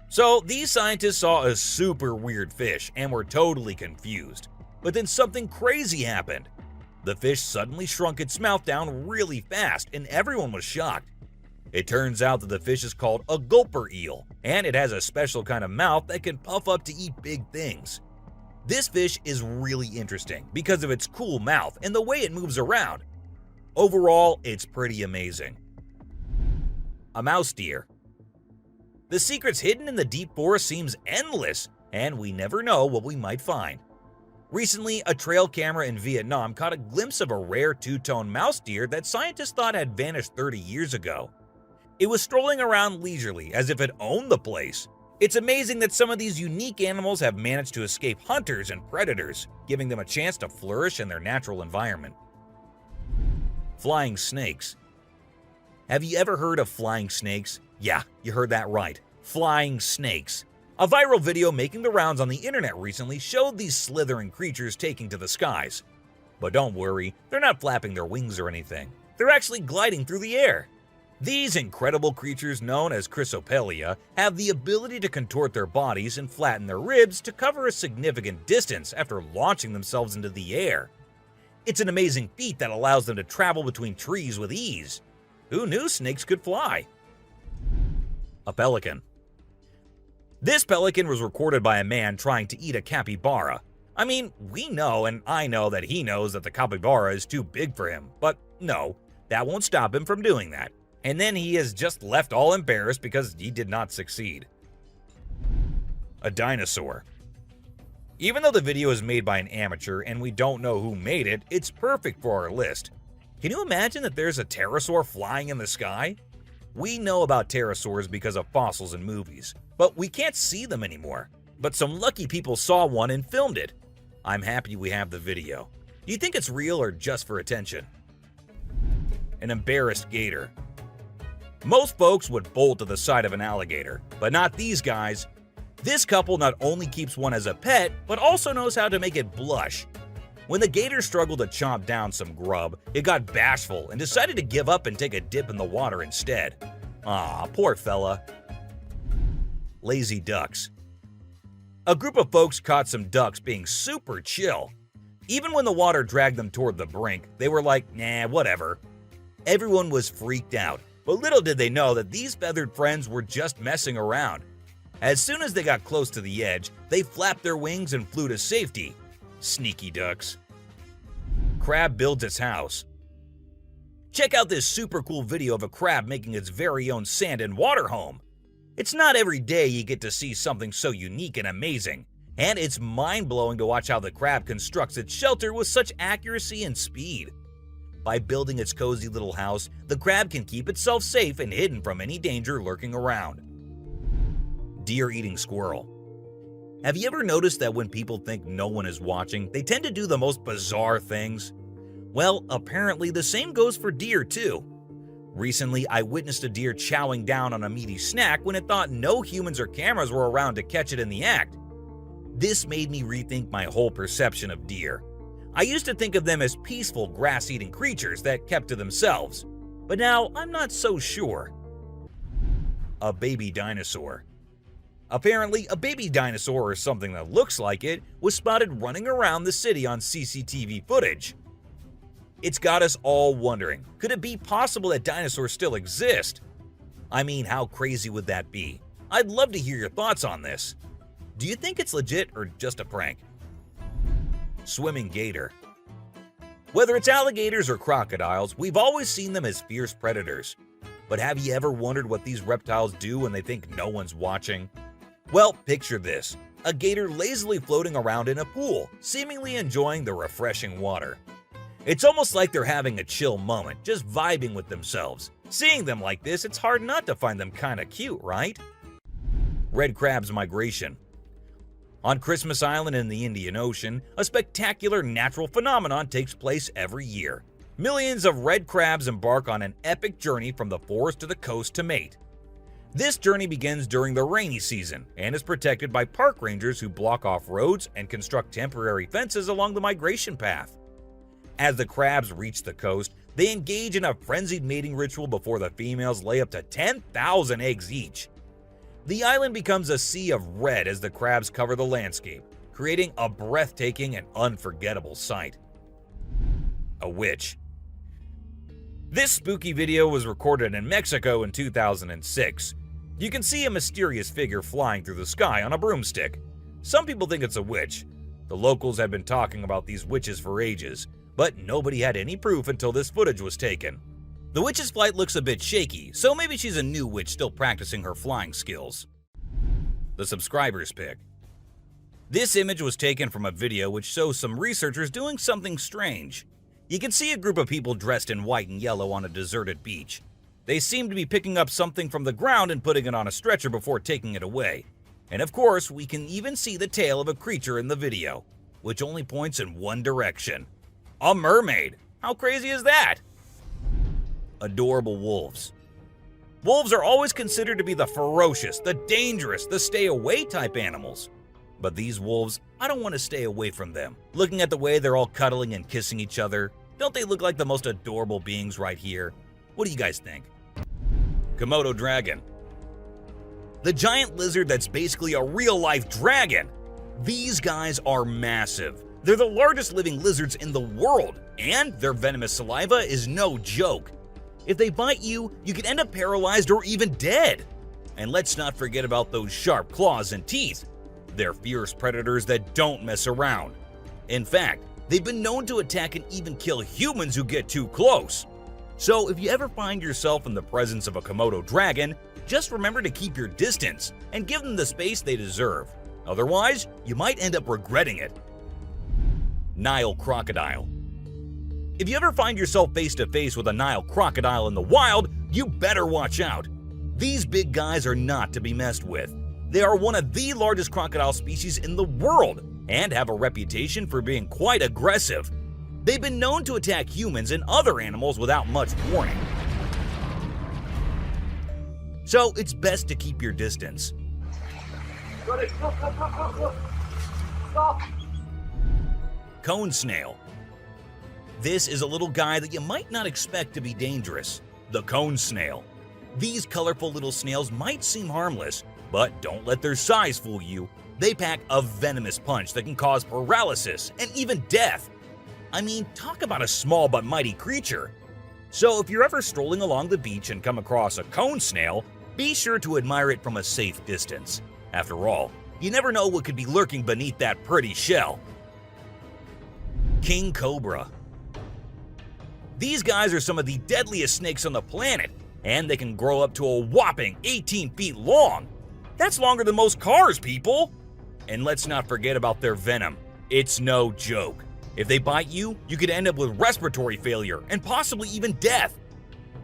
So, these scientists saw a super weird fish and were totally confused. But then something crazy happened. The fish suddenly shrunk its mouth down really fast, and everyone was shocked. It turns out that the fish is called a gulper eel, and it has a special kind of mouth that can puff up to eat big things. This fish is really interesting because of its cool mouth and the way it moves around. Overall, it's pretty amazing. A mouse deer. The secrets hidden in the deep forest seems endless, and we never know what we might find. Recently, a trail camera in Vietnam caught a glimpse of a rare two-tone mouse deer that scientists thought had vanished 30 years ago. It was strolling around leisurely as if it owned the place. It's amazing that some of these unique animals have managed to escape hunters and predators, giving them a chance to flourish in their natural environment. Flying snakes. Have you ever heard of flying snakes? Yeah, you heard that right. Flying snakes. A viral video making the rounds on the internet recently showed these slithering creatures taking to the skies. But don't worry, they're not flapping their wings or anything. They're actually gliding through the air. These incredible creatures, known as Chrysopelia, have the ability to contort their bodies and flatten their ribs to cover a significant distance after launching themselves into the air. It's an amazing feat that allows them to travel between trees with ease. Who knew snakes could fly? A pelican. This pelican was recorded by a man trying to eat a capybara. I mean, we know and I know that he knows that the capybara is too big for him, but no, that won't stop him from doing that. And then he is just left all embarrassed because he did not succeed. A dinosaur. Even though the video is made by an amateur and we don't know who made it, it's perfect for our list. Can you imagine that there's a pterosaur flying in the sky? We know about pterosaurs because of fossils in movies, but we can't see them anymore. But some lucky people saw one and filmed it. I'm happy we have the video. Do you think it's real or just for attention? An embarrassed gator. Most folks would bolt to the side of an alligator, but not these guys. This couple not only keeps one as a pet, but also knows how to make it blush. When the gator struggled to chomp down some grub, it got bashful and decided to give up and take a dip in the water instead. Aw, poor fella. Lazy ducks. A group of folks caught some ducks being super chill. Even when the water dragged them toward the brink, they were like, nah, whatever. Everyone was freaked out, but little did they know that these feathered friends were just messing around. As soon as they got close to the edge, they flapped their wings and flew to safety. Sneaky ducks. Crab builds its house. Check out this super cool video of a crab making its very own sand and water home. It's not every day you get to see something so unique and amazing, and it's mind-blowing to watch how the crab constructs its shelter with such accuracy and speed. By building its cozy little house, the crab can keep itself safe and hidden from any danger lurking around. Deer eating squirrel. Have you ever noticed that when people think no one is watching, they tend to do the most bizarre things? Well, apparently the same goes for deer too. Recently, I witnessed a deer chowing down on a meaty snack when it thought no humans or cameras were around to catch it in the act. This made me rethink my whole perception of deer. I used to think of them as peaceful, grass-eating creatures that kept to themselves, but now I'm not so sure. A baby dinosaur. Apparently, a baby dinosaur, or something that looks like it, was spotted running around the city on CCTV footage. It's got us all wondering, could it be possible that dinosaurs still exist? I mean, how crazy would that be? I'd love to hear your thoughts on this. Do you think it's legit or just a prank? Swimming gator. Whether it's alligators or crocodiles, we've always seen them as fierce predators. But have you ever wondered what these reptiles do when they think no one's watching? Well, picture this. A gator lazily floating around in a pool, seemingly enjoying the refreshing water. It's almost like they're having a chill moment, just vibing with themselves. Seeing them like this, it's hard not to find them kinda cute, right? Red crab's migration. On Christmas Island in the Indian Ocean, a spectacular natural phenomenon takes place every year. Millions of red crabs embark on an epic journey from the forest to the coast to mate. This journey begins during the rainy season and is protected by park rangers who block off roads and construct temporary fences along the migration path. As the crabs reach the coast, they engage in a frenzied mating ritual before the females lay up to 10,000 eggs each. The island becomes a sea of red as the crabs cover the landscape, creating a breathtaking and unforgettable sight. A witch. This spooky video was recorded in Mexico in 2006. You can see a mysterious figure flying through the sky on a broomstick. Some people think it's a witch. The locals have been talking about these witches for ages, but nobody had any proof until this footage was taken. The witch's flight looks a bit shaky, so maybe she's a new witch still practicing her flying skills. The subscribers pick. This image was taken from a video which shows some researchers doing something strange. You can see a group of people dressed in white and yellow on a deserted beach. They seem to be picking up something from the ground and putting it on a stretcher before taking it away. And of course, we can even see the tail of a creature in the video, which only points in one direction. A mermaid! How crazy is that? Adorable wolves. Wolves are always considered to be the ferocious, the dangerous, the stay-away type animals. But these wolves, I don't want to stay away from them. Looking at the way they're all cuddling and kissing each other, don't they look like the most adorable beings right here? What do you guys think? Komodo dragon. The giant lizard that's basically a real-life dragon. These guys are massive. They're the largest living lizards in the world, and their venomous saliva is no joke. If they bite you, you can end up paralyzed or even dead. And let's not forget about those sharp claws and teeth. They're fierce predators that don't mess around. In fact, they've been known to attack and even kill humans who get too close. So if you ever find yourself in the presence of a Komodo dragon, just remember to keep your distance and give them the space they deserve. Otherwise, you might end up regretting it. Nile crocodile. If you ever find yourself face to face with a Nile crocodile in the wild, you better watch out. These big guys are not to be messed with. They are one of the largest crocodile species in the world and have a reputation for being quite aggressive. They've been known to attack humans and other animals without much warning. So it's best to keep your distance. Stop! Cone snail. This is a little guy that you might not expect to be dangerous. The cone snail. These colorful little snails might seem harmless, but don't let their size fool you. They pack a venomous punch that can cause paralysis and even death. I mean, talk about a small but mighty creature. So if you're ever strolling along the beach and come across a cone snail, be sure to admire it from a safe distance. After all, you never know what could be lurking beneath that pretty shell. King Cobra. These guys are some of the deadliest snakes on the planet, and they can grow up to a whopping 18 feet long. That's longer than most cars, people! And let's not forget about their venom. It's no joke. If they bite you, you could end up with respiratory failure and possibly even death.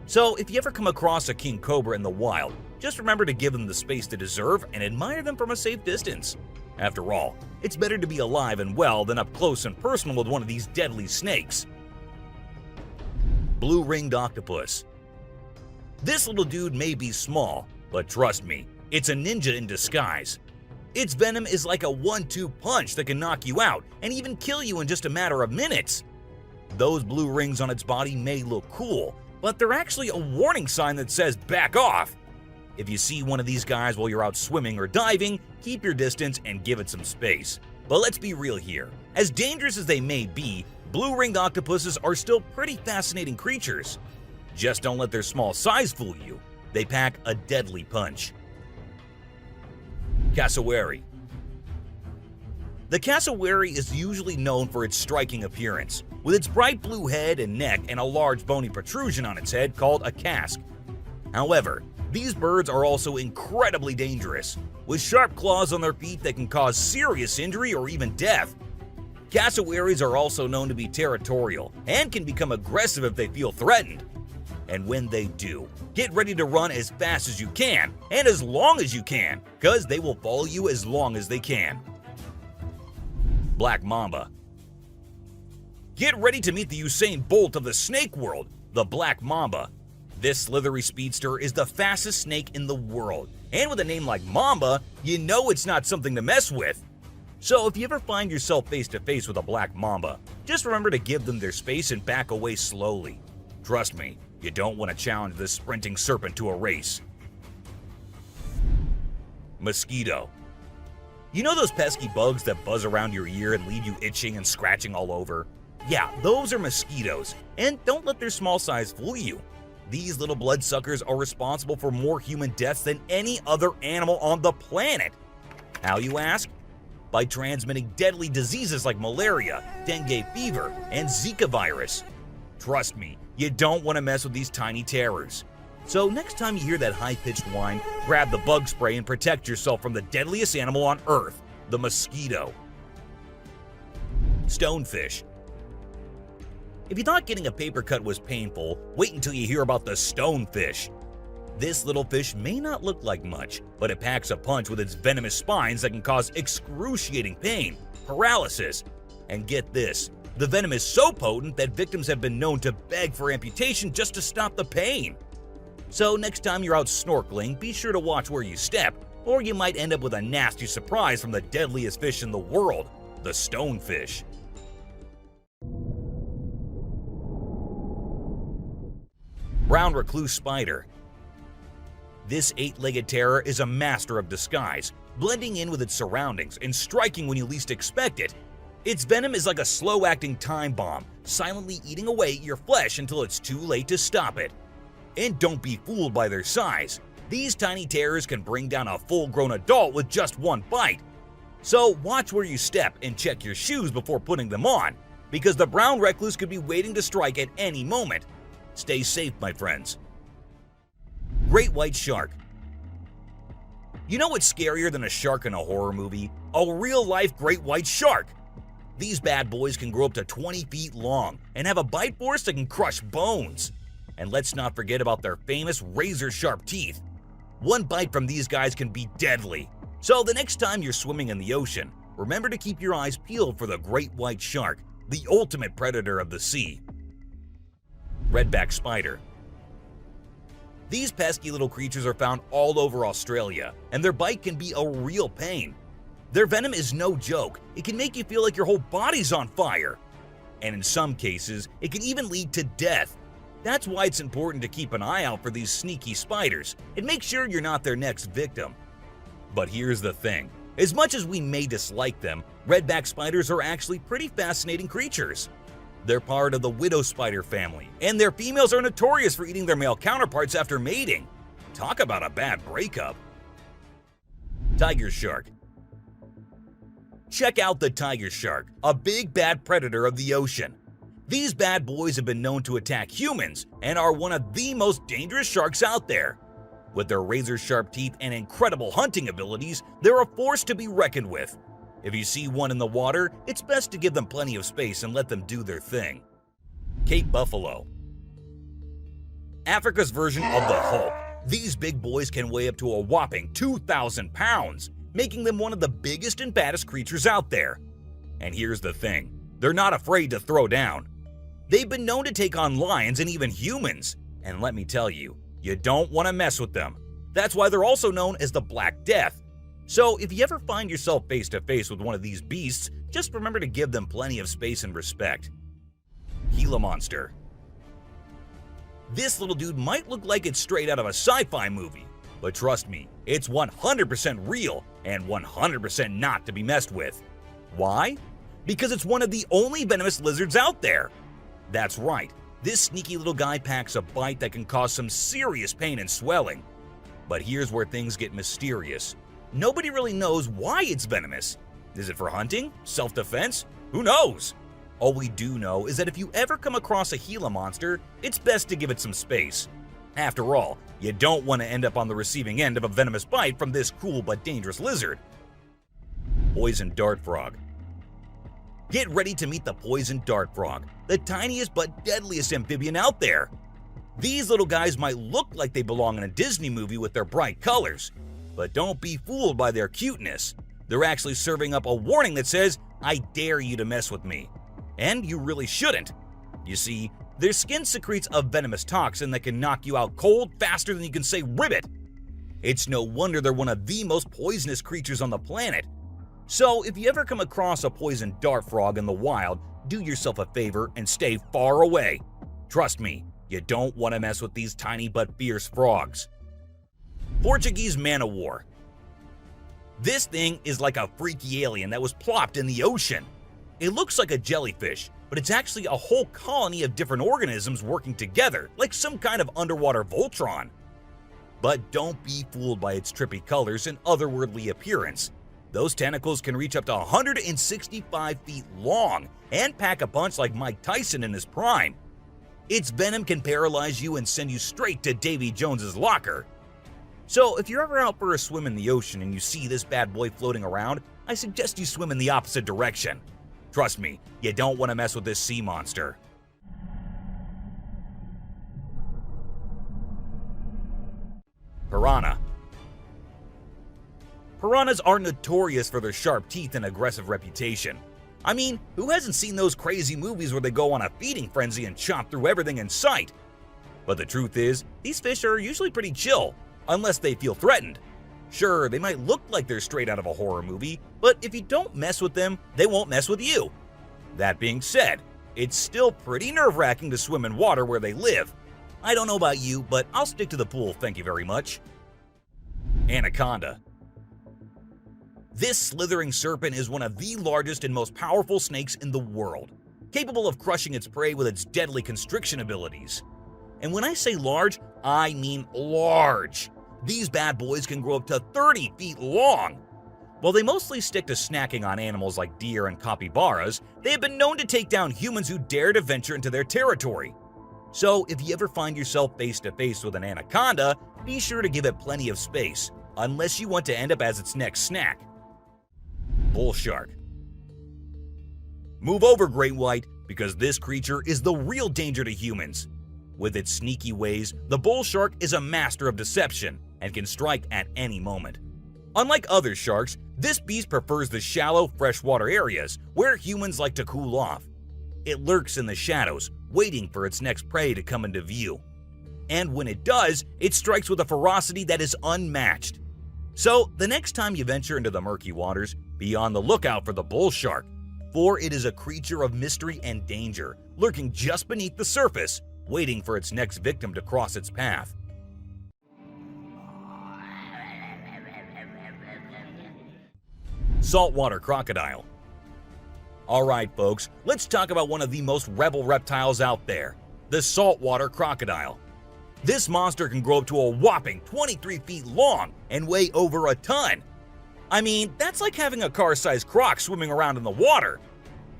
So if you ever come across a king cobra in the wild, just remember to give them the space they deserve and admire them from a safe distance. After all, it's better to be alive and well than up close and personal with one of these deadly snakes. Blue-ringed octopus. This little dude may be small, but trust me, it's a ninja in disguise. Its venom is like a 1-2 punch that can knock you out and even kill you in just a matter of minutes. Those blue rings on its body may look cool, but they're actually a warning sign that says back off. If you see one of these guys while you're out swimming or diving, keep your distance and give it some space. But let's be real here. As dangerous as they may be, blue-ringed octopuses are still pretty fascinating creatures. Just don't let their small size fool you. They pack a deadly punch. Cassowary. The cassowary is usually known for its striking appearance, with its bright blue head and neck and a large bony protrusion on its head called a casque. However, these birds are also incredibly dangerous, with sharp claws on their feet that can cause serious injury or even death. Cassowaries are also known to be territorial and can become aggressive if they feel threatened. And when they do, get ready to run as fast as you can and as long as you can, because they will follow you as long as they can. Black Mamba. Get ready to meet the Usain Bolt of the snake world, the Black Mamba. This slithery speedster is the fastest snake in the world, and with a name like Mamba, you know it's not something to mess with. So if you ever find yourself face to face with a Black Mamba, just remember to give them their space and back away slowly. Trust me, you don't want to challenge this sprinting serpent to a race. Mosquito. You know those pesky bugs that buzz around your ear and leave you itching and scratching all over? Yeah, those are mosquitoes, and don't let their small size fool you. These little bloodsuckers are responsible for more human deaths than any other animal on the planet. How, you ask? By transmitting deadly diseases like malaria, dengue fever, and Zika virus. Trust me, you don't want to mess with these tiny terrors. So next time you hear that high-pitched whine, grab the bug spray and protect yourself from the deadliest animal on Earth, the mosquito. Stonefish. If you thought getting a paper cut was painful, wait until you hear about the stonefish. This little fish may not look like much, but it packs a punch with its venomous spines that can cause excruciating pain, paralysis, and get this, the venom is so potent that victims have been known to beg for amputation just to stop the pain. So next time you're out snorkeling, be sure to watch where you step, or you might end up with a nasty surprise from the deadliest fish in the world, the stonefish. Brown recluse spider. This 8-legged terror is a master of disguise, blending in with its surroundings and striking when you least expect it. Its venom is like a slow-acting time bomb, silently eating away at your flesh until it's too late to stop it. And don't be fooled by their size. These tiny terrors can bring down a full-grown adult with just one bite. So watch where you step and check your shoes before putting them on, because the brown recluse could be waiting to strike at any moment. Stay safe, my friends. Great white shark. You know what's scarier than a shark in a horror movie? A real-life great white shark. These bad boys can grow up to 20 feet long and have a bite force that can crush bones. And let's not forget about their famous razor-sharp teeth. One bite from these guys can be deadly. So the next time you're swimming in the ocean, remember to keep your eyes peeled for the great white shark, the ultimate predator of the sea. Redback spider. These pesky little creatures are found all over Australia, and their bite can be a real pain. Their venom is no joke. It can make you feel like your whole body's on fire. And in some cases, it can even lead to death. That's why it's important to keep an eye out for these sneaky spiders and make sure you're not their next victim. But here's the thing. As much as we may dislike them, redback spiders are actually pretty fascinating creatures. They're part of the widow spider family, and their females are notorious for eating their male counterparts after mating. Talk about a bad breakup. Tiger shark. Check out the tiger shark, a big bad predator of the ocean. These bad boys have been known to attack humans and are one of the most dangerous sharks out there. With their razor-sharp teeth and incredible hunting abilities, they're a force to be reckoned with. If you see one in the water, it's best to give them plenty of space and let them do their thing. Cape buffalo. Africa's version of the Hulk. These big boys can weigh up to a whopping 2,000 pounds, making them one of the biggest and baddest creatures out there. And here's the thing, they're not afraid to throw down. They've been known to take on lions and even humans, and let me tell you, you don't want to mess with them. That's why they're also known as the Black Death. So if you ever find yourself face to face with one of these beasts, just remember to give them plenty of space and respect. Gila monster. This little dude might look like it's straight out of a sci-fi movie, but trust me, it's 100% real and 100% not to be messed with. Why? Because it's one of the only venomous lizards out there. That's right, this sneaky little guy packs a bite that can cause some serious pain and swelling. But here's where things get mysterious. Nobody really knows why it's venomous. Is it for hunting? Self-defense? Who knows? All we do know is that if you ever come across a Gila monster, it's best to give it some space. After all, you don't want to end up on the receiving end of a venomous bite from this cool but dangerous lizard. Poison dart frog. Get ready to meet the poison dart frog, the tiniest but deadliest amphibian out there. These little guys might look like they belong in a Disney movie with their bright colors, but don't be fooled by their cuteness. They're actually serving up a warning that says, "I dare you to mess with me." And you really shouldn't. You see, their skin secretes a venomous toxin that can knock you out cold faster than you can say ribbit. It's no wonder they're one of the most poisonous creatures on the planet. So if you ever come across a poison dart frog in the wild, do yourself a favor and stay far away. Trust me, you don't want to mess with these tiny but fierce frogs. Portuguese man o' war. This thing is like a freaky alien that was plopped in the ocean. It looks like a jellyfish, but it's actually a whole colony of different organisms working together, like some kind of underwater Voltron. But don't be fooled by its trippy colors and otherworldly appearance. Those tentacles can reach up to 165 feet long and pack a punch like Mike Tyson in his prime. Its venom can paralyze you and send you straight to Davy Jones's locker. So if you're ever out for a swim in the ocean and you see this bad boy floating around, I suggest you swim in the opposite direction. Trust me, you don't want to mess with this sea monster. Piranha. Piranhas are notorious for their sharp teeth and aggressive reputation. I mean, who hasn't seen those crazy movies where they go on a feeding frenzy and chomp through everything in sight? But the truth is, these fish are usually pretty chill, unless they feel threatened. Sure, they might look like they're straight out of a horror movie, but if you don't mess with them, they won't mess with you. That being said, it's still pretty nerve-wracking to swim in water where they live. I don't know about you, but I'll stick to the pool, thank you very much. Anaconda. This slithering serpent is one of the largest and most powerful snakes in the world, capable of crushing its prey with its deadly constriction abilities. And when I say large, I mean large. These bad boys can grow up to 30 feet long. While they mostly stick to snacking on animals like deer and capybaras, they have been known to take down humans who dare to venture into their territory. So if you ever find yourself face to face with an anaconda, be sure to give it plenty of space, unless you want to end up as its next snack. Bull shark. Move over, great white, because this creature is the real danger to humans. With its sneaky ways, the bull shark is a master of deception and can strike at any moment. Unlike other sharks, this beast prefers the shallow, freshwater areas where humans like to cool off. It lurks in the shadows, waiting for its next prey to come into view. And when it does, it strikes with a ferocity that is unmatched. So, the next time you venture into the murky waters, be on the lookout for the bull shark, for it is a creature of mystery and danger, lurking just beneath the surface, waiting for its next victim to cross its path. Saltwater crocodile. Alright folks, let's talk about one of the most rebel reptiles out there, the saltwater crocodile. This monster can grow up to a whopping 23 feet long and weigh over a ton. I mean, that's like having a car-sized croc swimming around in the water.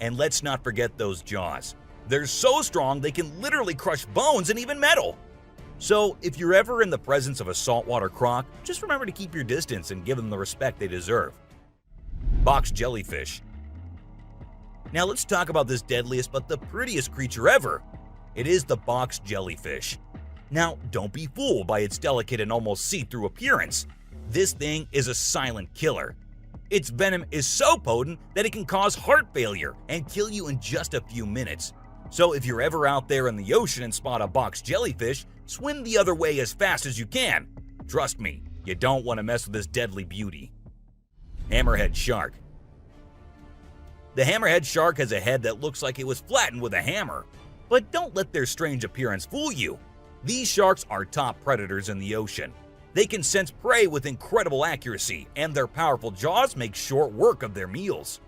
And let's not forget those jaws. They're so strong they can literally crush bones and even metal. So if you're ever in the presence of a saltwater croc, just remember to keep your distance and give them the respect they deserve. Box jellyfish. Now let's talk about this deadliest but the prettiest creature ever. It is the box jellyfish. Now don't be fooled by its delicate and almost see-through appearance. This thing is a silent killer. Its venom is so potent that it can cause heart failure and kill you in just a few minutes. So if you're ever out there in the ocean and spot a box jellyfish, swim the other way as fast as you can. Trust me, you don't want to mess with this deadly beauty. Hammerhead shark. The hammerhead shark has a head that looks like it was flattened with a hammer. But don't let their strange appearance fool you. These sharks are top predators in the ocean. They can sense prey with incredible accuracy, and their powerful jaws make short work of their meals.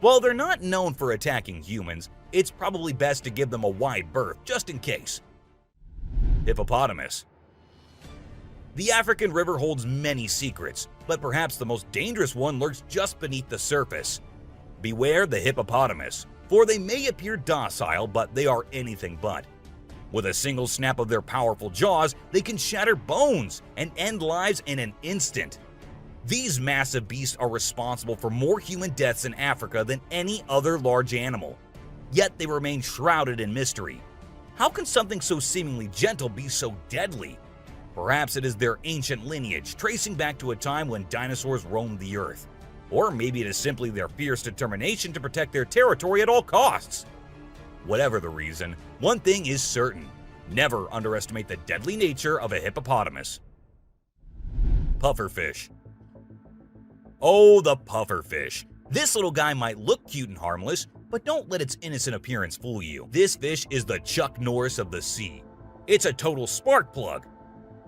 While they're not known for attacking humans, it's probably best to give them a wide berth just in case. Hippopotamus. The African river holds many secrets, but perhaps the most dangerous one lurks just beneath the surface. Beware the hippopotamus, for they may appear docile, but they are anything but. With a single snap of their powerful jaws, they can shatter bones and end lives in an instant. These massive beasts are responsible for more human deaths in Africa than any other large animal. Yet they remain shrouded in mystery. How can something so seemingly gentle be so deadly? Perhaps it is their ancient lineage, tracing back to a time when dinosaurs roamed the earth. Or maybe it is simply their fierce determination to protect their territory at all costs. Whatever the reason, one thing is certain: never underestimate the deadly nature of a hippopotamus. Pufferfish. Oh, the pufferfish. This little guy might look cute and harmless, but don't let its innocent appearance fool you. This fish is the Chuck Norris of the sea. It's a total spark plug.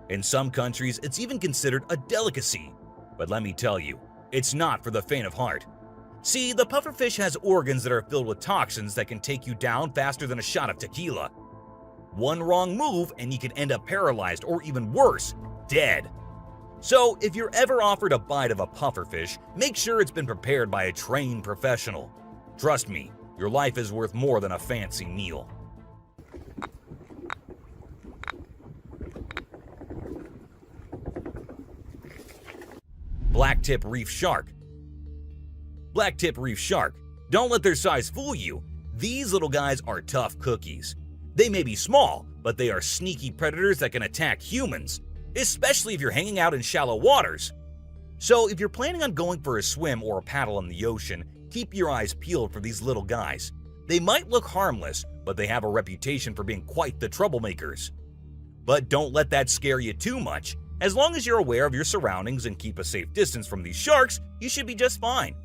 In some countries, it's even considered a delicacy. But let me tell you, it's not for the faint of heart. See, the pufferfish has organs that are filled with toxins that can take you down faster than a shot of tequila. One wrong move and you can end up paralyzed or even worse, dead. So if you're ever offered a bite of a pufferfish, make sure it's been prepared by a trained professional. Trust me, your life is worth more than a fancy meal. Blacktip reef shark. Blacktip reef shark. Don't let their size fool you. These little guys are tough cookies. They may be small, but they are sneaky predators that can attack humans, especially if you're hanging out in shallow waters. So if you're planning on going for a swim or a paddle in the ocean, keep your eyes peeled for these little guys. They might look harmless, but they have a reputation for being quite the troublemakers. But don't let that scare you too much. As long as you're aware of your surroundings and keep a safe distance from these sharks, you should be just fine.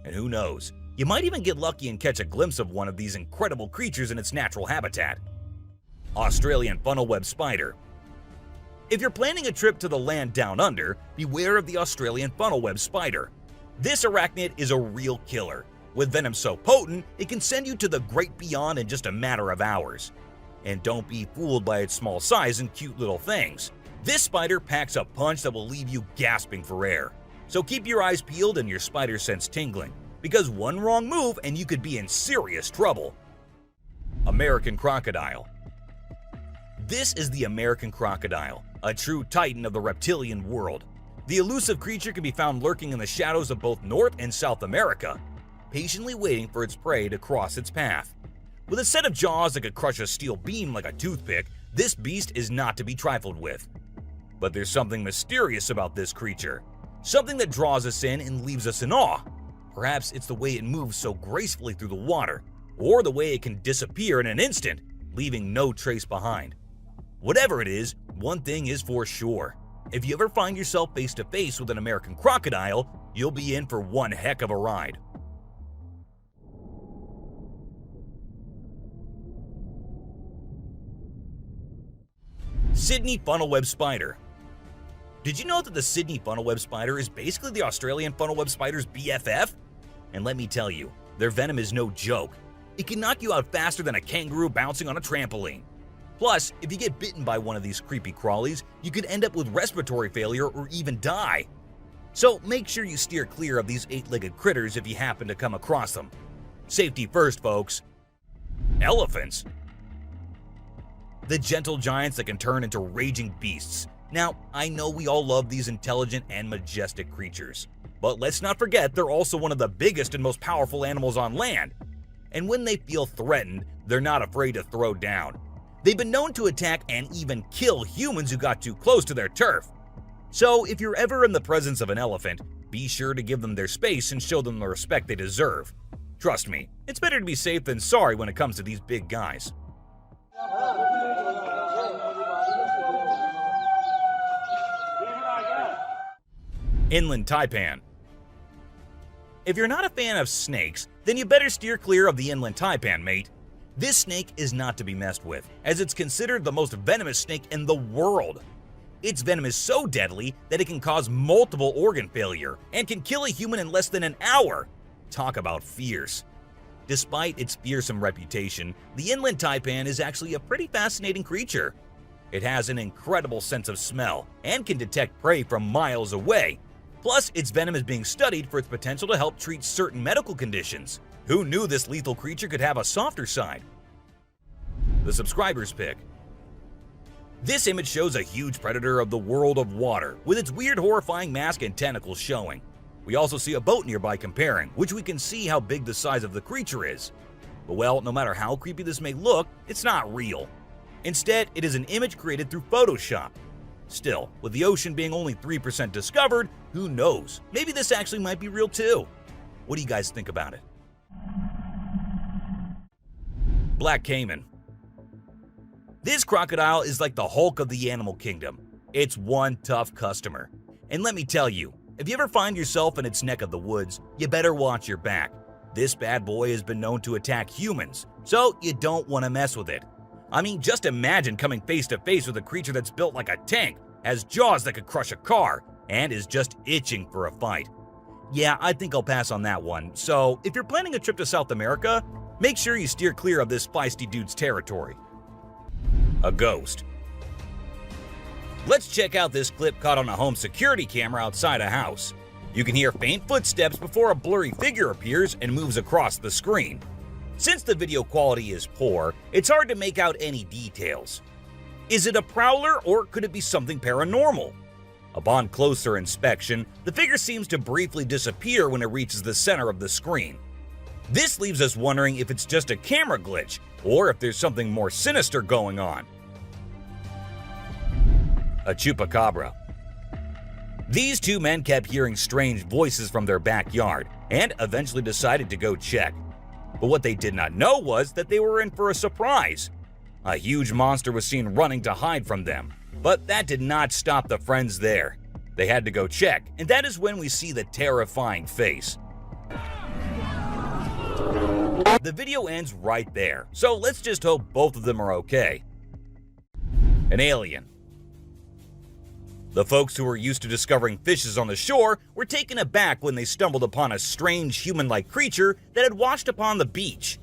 And who knows, you might even get lucky and catch a glimpse of one of these incredible creatures in its natural habitat. Australian funnel-web spider. If you're planning a trip to the land down under, beware of the Australian funnel-web spider. This arachnid is a real killer. With venom so potent, it can send you to the great beyond in just a matter of hours. And don't be fooled by its small size and cute little things. This spider packs a punch that will leave you gasping for air. So keep your eyes peeled and your spider sense tingling, because one wrong move and you could be in serious trouble. American crocodile. This is the American crocodile, a true titan of the reptilian world. The elusive creature can be found lurking in the shadows of both North and South America, patiently waiting for its prey to cross its path. With a set of jaws that could crush a steel beam like a toothpick, this beast is not to be trifled with. But there's something mysterious about this creature, something that draws us in and leaves us in awe. Perhaps it's the way it moves so gracefully through the water, or the way it can disappear in an instant, leaving no trace behind. Whatever it is, one thing is for sure. If you ever find yourself face to face with an American crocodile, you'll be in for one heck of a ride. Sydney funnel-web spider. Did you know that the Sydney funnel-web spider is basically the Australian funnel-web spider's BFF? And let me tell you, Their venom is no joke. It can knock you out faster than a kangaroo bouncing on a trampoline. Plus, if you get bitten by one of these creepy crawlies, you could end up with respiratory failure or even die. So make sure you steer clear of these 8-legged critters if you happen to come across them. Safety first, folks. Elephants. The gentle giants that can turn into raging beasts. Now, I know we all love these intelligent and majestic creatures, but let's not forget they're also one of the biggest and most powerful animals on land. And when they feel threatened, they're not afraid to throw down. They've been known to attack and even kill humans who got too close to their turf. So if you're ever in the presence of an elephant, be sure to give them their space and show them the respect they deserve. Trust me, it's better to be safe than sorry when it comes to these big guys. Inland taipan. If you're not a fan of snakes, then you better steer clear of the inland taipan, mate. This snake is not to be messed with, as it's considered the most venomous snake in the world. Its venom is so deadly that it can cause multiple organ failure and can kill a human in less than an hour. Talk about fierce. Despite its fearsome reputation, the inland taipan is actually a pretty fascinating creature. It has an incredible sense of smell and can detect prey from miles away. Plus, its venom is being studied for its potential to help treat certain medical conditions. Who knew this lethal creature could have a softer side? The subscriber's pick. This image shows a huge predator of the world of water, with its weird horrifying mask and tentacles showing. We also see a boat nearby comparing, which we can see how big the size of the creature is. But well, no matter how creepy this may look, it's not real. Instead, it is an image created through Photoshop. Still, with the ocean being only 3% discovered, who knows? Maybe this actually might be real too. What do you guys think about it? Black Caiman. This crocodile is like the Hulk of the animal kingdom. It's one tough customer. And let me tell you, if you ever find yourself in its neck of the woods, you better watch your back. This bad boy has been known to attack humans, so you don't want to mess with it. I mean, just imagine coming face to face with a creature that's built like a tank, has jaws that could crush a car, and is just itching for a fight. Yeah, I think I'll pass on that one. So, if you're planning a trip to South America, make sure you steer clear of this feisty dude's territory. A ghost. Let's check out this clip caught on a home security camera outside a house. You can hear faint footsteps before a blurry figure appears and moves across the screen. Since the video quality is poor, it's hard to make out any details. Is it a prowler or could it be something paranormal? Upon closer inspection, the figure seems to briefly disappear when it reaches the center of the screen. This leaves us wondering if it's just a camera glitch or if there's something more sinister going on. A chupacabra. These two men kept hearing strange voices from their backyard and eventually decided to go check. But what they did not know was that they were in for a surprise. A huge monster was seen running to hide from them, but that did not stop the friends there. They had to go check, and that is when we see the terrifying face. The video ends right there, so let's just hope both of them are okay. An alien. The folks who were used to discovering fishes on the shore were taken aback when they stumbled upon a strange human-like creature that had washed upon the beach.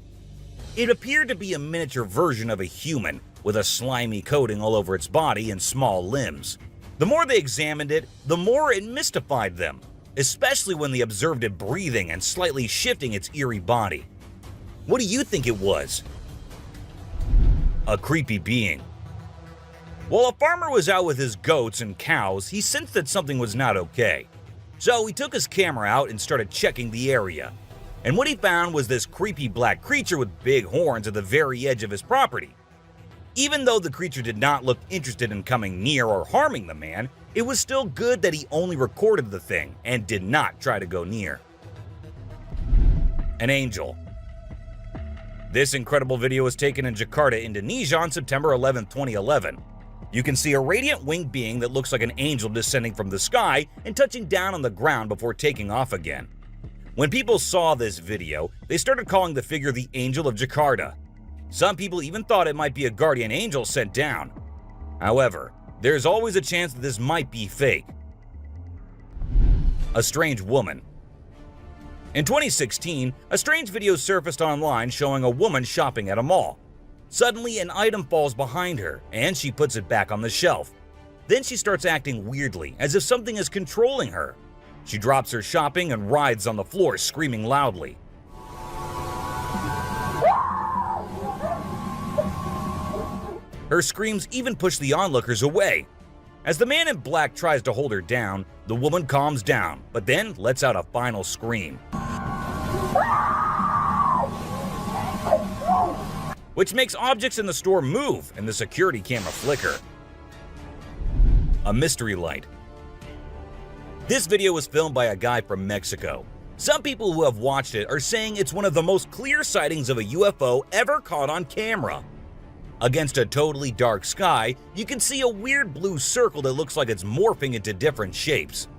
It appeared to be a miniature version of a human, with a slimy coating all over its body and small limbs. The more they examined it, the more it mystified them, especially when they observed it breathing and slightly shifting its eerie body. What do you think it was? A creepy being. While a farmer was out with his goats and cows, he sensed that something was not okay. So he took his camera out and started checking the area. And what he found was this creepy black creature with big horns at the very edge of his property. Even though the creature did not look interested in coming near or harming the man, it was still good that he only recorded the thing and did not try to go near. An angel. This incredible video was taken in Jakarta, Indonesia on September 11, 2011. You can see a radiant winged being that looks like an angel descending from the sky and touching down on the ground before taking off again. When people saw this video, they started calling the figure the Angel of Jakarta. Some people even thought it might be a guardian angel sent down. However, there's always a chance that this might be fake. A strange woman. In 2016, a strange video surfaced online showing a woman shopping at a mall. Suddenly, an item falls behind her, and she puts it back on the shelf. Then she starts acting weirdly, as if something is controlling her. She drops her shopping and writhes on the floor, screaming loudly. Her screams even push the onlookers away. As the man in black tries to hold her down, the woman calms down, but then lets out a final scream, which makes objects in the store move and the security camera flicker. A mystery light. This video was filmed by a guy from Mexico. Some people who have watched it are saying it's one of the most clear sightings of a UFO ever caught on camera. Against a totally dark sky, you can see a weird blue circle that looks like it's morphing into different shapes.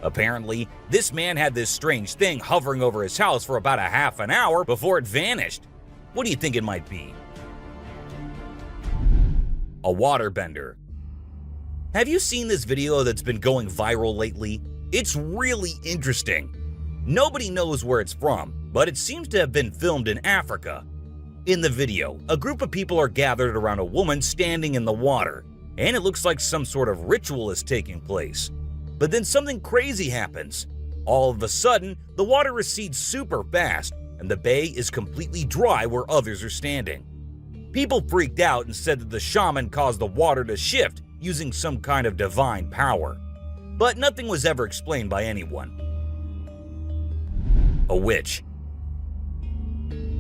Apparently, this man had this strange thing hovering over his house for about a half an hour before it vanished. What do you think it might be? A waterbender. Have you seen this video that's been going viral lately? It's really interesting. Nobody knows where it's from, but it seems to have been filmed in Africa. In the video, a group of people are gathered around a woman standing in the water, and it looks like some sort of ritual is taking place. But then something crazy happens. All of a sudden, the water recedes super fast, and the bay is completely dry where others are standing. People freaked out and said that the shaman caused the water to shift using some kind of divine power. But nothing was ever explained by anyone. A witch.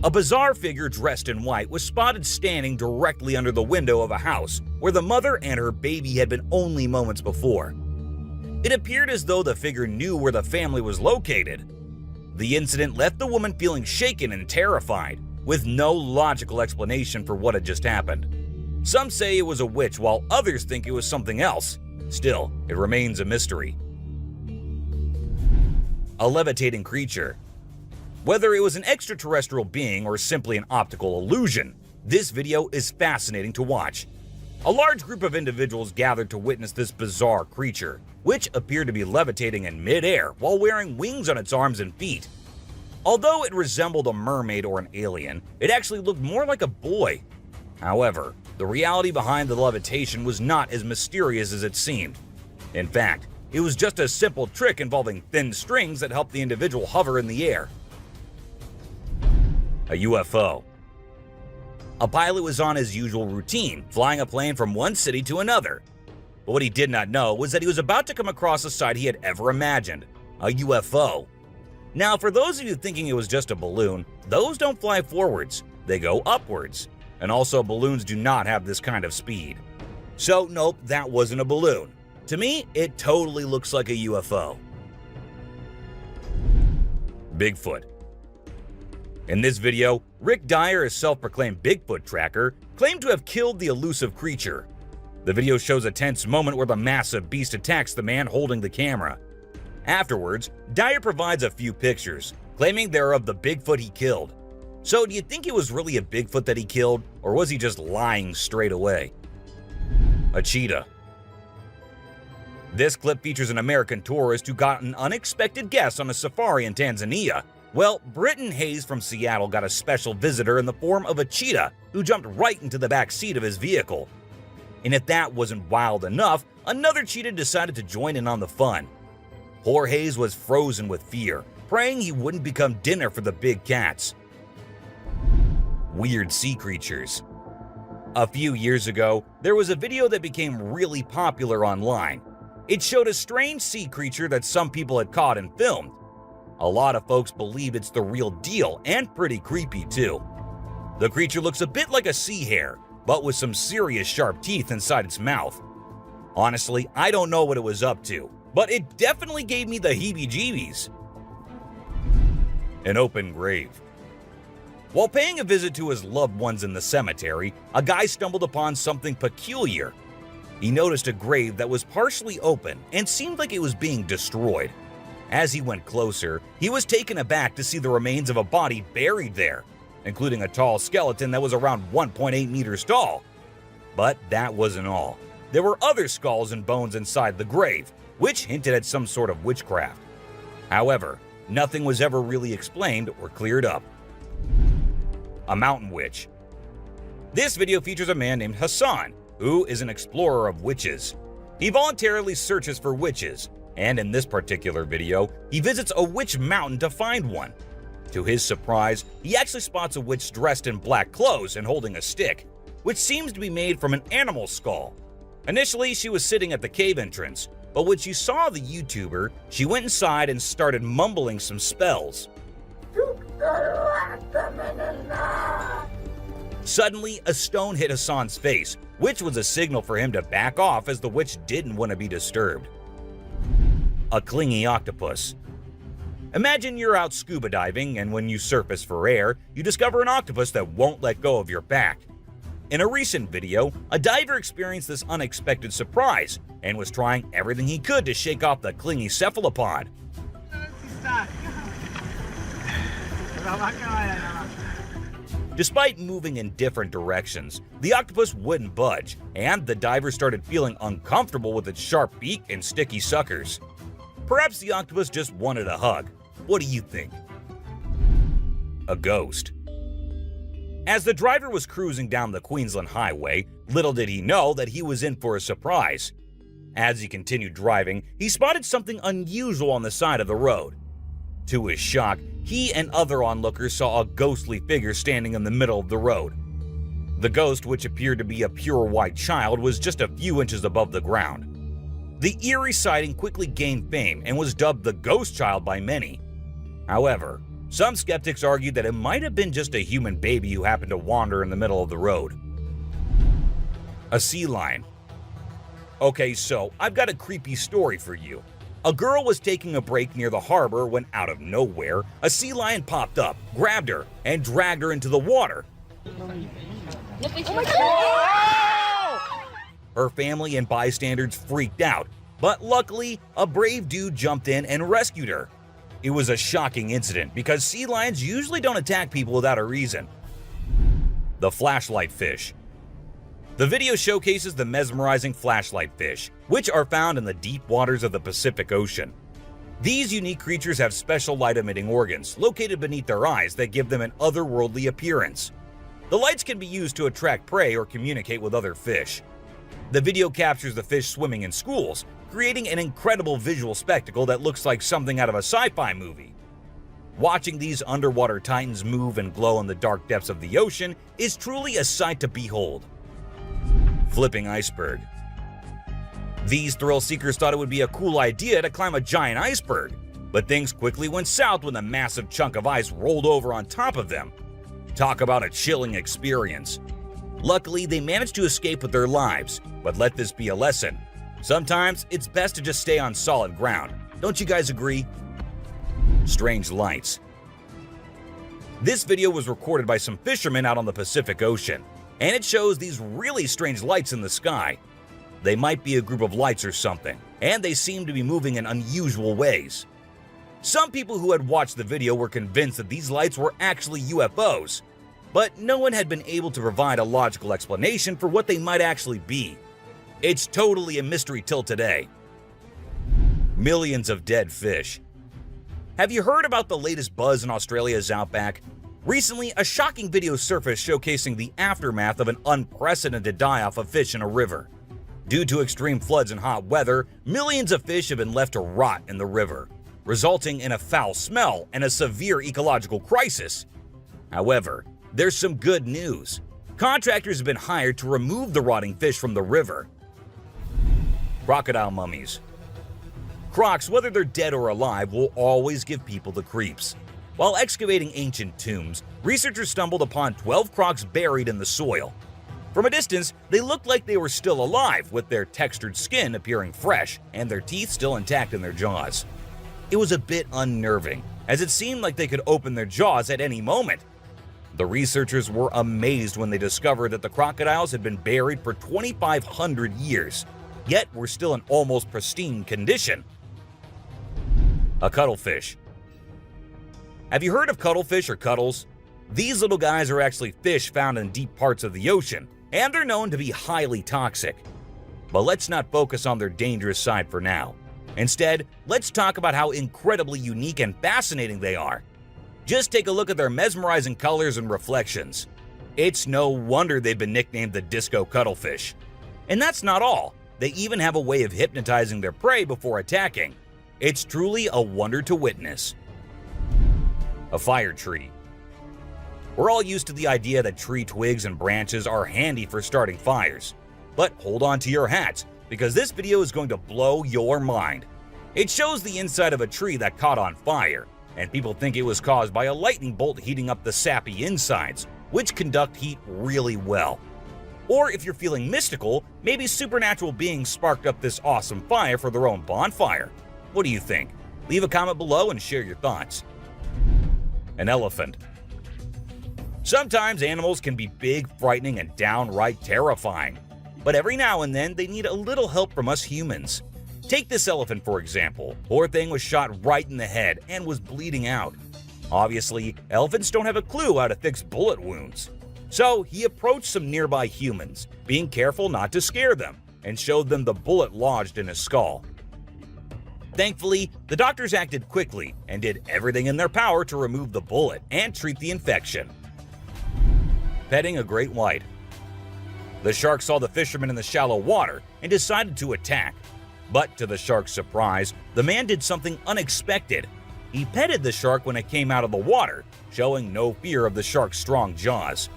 A bizarre figure dressed in white was spotted standing directly under the window of a house where the mother and her baby had been only moments before. It appeared as though the figure knew where the family was located. The incident left the woman feeling shaken and terrified, with no logical explanation for what had just happened. Some say it was a witch, while others think it was something else. Still, it remains a mystery. A levitating creature. Whether it was an extraterrestrial being or simply an optical illusion, this video is fascinating to watch. A large group of individuals gathered to witness this bizarre creature, which appeared to be levitating in midair while wearing wings on its arms and feet. Although it resembled a mermaid or an alien, it actually looked more like a boy. However, the reality behind the levitation was not as mysterious as it seemed. In fact, it was just a simple trick involving thin strings that helped the individual hover in the air. A UFO. A pilot was on his usual routine, flying a plane from one city to another. But what he did not know was that he was about to come across a sight he had ever imagined, a UFO. Now, for those of you thinking it was just a balloon, those don't fly forwards, they go upwards. And also, balloons do not have this kind of speed. So, nope, that wasn't a balloon. To me, it totally looks like a UFO. Bigfoot. In this video, Rick Dyer, a self-proclaimed Bigfoot tracker, claimed to have killed the elusive creature. The video shows a tense moment where the massive beast attacks the man holding the camera. Afterwards, Dyer provides a few pictures, claiming they're of the Bigfoot he killed. So do you think it was really a Bigfoot that he killed, or was he just lying straight away? A cheetah. This clip features an American tourist who got an unexpected guest on a safari in Tanzania. Well, Britton Hayes from Seattle got a special visitor in the form of a cheetah who jumped right into the back seat of his vehicle. And if that wasn't wild enough, another cheetah decided to join in on the fun. Poor Hayes was frozen with fear, praying he wouldn't become dinner for the big cats. Weird sea creatures. A few years ago, there was a video that became really popular online. It showed a strange sea creature that some people had caught and filmed. A lot of folks believe it's the real deal and pretty creepy too. The creature looks a bit like a sea hare, but with some serious sharp teeth inside its mouth. Honestly, I don't know what it was up to, but it definitely gave me the heebie-jeebies. An open grave. While paying a visit to his loved ones in the cemetery, a guy stumbled upon something peculiar. He noticed a grave that was partially open and seemed like it was being destroyed. As he went closer, he was taken aback to see the remains of a body buried there, including a tall skeleton that was around 1.8 meters tall. But that wasn't all. There were other skulls and bones inside the grave, which hinted at some sort of witchcraft. However, nothing was ever really explained or cleared up. A mountain witch. This video features a man named Hassan, who is an explorer of witches. He voluntarily searches for witches, and in this particular video, he visits a witch mountain to find one. To his surprise, he actually spots a witch dressed in black clothes and holding a stick, which seems to be made from an animal skull. Initially, she was sitting at the cave entrance, but when she saw the YouTuber, she went inside and started mumbling some spells. Suddenly, a stone hit Hassan's face, which was a signal for him to back off as the witch didn't want to be disturbed. A clingy octopus. Imagine you're out scuba diving, and when you surface for air, you discover an octopus that won't let go of your back. In a recent video, a diver experienced this unexpected surprise and was trying everything he could to shake off the clingy cephalopod. Despite moving in different directions, the octopus wouldn't budge, and the diver started feeling uncomfortable with its sharp beak and sticky suckers. Perhaps the octopus just wanted a hug. What do you think? A ghost. As the driver was cruising down the Queensland Highway, little did he know that he was in for a surprise. As he continued driving, he spotted something unusual on the side of the road. To his shock, he and other onlookers saw a ghostly figure standing in the middle of the road. The ghost, which appeared to be a pure white child, was just a few inches above the ground. The eerie sighting quickly gained fame and was dubbed the Ghost Child by many. However, some skeptics argued that it might have been just a human baby who happened to wander in the middle of the road. A sea lion. Okay, so I've got a creepy story for you. A girl was taking a break near the harbor when, out of nowhere, a sea lion popped up, grabbed her, and dragged her into the water. Her family and bystanders freaked out, but luckily, a brave dude jumped in and rescued her. It was a shocking incident because sea lions usually don't attack people without a reason. The flashlight fish. The video showcases the mesmerizing flashlight fish, which are found in the deep waters of the Pacific Ocean. These unique creatures have special light-emitting organs located beneath their eyes that give them an otherworldly appearance. The lights can be used to attract prey or communicate with other fish. The video captures the fish swimming in schools, creating an incredible visual spectacle that looks like something out of a sci-fi movie. Watching these underwater titans move and glow in the dark depths of the ocean is truly a sight to behold. Flipping iceberg. These thrill seekers thought it would be a cool idea to climb a giant iceberg, but things quickly went south when a massive chunk of ice rolled over on top of them. Talk about a chilling experience. Luckily, they managed to escape with their lives, but let this be a lesson. Sometimes it's best to just stay on solid ground. Don't you guys agree? Strange lights. This video was recorded by some fishermen out on the Pacific Ocean, and it shows these really strange lights in the sky. They might be a group of lights or something, and they seem to be moving in unusual ways. Some people who had watched the video were convinced that these lights were actually UFOs, but no one had been able to provide a logical explanation for what they might actually be. It's totally a mystery till today. Millions of dead fish. Have you heard about the latest buzz in Australia's outback? Recently, a shocking video surfaced showcasing the aftermath of an unprecedented die-off of fish in a river. Due to extreme floods and hot weather, millions of fish have been left to rot in the river, resulting in a foul smell and a severe ecological crisis. However, there's some good news. Contractors have been hired to remove the rotting fish from the river. Crocodile mummies. Crocs, whether they're dead or alive, will always give people the creeps. While excavating ancient tombs, researchers stumbled upon 12 crocs buried in the soil. From a distance, they looked like they were still alive, with their textured skin appearing fresh and their teeth still intact in their jaws. It was a bit unnerving, as it seemed like they could open their jaws at any moment. The researchers were amazed when they discovered that the crocodiles had been buried for 2,500 years, yet were still in almost pristine condition. A cuttlefish. Have you heard of cuttlefish or cuttles? These little guys are actually fish found in deep parts of the ocean, and they're known to be highly toxic. But let's not focus on their dangerous side for now. Instead, let's talk about how incredibly unique and fascinating they are. Just take a look at their mesmerizing colors and reflections. It's no wonder they've been nicknamed the disco cuttlefish. And that's not all. They even have a way of hypnotizing their prey before attacking. It's truly a wonder to witness. A fire tree. We're all used to the idea that tree twigs and branches are handy for starting fires. But hold on to your hats, because this video is going to blow your mind. It shows the inside of a tree that caught on fire, and people think it was caused by a lightning bolt heating up the sappy insides, which conduct heat really well. Or if you're feeling mystical, maybe supernatural beings sparked up this awesome fire for their own bonfire. What do you think? Leave a comment below and share your thoughts. An elephant. Sometimes animals can be big, frightening, and downright terrifying. But every now and then, they need a little help from us humans. Take this elephant for example. Poor thing was shot right in the head and was bleeding out. Obviously, elephants don't have a clue how to fix bullet wounds. So he approached some nearby humans, being careful not to scare them, and showed them the bullet lodged in his skull. Thankfully, the doctors acted quickly and did everything in their power to remove the bullet and treat the infection. Petting a great white. The shark saw the fisherman in the shallow water and decided to attack. But to the shark's surprise, the man did something unexpected. He petted the shark when it came out of the water, showing no fear of the shark's strong jaws.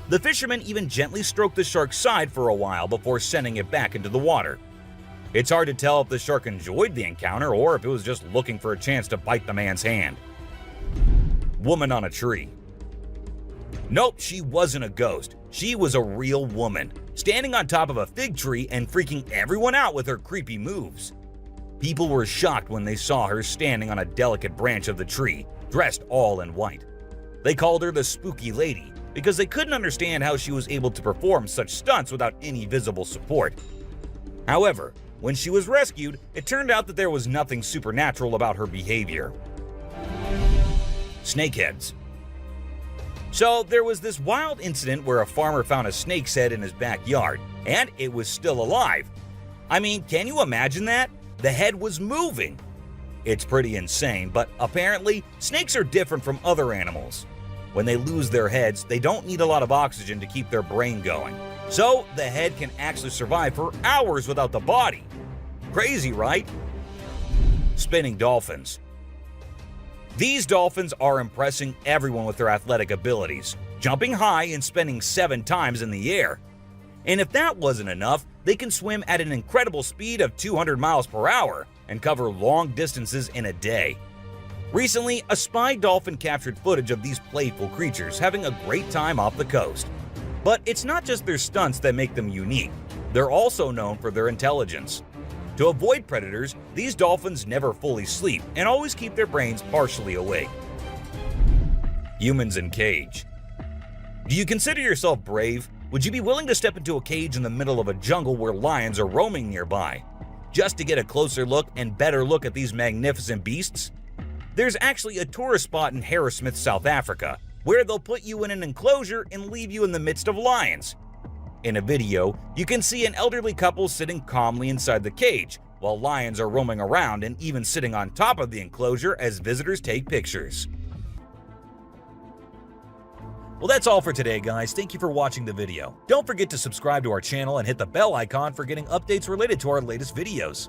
The fisherman even gently stroked the shark's side for a while before sending it back into the water. It's hard to tell if the shark enjoyed the encounter or if it was just looking for a chance to bite the man's hand. Woman on a tree. Nope, she wasn't a ghost. She was a real woman, standing on top of a fig tree and freaking everyone out with her creepy moves. People were shocked when they saw her standing on a delicate branch of the tree, dressed all in white. They called her the Spooky Lady because they couldn't understand how she was able to perform such stunts without any visible support. However, when she was rescued, it turned out that there was nothing supernatural about her behavior. Snakeheads. So there was this wild incident where a farmer found a snake's head in his backyard, and it was still alive. I mean, can you imagine that? The head was moving. It's pretty insane, but apparently snakes are different from other animals. When they lose their heads, they don't need a lot of oxygen to keep their brain going. So the head can actually survive for hours without the body. Crazy, right? Spinning dolphins. These dolphins are impressing everyone with their athletic abilities, jumping high and spinning 7 times in the air. And if that wasn't enough, they can swim at an incredible speed of 200 miles per hour and cover long distances in a day. Recently, a spy dolphin captured footage of these playful creatures having a great time off the coast. But it's not just their stunts that make them unique. They're also known for their intelligence. To avoid predators, these dolphins never fully sleep and always keep their brains partially awake. Humans in cage. Do you consider yourself brave? Would you be willing to step into a cage in the middle of a jungle where lions are roaming nearby, just to get a closer look and better look at these magnificent beasts? There's actually a tourist spot in Harrismith, South Africa, where they'll put you in an enclosure and leave you in the midst of lions. In a video, you can see an elderly couple sitting calmly inside the cage, while lions are roaming around and even sitting on top of the enclosure as visitors take pictures. Well, that's all for today, guys. Thank you for watching the video. Don't forget to subscribe to our channel and hit the bell icon for getting updates related to our latest videos.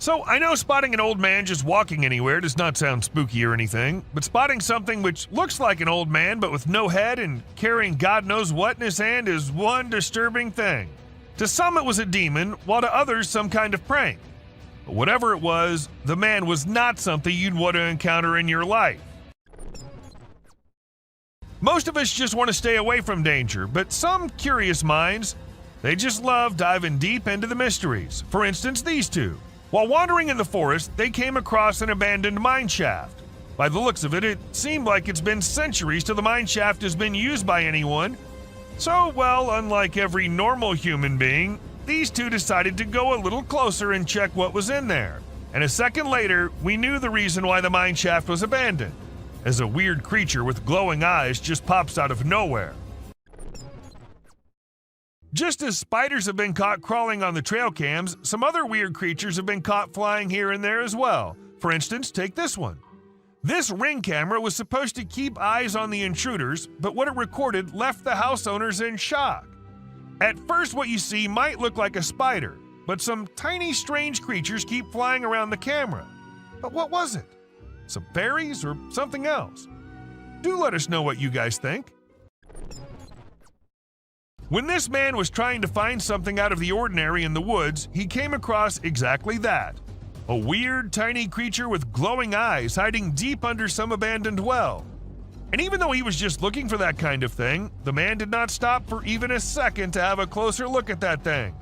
So, I know spotting an old man just walking anywhere does not sound spooky or anything, but spotting something which looks like an old man but with no head and carrying God knows what in his hand is one disturbing thing. To some it was a demon, while to others some kind of prank. But whatever it was, the man was not something you'd want to encounter in your life. Most of us just want to stay away from danger, but some curious minds, they just love diving deep into the mysteries. For instance, these two. While wandering in the forest, they came across an abandoned mine shaft. By the looks of it, it seemed like it's been centuries till the mine shaft has been used by anyone. So, well, unlike every normal human being, these two decided to go a little closer and check what was in there. And a second later, we knew the reason why the mine shaft was abandoned, as a weird creature with glowing eyes just pops out of nowhere. Just as spiders have been caught crawling on the trail cams, some other weird creatures have been caught flying here and there as well. For instance, take this one. This Ring camera was supposed to keep eyes on the intruders, but what it recorded left the house owners in shock. At first, what you see might look like a spider, but some tiny strange creatures keep flying around the camera. But what was it? Some fairies or something else? Do let us know what you guys think. When this man was trying to find something out of the ordinary in the woods, he came across exactly that. A weird, tiny creature with glowing eyes hiding deep under some abandoned well. And even though he was just looking for that kind of thing, the man did not stop for even a second to have a closer look at that thing.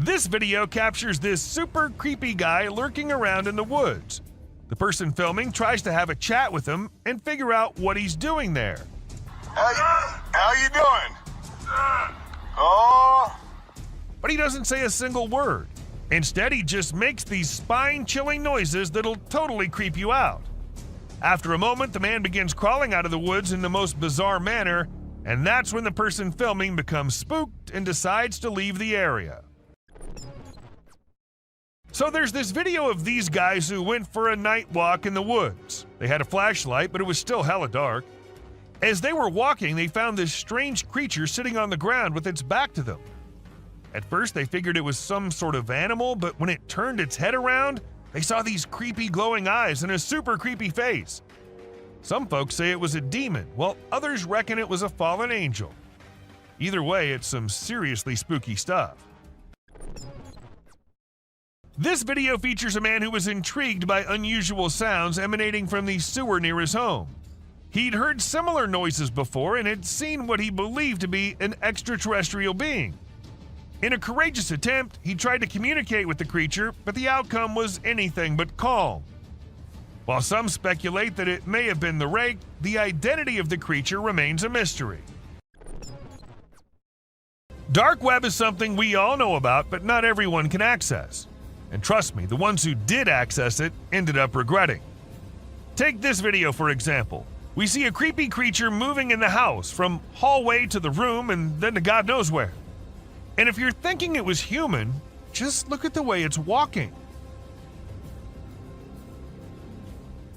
This video captures this super creepy guy lurking around in the woods. The person filming tries to have a chat with him and figure out what he's doing there. How you doing? Oh. But he doesn't say a single word. Instead, he just makes these spine-chilling noises that'll totally creep you out. After a moment, the man begins crawling out of the woods in the most bizarre manner, and that's when the person filming becomes spooked and decides to leave the area. So there's this video of these guys who went for a night walk in the woods. They had a flashlight, but it was still hella dark. As they were walking, they found this strange creature sitting on the ground with its back to them. At first, they figured it was some sort of animal, but when it turned its head around, they saw these creepy glowing eyes and a super creepy face. Some folks say it was a demon, while others reckon it was a fallen angel. Either way, it's some seriously spooky stuff. This video features a man who was intrigued by unusual sounds emanating from the sewer near his home. He'd heard similar noises before and had seen what he believed to be an extraterrestrial being. In a courageous attempt, he tried to communicate with the creature, but the outcome was anything but calm. While some speculate that it may have been the rake, the identity of the creature remains a mystery. Dark web is something we all know about, but not everyone can access. And trust me, the ones who did access it ended up regretting. Take this video for example. We see a creepy creature moving in the house, from hallway to the room and then to God knows where. And if you're thinking it was human, just look at the way it's walking.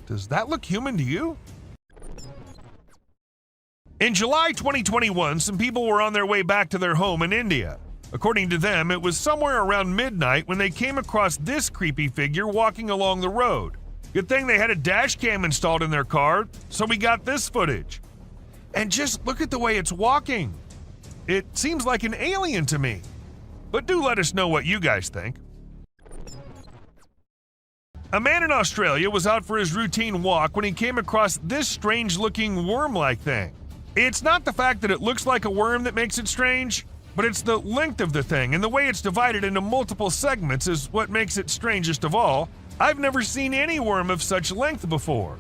Does that look human to you? In July 2021, some people were on their way back to their home in India. According to them, it was somewhere around midnight when they came across this creepy figure walking along the road. Good thing they had a dash cam installed in their car, so we got this footage. And just look at the way it's walking. It seems like an alien to me. But do let us know what you guys think. A man in Australia was out for his routine walk when he came across this strange-looking worm-like thing. It's not the fact that it looks like a worm that makes it strange, but it's the length of the thing and the way it's divided into multiple segments is what makes it strangest of all. I've never seen any worm of such length before.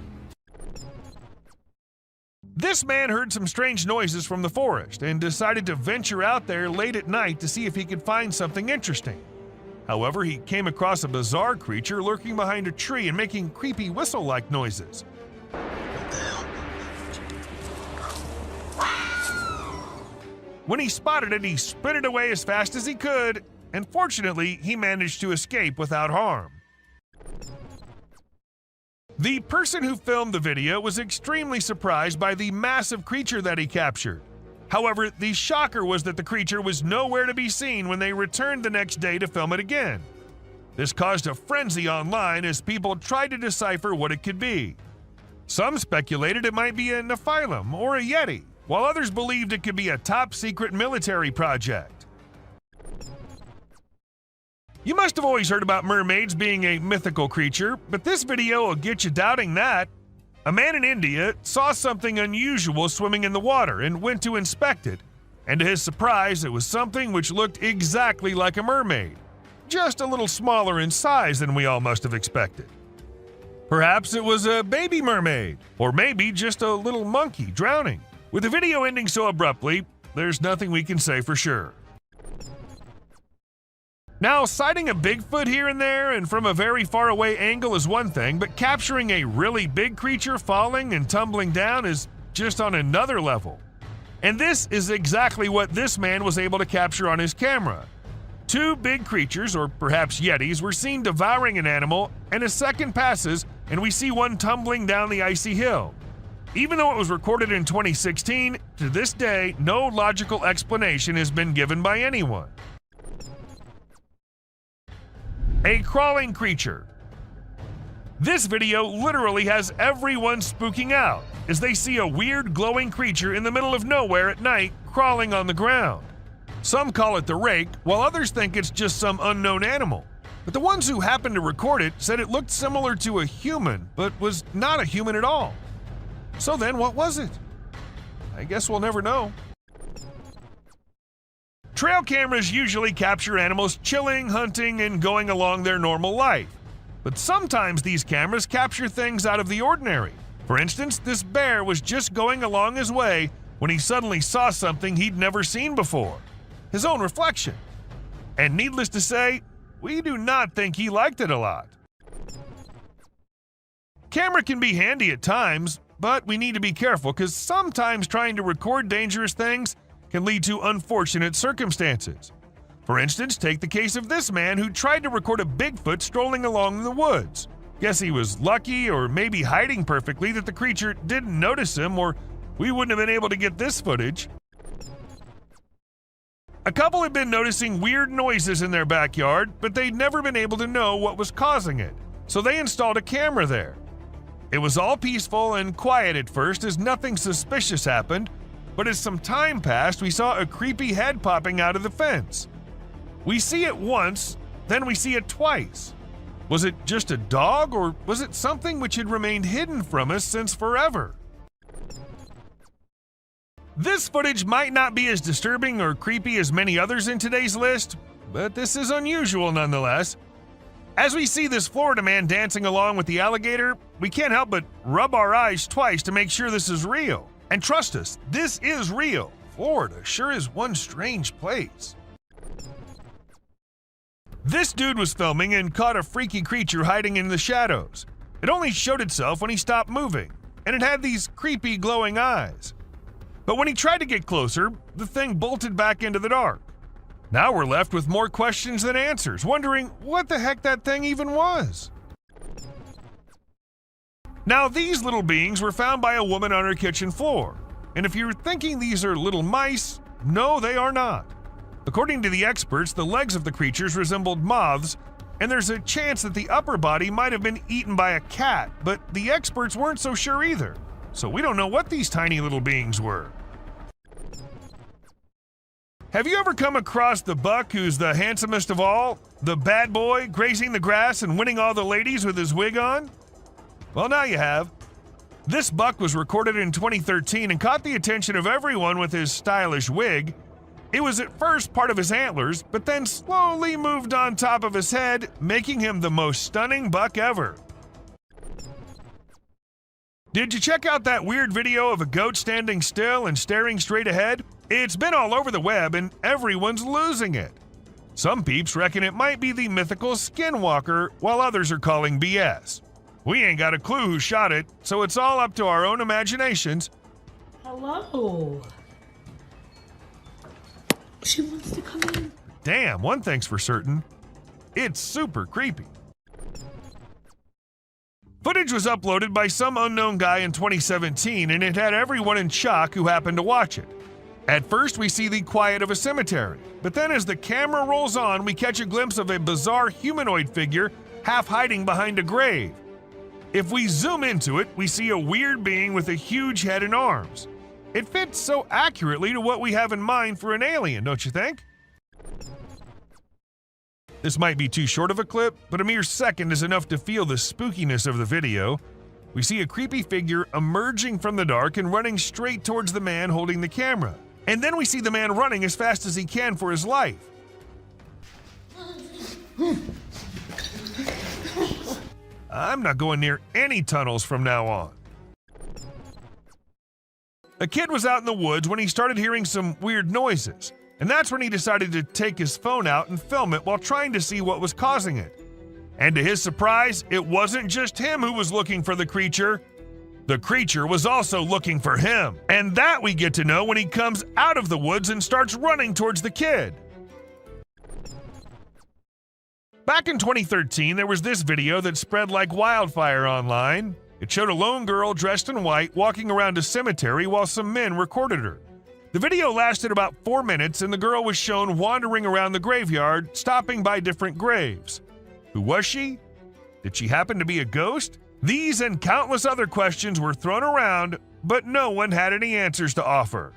This man heard some strange noises from the forest and decided to venture out there late at night to see if he could find something interesting. However, he came across a bizarre creature lurking behind a tree and making creepy whistle-like noises. When he spotted it, he sprinted away as fast as he could, and fortunately, he managed to escape without harm. The person who filmed the video was extremely surprised by the massive creature that he captured. However, the shocker was that the creature was nowhere to be seen when they returned the next day to film it again. This caused a frenzy online as people tried to decipher what it could be. Some speculated it might be a Nephilim or a Yeti, while others believed it could be a top-secret military project. You must have always heard about mermaids being a mythical creature, but this video will get you doubting that. A man in India saw something unusual swimming in the water and went to inspect it, and to his surprise, it was something which looked exactly like a mermaid, just a little smaller in size than we all must have expected. Perhaps it was a baby mermaid, or maybe just a little monkey drowning. With the video ending so abruptly, there's nothing we can say for sure. Now, sighting a Bigfoot here and there and from a very far away angle is one thing, but capturing a really big creature falling and tumbling down is just on another level. And this is exactly what this man was able to capture on his camera. Two big creatures, or perhaps yetis, were seen devouring an animal, and a second passes and we see one tumbling down the icy hill. Even though it was recorded in 2016, to this day, no logical explanation has been given by anyone. A crawling creature. This video literally has everyone spooking out as they see a weird glowing creature in the middle of nowhere at night crawling on the ground. Some call it the rake, while others think it's just some unknown animal. But the ones who happened to record it said it looked similar to a human, but was not a human at all. So then what was it? I guess we'll never know. Trail cameras usually capture animals chilling, hunting, and going along their normal life. But sometimes these cameras capture things out of the ordinary. For instance, this bear was just going along his way when he suddenly saw something he'd never seen before. His own reflection. And needless to say, we do not think he liked it a lot. Camera can be handy at times, but we need to be careful because sometimes trying to record dangerous things can lead to unfortunate circumstances. For instance, take the case of this man who tried to record a Bigfoot strolling along in the woods. Guess he was lucky, or maybe hiding perfectly, that the creature didn't notice him, or we wouldn't have been able to get this footage. A couple had been noticing weird noises in their backyard, but they'd never been able to know what was causing it, so they installed a camera there. It was all peaceful and quiet at first as nothing suspicious happened, but as some time passed, we saw a creepy head popping out of the fence. We see it once, then we see it twice. Was it just a dog, or was it something which had remained hidden from us since forever? This footage might not be as disturbing or creepy as many others in today's list, but this is unusual nonetheless. As we see this Florida man dancing along with the alligator, we can't help but rub our eyes twice to make sure this is real. And trust us, this is real. Florida sure is one strange place. This dude was filming and caught a freaky creature hiding in the shadows. It only showed itself when he stopped moving, and it had these creepy glowing eyes. But when he tried to get closer, the thing bolted back into the dark. Now we're left with more questions than answers, wondering what the heck that thing even was. Now these little beings were found by a woman on her kitchen floor, and if you're thinking these are little mice, no, they are not. According to the experts, the legs of the creatures resembled moths, and there's a chance that the upper body might have been eaten by a cat, but the experts weren't so sure either, so we don't know what these tiny little beings were. Have you ever come across the buck who's the handsomest of all? The bad boy grazing the grass and winning all the ladies with his wig on? Well, now you have. This buck was recorded in 2013 and caught the attention of everyone with his stylish wig. It was at first part of his antlers, but then slowly moved on top of his head, making him the most stunning buck ever. Did you check out that weird video of a goat standing still and staring straight ahead? It's been all over the web and everyone's losing it. Some peeps reckon it might be the mythical Skinwalker, while others are calling BS. We ain't got a clue who shot it, so it's all up to our own imaginations. Hello. She wants to come in. Damn, one thing's for certain. It's super creepy. Footage was uploaded by some unknown guy in 2017, and it had everyone in shock who happened to watch it. At first, we see the quiet of a cemetery, but then as the camera rolls on, we catch a glimpse of a bizarre humanoid figure half hiding behind a grave. If we zoom into it, we see a weird being with a huge head and arms. It fits so accurately to what we have in mind for an alien, don't you think? This might be too short of a clip, but a mere second is enough to feel the spookiness of the video. We see a creepy figure emerging from the dark and running straight towards the man holding the camera. And then we see the man running as fast as he can for his life. I'm not going near any tunnels from now on. A kid was out in the woods when he started hearing some weird noises, and that's when he decided to take his phone out and film it while trying to see what was causing it. And to his surprise, it wasn't just him who was looking for the creature. The creature was also looking for him, and that we get to know when he comes out of the woods and starts running towards the kid. Back in 2013, there was this video that spread like wildfire online. It showed a lone girl dressed in white walking around a cemetery while some men recorded her. The video lasted about 4 minutes, and the girl was shown wandering around the graveyard, stopping by different graves. Who was she? Did she happen to be a ghost? These and countless other questions were thrown around, but no one had any answers to offer.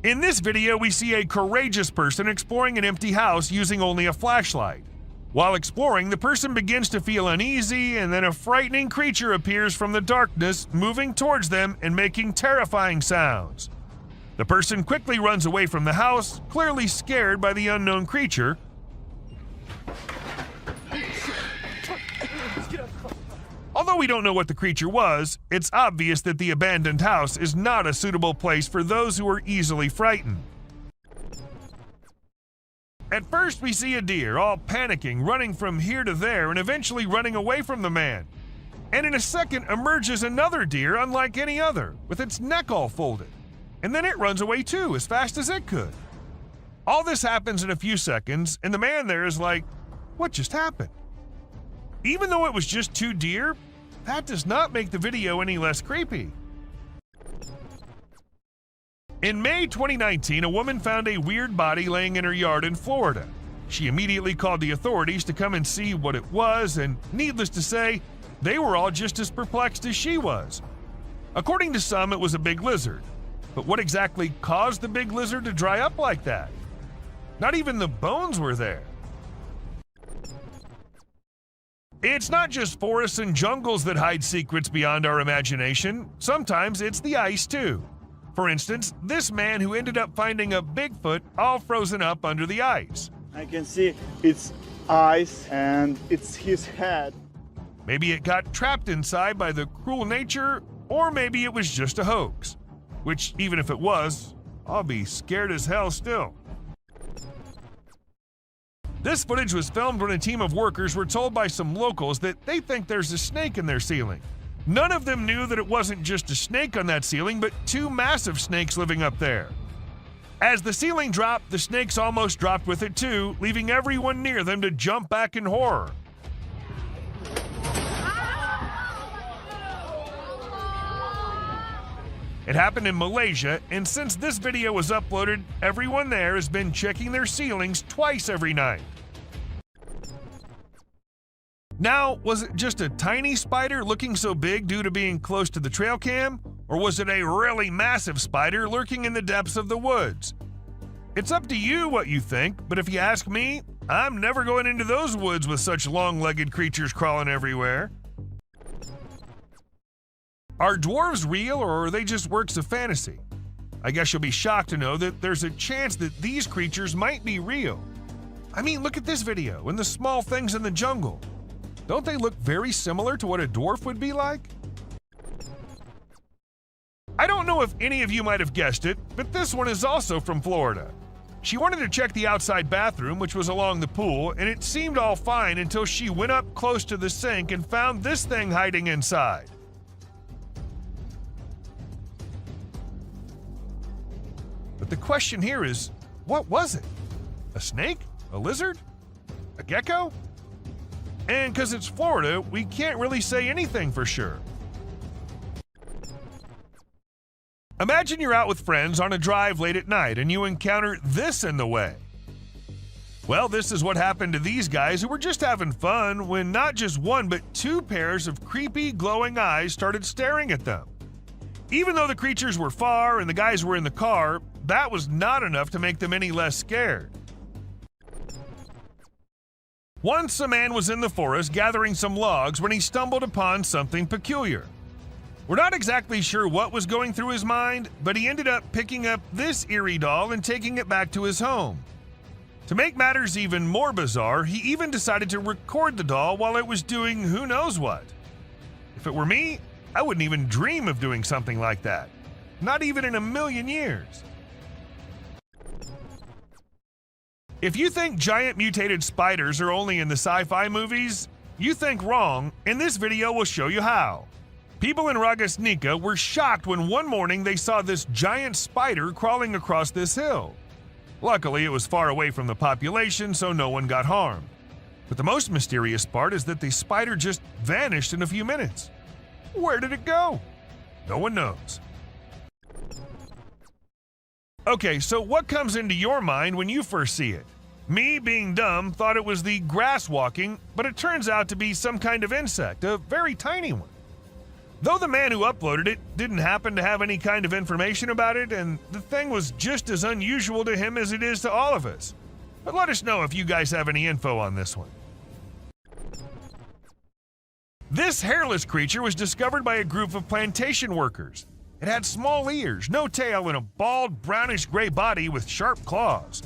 In this video, we see a courageous person exploring an empty house using only a flashlight. While exploring, the person begins to feel uneasy, and then a frightening creature appears from the darkness, moving towards them and making terrifying sounds. The person quickly runs away from the house, clearly scared by the unknown creature. Although we don't know what the creature was, it's obvious that the abandoned house is not a suitable place for those who are easily frightened. At first, we see a deer all panicking, running from here to there and eventually running away from the man. And in a second emerges another deer unlike any other, with its neck all folded. And then it runs away too, as fast as it could. All this happens in a few seconds, and the man there is like, what just happened? Even though it was just 2 deer, that does not make the video any less creepy. In May 2019, a woman found a weird body laying in her yard in Florida. She immediately called the authorities to come and see what it was, and needless to say, they were all just as perplexed as she was. According to some, it was a big lizard. But what exactly caused the big lizard to dry up like that? Not even the bones were there. It's not just forests and jungles that hide secrets beyond our imagination. Sometimes it's the ice, too. For instance, this man who ended up finding a Bigfoot all frozen up under the ice. I can see its eyes and it's his head. Maybe it got trapped inside by the cruel nature, or maybe it was just a hoax. Which, even if it was, I'll be scared as hell still. This footage was filmed when a team of workers were told by some locals that they think there's a snake in their ceiling. None of them knew that it wasn't just a snake on that ceiling, but 2 massive snakes living up there. As the ceiling dropped, the snakes almost dropped with it too, leaving everyone near them to jump back in horror. It happened in Malaysia, and since this video was uploaded, everyone there has been checking their ceilings twice every night. Now, was it just a tiny spider looking so big due to being close to the trail cam? Or was it a really massive spider lurking in the depths of the woods? It's up to you what you think, but if you ask me, I'm never going into those woods with such long-legged creatures crawling everywhere. Are dwarves real, or are they just works of fantasy? I guess you'll be shocked to know that there's a chance that these creatures might be real. I mean, look at this video and the small things in the jungle. Don't they look very similar to what a dwarf would be like? I don't know if any of you might have guessed it, but this one is also from Florida. She wanted to check the outside bathroom, which was along the pool, and it seemed all fine until she went up close to the sink and found this thing hiding inside. But the question here is, what was it? A snake? A lizard? A gecko? And because it's Florida, we can't really say anything for sure. Imagine you're out with friends on a drive late at night and you encounter this in the way. Well, this is what happened to these guys who were just having fun when not just one but two pairs of creepy glowing eyes started staring at them. Even though the creatures were far and the guys were in the car, that was not enough to make them any less scared. Once a man was in the forest gathering some logs when he stumbled upon something peculiar. We're not exactly sure what was going through his mind, but he ended up picking up this eerie doll and taking it back to his home. To make matters even more bizarre, he even decided to record the doll while it was doing who knows what. If it were me, I wouldn't even dream of doing something like that. Not even in a million years. If you think giant mutated spiders are only in the sci-fi movies, you think wrong, and this video will show you how. People in Ragasnika were shocked when one morning they saw this giant spider crawling across this hill. Luckily, it was far away from the population, so no one got harmed. But the most mysterious part is that the spider just vanished in a few minutes. Where did it go? No one knows. Okay, so what comes into your mind when you first see it? Me, being dumb, thought it was the grass walking, but it turns out to be some kind of insect, a very tiny one. Though the man who uploaded it didn't happen to have any kind of information about it, and the thing was just as unusual to him as it is to all of us. But let us know if you guys have any info on this one. This hairless creature was discovered by a group of plantation workers. It had small ears, no tail, and a bald, brownish-gray body with sharp claws.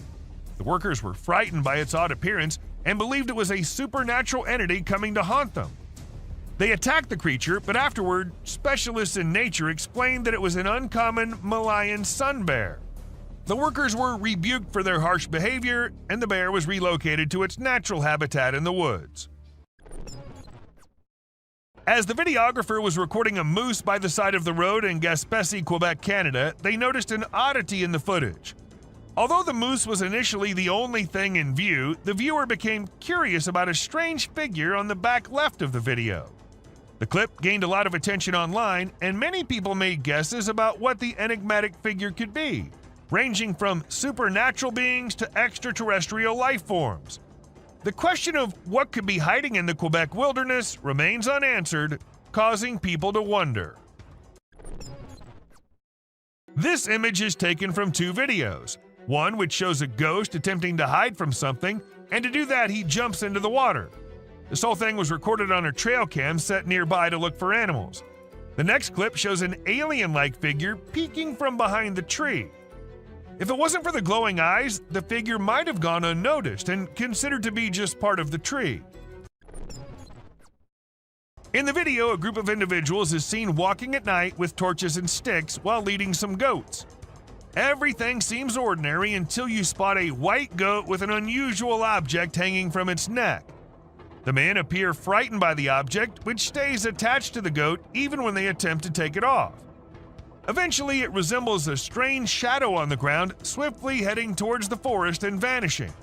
The workers were frightened by its odd appearance and believed it was a supernatural entity coming to haunt them. They attacked the creature, but afterward, specialists in nature explained that it was an uncommon Malayan sun bear. The workers were rebuked for their harsh behavior, and the bear was relocated to its natural habitat in the woods. As the videographer was recording a moose by the side of the road in Gaspésie, Quebec, Canada, they noticed an oddity in the footage. Although the moose was initially the only thing in view, the viewer became curious about a strange figure on the back left of the video. The clip gained a lot of attention online, and many people made guesses about what the enigmatic figure could be, ranging from supernatural beings to extraterrestrial life forms. The question of what could be hiding in the Quebec wilderness remains unanswered, causing people to wonder. This image is taken from two videos, one which shows a ghost attempting to hide from something, and to do that he jumps into the water. This whole thing was recorded on a trail cam set nearby to look for animals. The next clip shows an alien-like figure peeking from behind the tree. If it wasn't for the glowing eyes, the figure might have gone unnoticed and considered to be just part of the tree. In the video, a group of individuals is seen walking at night with torches and sticks while leading some goats. Everything seems ordinary until you spot a white goat with an unusual object hanging from its neck. The men appear frightened by the object, which stays attached to the goat even when they attempt to take it off. Eventually, it resembles a strange shadow on the ground, swiftly heading towards the forest and vanishing.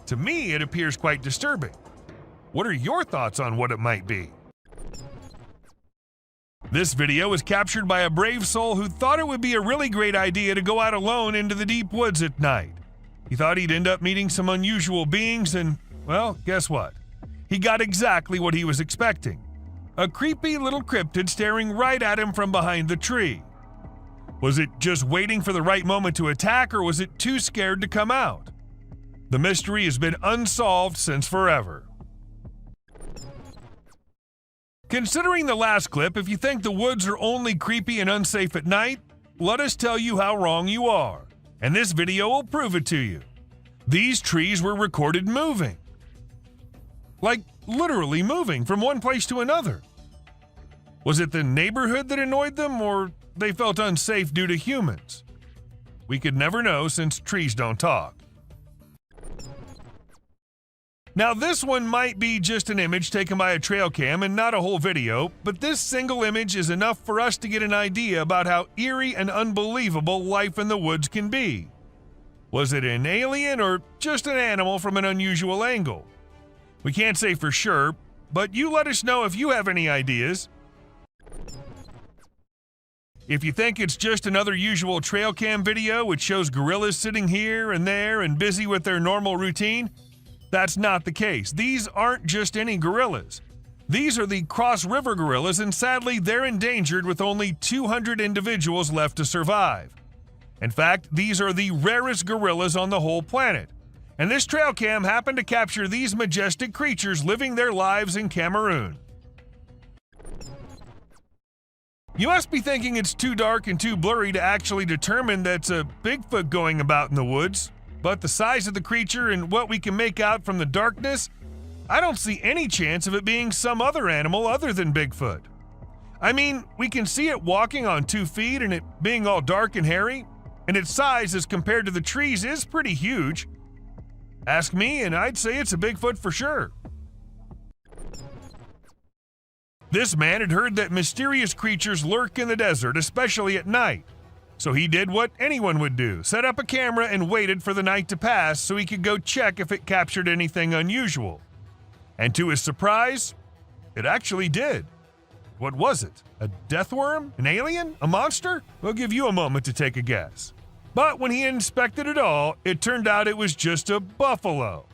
To me, it appears quite disturbing. What are your thoughts on what it might be? This video was captured by a brave soul who thought it would be a really great idea to go out alone into the deep woods at night. He thought he'd end up meeting some unusual beings and, well, guess what? He got exactly what he was expecting. A creepy little cryptid staring right at him from behind the tree. Was it just waiting for the right moment to attack, or was it too scared to come out? The mystery has been unsolved since forever. Considering the last clip, if you think the woods are only creepy and unsafe at night, let us tell you how wrong you are, and this video will prove it to you. These trees were recorded moving. Like literally moving from one place to another. Was it the neighborhood that annoyed them, or they felt unsafe due to humans? We could never know since trees don't talk. Now this one might be just an image taken by a trail cam and not a whole video, but this single image is enough for us to get an idea about how eerie and unbelievable life in the woods can be. Was it an alien or just an animal from an unusual angle? We can't say for sure, but you let us know if you have any ideas. If you think it's just another usual trail cam video which shows gorillas sitting here and there and busy with their normal routine, that's not the case. These aren't just any gorillas. These are the Cross River gorillas, and sadly they're endangered with only 200 individuals left to survive. In fact, these are the rarest gorillas on the whole planet. And this trail cam happened to capture these majestic creatures living their lives in Cameroon. You must be thinking it's too dark and too blurry to actually determine that's a Bigfoot going about in the woods, but the size of the creature and what we can make out from the darkness, I don't see any chance of it being some other animal other than Bigfoot. I mean, we can see it walking on 2 feet and it being all dark and hairy, and its size as compared to the trees is pretty huge. Ask me and I'd say it's a Bigfoot for sure. This man had heard that mysterious creatures lurk in the desert, especially at night. So he did what anyone would do, set up a camera and waited for the night to pass so he could go check if it captured anything unusual. And to his surprise, it actually did. What was it? A death worm? An alien? A monster? We'll give you a moment to take a guess. But when he inspected it all, it turned out it was just a buffalo.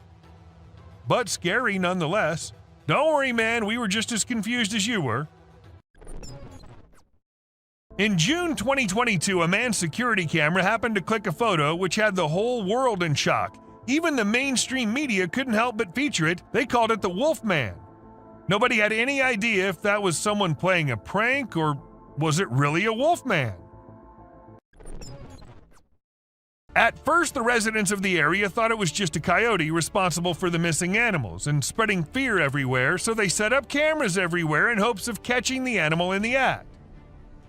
But scary nonetheless. Don't worry, man, we were just as confused as you were. In June 2022, a man's security camera happened to click a photo which had the whole world in shock. Even the mainstream media couldn't help but feature it. They called it the Wolfman. Nobody had any idea if that was someone playing a prank or was it really a Wolfman. At first, the residents of the area thought it was just a coyote responsible for the missing animals and spreading fear everywhere, so they set up cameras everywhere in hopes of catching the animal in the act.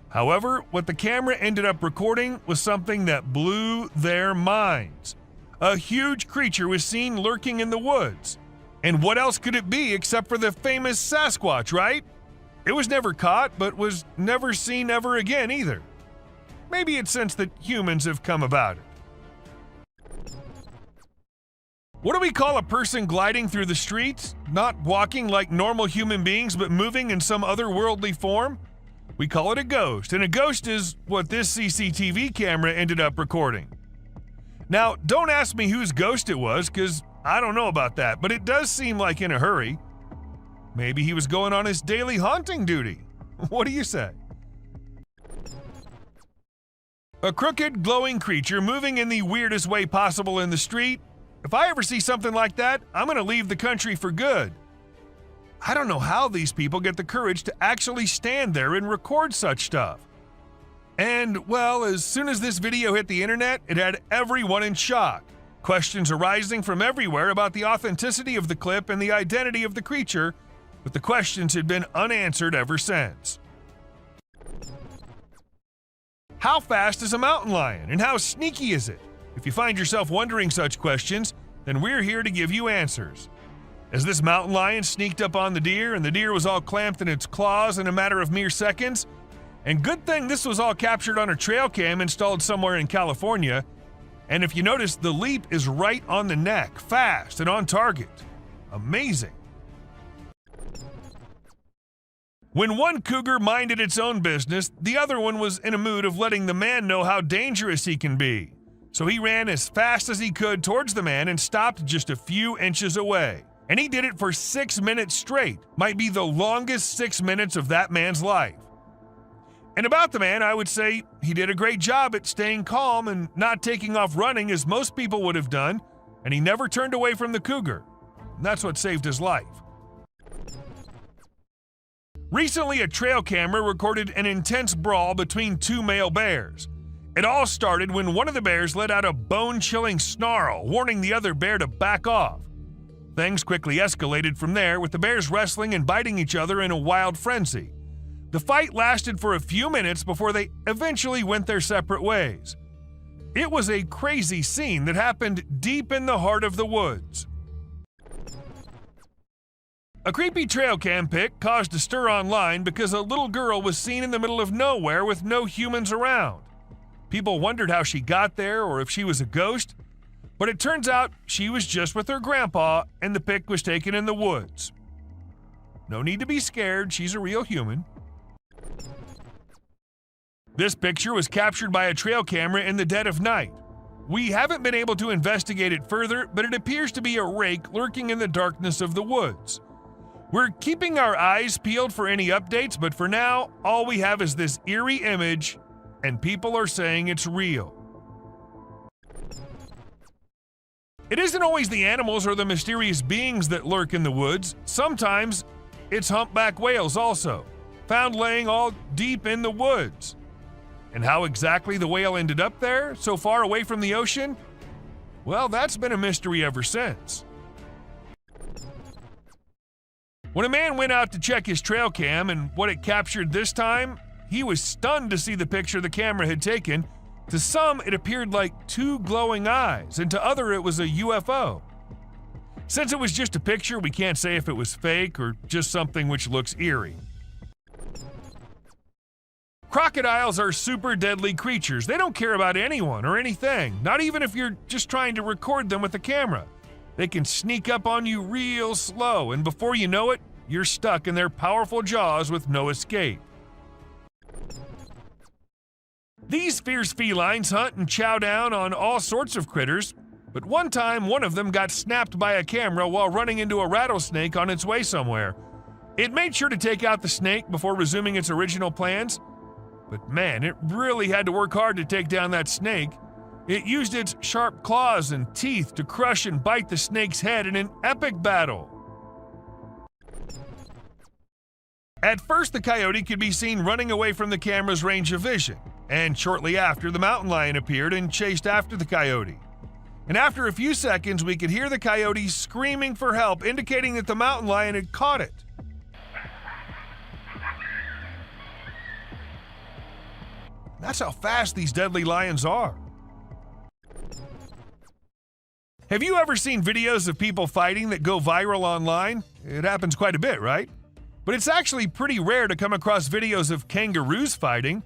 However, what the camera ended up recording was something that blew their minds. A huge creature was seen lurking in the woods. And what else could it be except for the famous Sasquatch, right? It was never caught, but was never seen ever again either. Maybe it's since that humans have come about it. What do we call a person gliding through the streets? Not walking like normal human beings, but moving in some otherworldly form? We call it a ghost, and a ghost is what this CCTV camera ended up recording. Now, don't ask me whose ghost it was, because I don't know about that, but it does seem like in a hurry. Maybe he was going on his daily haunting duty. What do you say? A crooked, glowing creature moving in the weirdest way possible in the street. If I ever see something like that, I'm going to leave the country for good. I don't know how these people get the courage to actually stand there and record such stuff. And, well, as soon as this video hit the internet, it had everyone in shock. Questions arising from everywhere about the authenticity of the clip and the identity of the creature, but the questions had been unanswered ever since. How fast is a mountain lion, and how sneaky is it? If you find yourself wondering such questions, then we're here to give you answers. As this mountain lion sneaked up on the deer, and the deer was all clamped in its claws in a matter of mere seconds, and good thing this was all captured on a trail cam installed somewhere in California, and if you notice, the leap is right on the neck, fast and on target. Amazing. When one cougar minded its own business, the other one was in a mood of letting the man know how dangerous he can be. So he ran as fast as he could towards the man and stopped just a few inches away. And he did it for 6 minutes straight. Might be the longest 6 minutes of that man's life. And about the man, I would say he did a great job at staying calm and not taking off running as most people would have done, and he never turned away from the cougar. And that's what saved his life. Recently, a trail camera recorded an intense brawl between 2 male bears. It all started when one of the bears let out a bone-chilling snarl, warning the other bear to back off. Things quickly escalated from there, with the bears wrestling and biting each other in a wild frenzy. The fight lasted for a few minutes before they eventually went their separate ways. It was a crazy scene that happened deep in the heart of the woods. A creepy trail cam pic caused a stir online because a little girl was seen in the middle of nowhere with no humans around. People wondered how she got there or if she was a ghost, but it turns out she was just with her grandpa and the pic was taken in the woods. No need to be scared, she's a real human. This picture was captured by a trail camera in the dead of night. We haven't been able to investigate it further, but it appears to be a rake lurking in the darkness of the woods. We're keeping our eyes peeled for any updates, but for now, all we have is this eerie image, and people are saying it's real. It isn't always the animals or the mysterious beings that lurk in the woods. Sometimes it's humpback whales also, found laying all deep in the woods. And how exactly the whale ended up there, so far away from the ocean? Well, that's been a mystery ever since. When a man went out to check his trail cam and what it captured this time, he was stunned to see the picture the camera had taken. To some, it appeared like two glowing eyes, and to others, it was a UFO. Since it was just a picture, we can't say if it was fake or just something which looks eerie. Crocodiles are super deadly creatures. They don't care about anyone or anything, not even if you're just trying to record them with a camera. They can sneak up on you real slow, and before you know it, you're stuck in their powerful jaws with no escape. These fierce felines hunt and chow down on all sorts of critters, but one time one of them got snapped by a camera while running into a rattlesnake on its way somewhere. It made sure to take out the snake before resuming its original plans. But man, it really had to work hard to take down that snake. It used its sharp claws and teeth to crush and bite the snake's head in an epic battle. At first, the coyote could be seen running away from the camera's range of vision, and shortly after, the mountain lion appeared and chased after the coyote. And after a few seconds, we could hear the coyote screaming for help, indicating that the mountain lion had caught it. That's how fast these deadly lions are. Have you ever seen videos of people fighting that go viral online? It happens quite a bit, right? But it's actually pretty rare to come across videos of kangaroos fighting.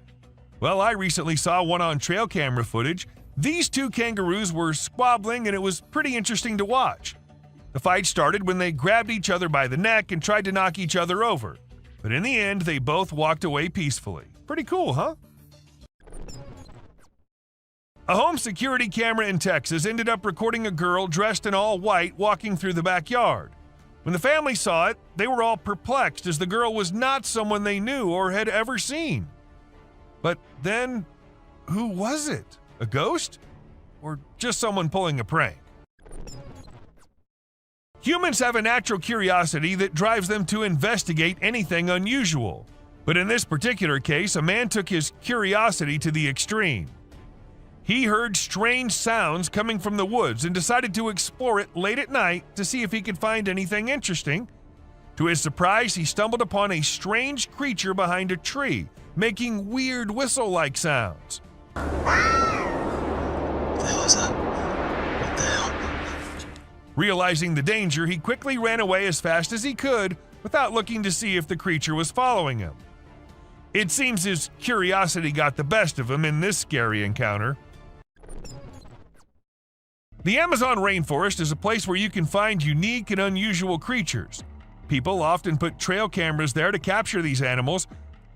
Well, I recently saw one on trail camera footage. These two kangaroos were squabbling, and it was pretty interesting to watch. The fight started when they grabbed each other by the neck and tried to knock each other over. But in the end, they both walked away peacefully. Pretty cool, huh? A home security camera in Texas ended up recording a girl dressed in all white walking through the backyard. When the family saw it, they were all perplexed as the girl was not someone they knew or had ever seen. But then, who was it? A ghost? Or just someone pulling a prank? Humans have a natural curiosity that drives them to investigate anything unusual. But in this particular case, a man took his curiosity to the extreme. He heard strange sounds coming from the woods and decided to explore it late at night to see if he could find anything interesting. To his surprise, he stumbled upon a strange creature behind a tree, making weird whistle-like sounds. What the hell is that? What the hell? Realizing the danger, he quickly ran away as fast as he could without looking to see if the creature was following him. It seems his curiosity got the best of him in this scary encounter. The Amazon rainforest is a place where you can find unique and unusual creatures. People often put trail cameras there to capture these animals.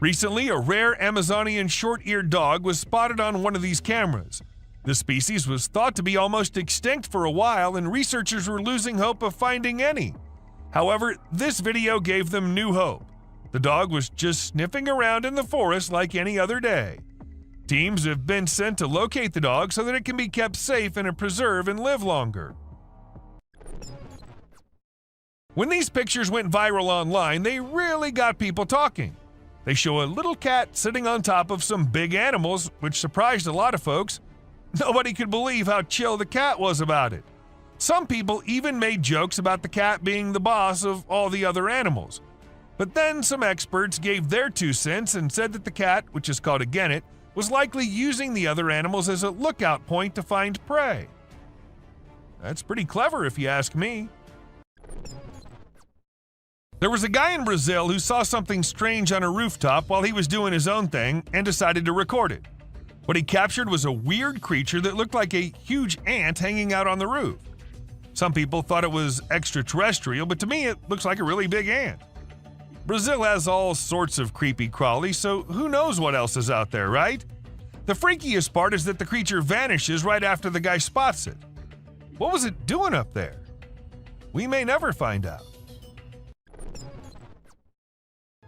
Recently, a rare Amazonian short-eared dog was spotted on one of these cameras. The species was thought to be almost extinct for a while, and researchers were losing hope of finding any. However, this video gave them new hope. The dog was just sniffing around in the forest like any other day. Teams have been sent to locate the dog so that it can be kept safe in a preserve and live longer. When these pictures went viral online, they really got people talking. They show a little cat sitting on top of some big animals, which surprised a lot of folks. Nobody could believe how chill the cat was about it. Some people even made jokes about the cat being the boss of all the other animals. But then some experts gave their 2 cents and said that the cat, which is called a genet, was likely using the other animals as a lookout point to find prey. That's pretty clever if you ask me. There was a guy in Brazil who saw something strange on a rooftop while he was doing his own thing and decided to record it. What he captured was a weird creature that looked like a huge ant hanging out on the roof. Some people thought it was extraterrestrial, but to me it looks like a really big ant. Brazil has all sorts of creepy crawlies, so who knows what else is out there, right? The freakiest part is that the creature vanishes right after the guy spots it. What was it doing up there? We may never find out.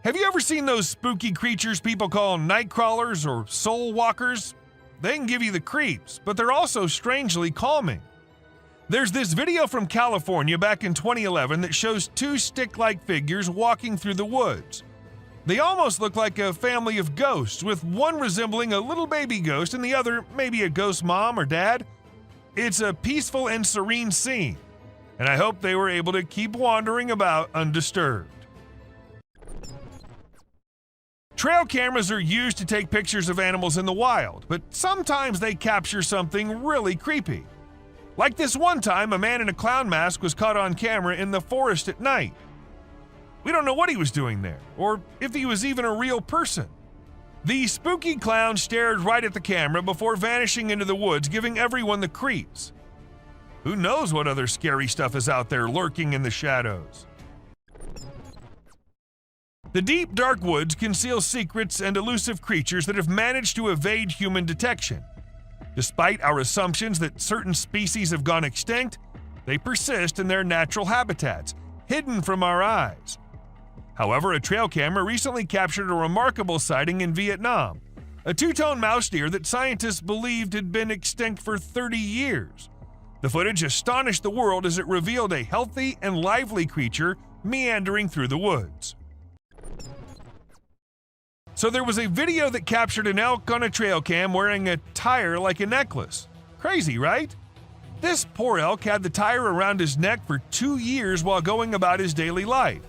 Have you ever seen those spooky creatures people call night crawlers or soul walkers? They can give you the creeps, but they're also strangely calming. There's this video from California back in 2011 that shows two stick-like figures walking through the woods. They almost look like a family of ghosts, with one resembling a little baby ghost and the other maybe a ghost mom or dad. It's a peaceful and serene scene, and I hope they were able to keep wandering about undisturbed. Trail cameras are used to take pictures of animals in the wild, but sometimes they capture something really creepy. Like this one time, a man in a clown mask was caught on camera in the forest at night. We don't know what he was doing there, or if he was even a real person. The spooky clown stared right at the camera before vanishing into the woods, giving everyone the creeps. Who knows what other scary stuff is out there lurking in the shadows? The deep, dark woods conceal secrets and elusive creatures that have managed to evade human detection. Despite our assumptions that certain species have gone extinct, they persist in their natural habitats, hidden from our eyes. However, a trail camera recently captured a remarkable sighting in Vietnam, a two-tone mouse deer that scientists believed had been extinct for 30 years. The footage astonished the world as it revealed a healthy and lively creature meandering through the woods. So there was a video that captured an elk on a trail cam wearing a tire like a necklace. Crazy, right? This poor elk had the tire around his neck for 2 years while going about his daily life.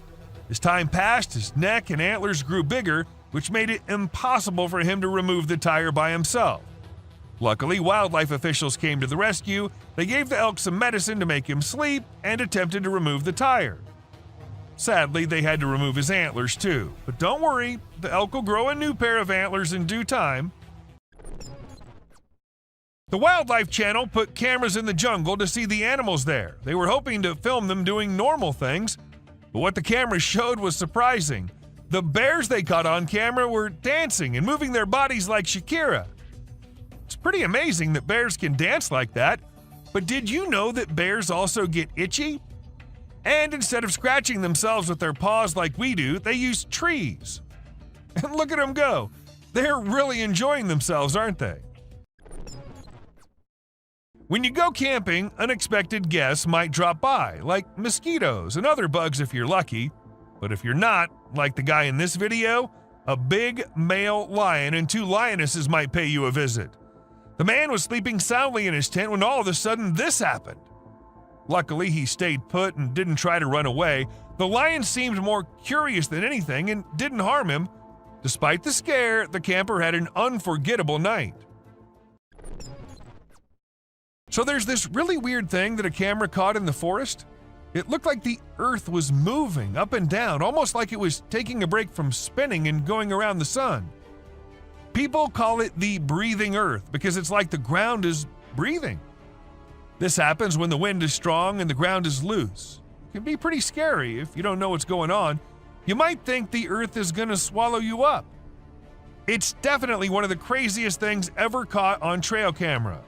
As time passed, his neck and antlers grew bigger, which made it impossible for him to remove the tire by himself. Luckily, wildlife officials came to the rescue. They gave the elk some medicine to make him sleep and attempted to remove the tire. Sadly, they had to remove his antlers too. But don't worry, the elk will grow a new pair of antlers in due time. The Wildlife Channel put cameras in the jungle to see the animals there. They were hoping to film them doing normal things, but what the cameras showed was surprising. The bears they caught on camera were dancing and moving their bodies like Shakira. It's pretty amazing that bears can dance like that, but did you know that bears also get itchy? And instead of scratching themselves with their paws like we do, they use trees. And look at them go. They're really enjoying themselves, aren't they? When you go camping, unexpected guests might drop by, like mosquitoes and other bugs if you're lucky. But if you're not, like the guy in this video, a big male lion and 2 lionesses might pay you a visit. The man was sleeping soundly in his tent when all of a sudden this happened. Luckily, he stayed put and didn't try to run away. The lion seemed more curious than anything and didn't harm him. Despite the scare, the camper had an unforgettable night. So there's this really weird thing that a camera caught in the forest. It looked like the earth was moving up and down, almost like it was taking a break from spinning and going around the sun. People call it the breathing earth because it's like the ground is breathing. This happens when the wind is strong and the ground is loose. It can be pretty scary if you don't know what's going on. You might think the earth is going to swallow you up. It's definitely one of the craziest things ever caught on trail camera.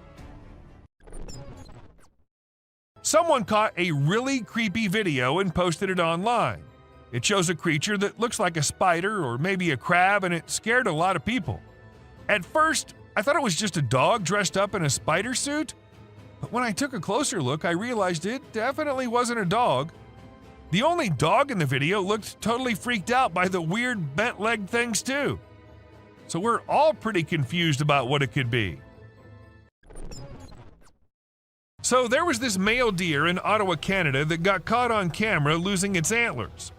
Someone caught a really creepy video and posted it online. It shows a creature that looks like a spider or maybe a crab, and it scared a lot of people. At first, I thought it was just a dog dressed up in a spider suit. But when I took a closer look, I realized it definitely wasn't a dog. The only dog in the video looked totally freaked out by the weird bent-legged things too. So we're all pretty confused about what it could be. So there was this male deer in Ottawa, Canada that got caught on camera losing its antlers.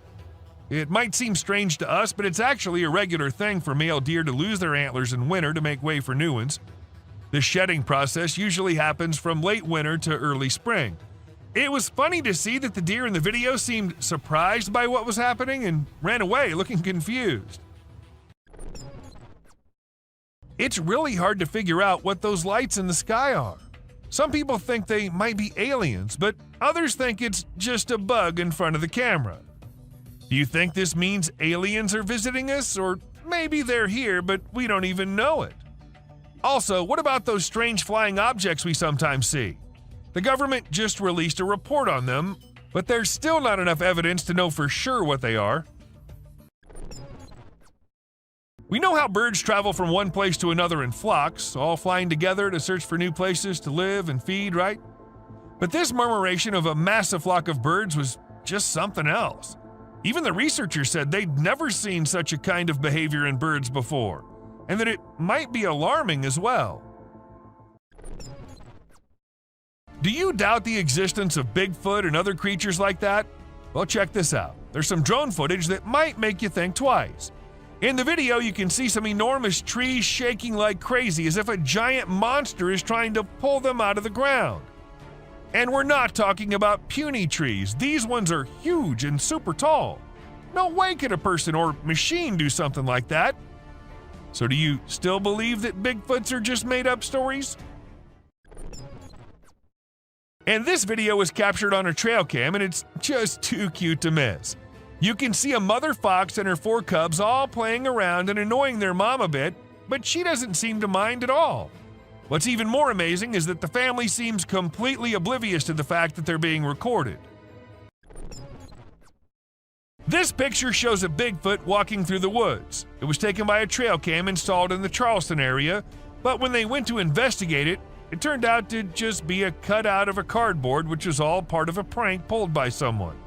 It might seem strange to us, but it's actually a regular thing for male deer to lose their antlers in winter to make way for new ones. The shedding process usually happens from late winter to early spring. It was funny to see that the deer in the video seemed surprised by what was happening and ran away looking confused. It's really hard to figure out what those lights in the sky are. Some people think they might be aliens, but others think it's just a bug in front of the camera. Do you think this means aliens are visiting us? Or maybe they're here, but we don't even know it? Also, what about those strange flying objects we sometimes see? The government just released a report on them, but there's still not enough evidence to know for sure what they are. We know how birds travel from one place to another in flocks, all flying together to search for new places to live and feed, right? But this murmuration of a massive flock of birds was just something else. Even the researchers said they'd never seen such a kind of behavior in birds before, and that it might be alarming as well. Do you doubt the existence of Bigfoot and other creatures like that? Well, check this out. There's some drone footage that might make you think twice. In the video, you can see some enormous trees shaking like crazy as if a giant monster is trying to pull them out of the ground. And we're not talking about puny trees. These ones are huge and super tall. No way could a person or machine do something like that. So do you still believe that Bigfoots are just made-up stories? And this video was captured on a trail cam, and it's just too cute to miss. You can see a mother fox and her 4 cubs all playing around and annoying their mom a bit, but she doesn't seem to mind at all. What's even more amazing is that the family seems completely oblivious to the fact that they're being recorded. This picture shows a Bigfoot walking through the woods. It was taken by a trail cam installed in the Charleston area, but when they went to investigate it, it turned out to just be a cutout of a cardboard, which was all part of a prank pulled by someone.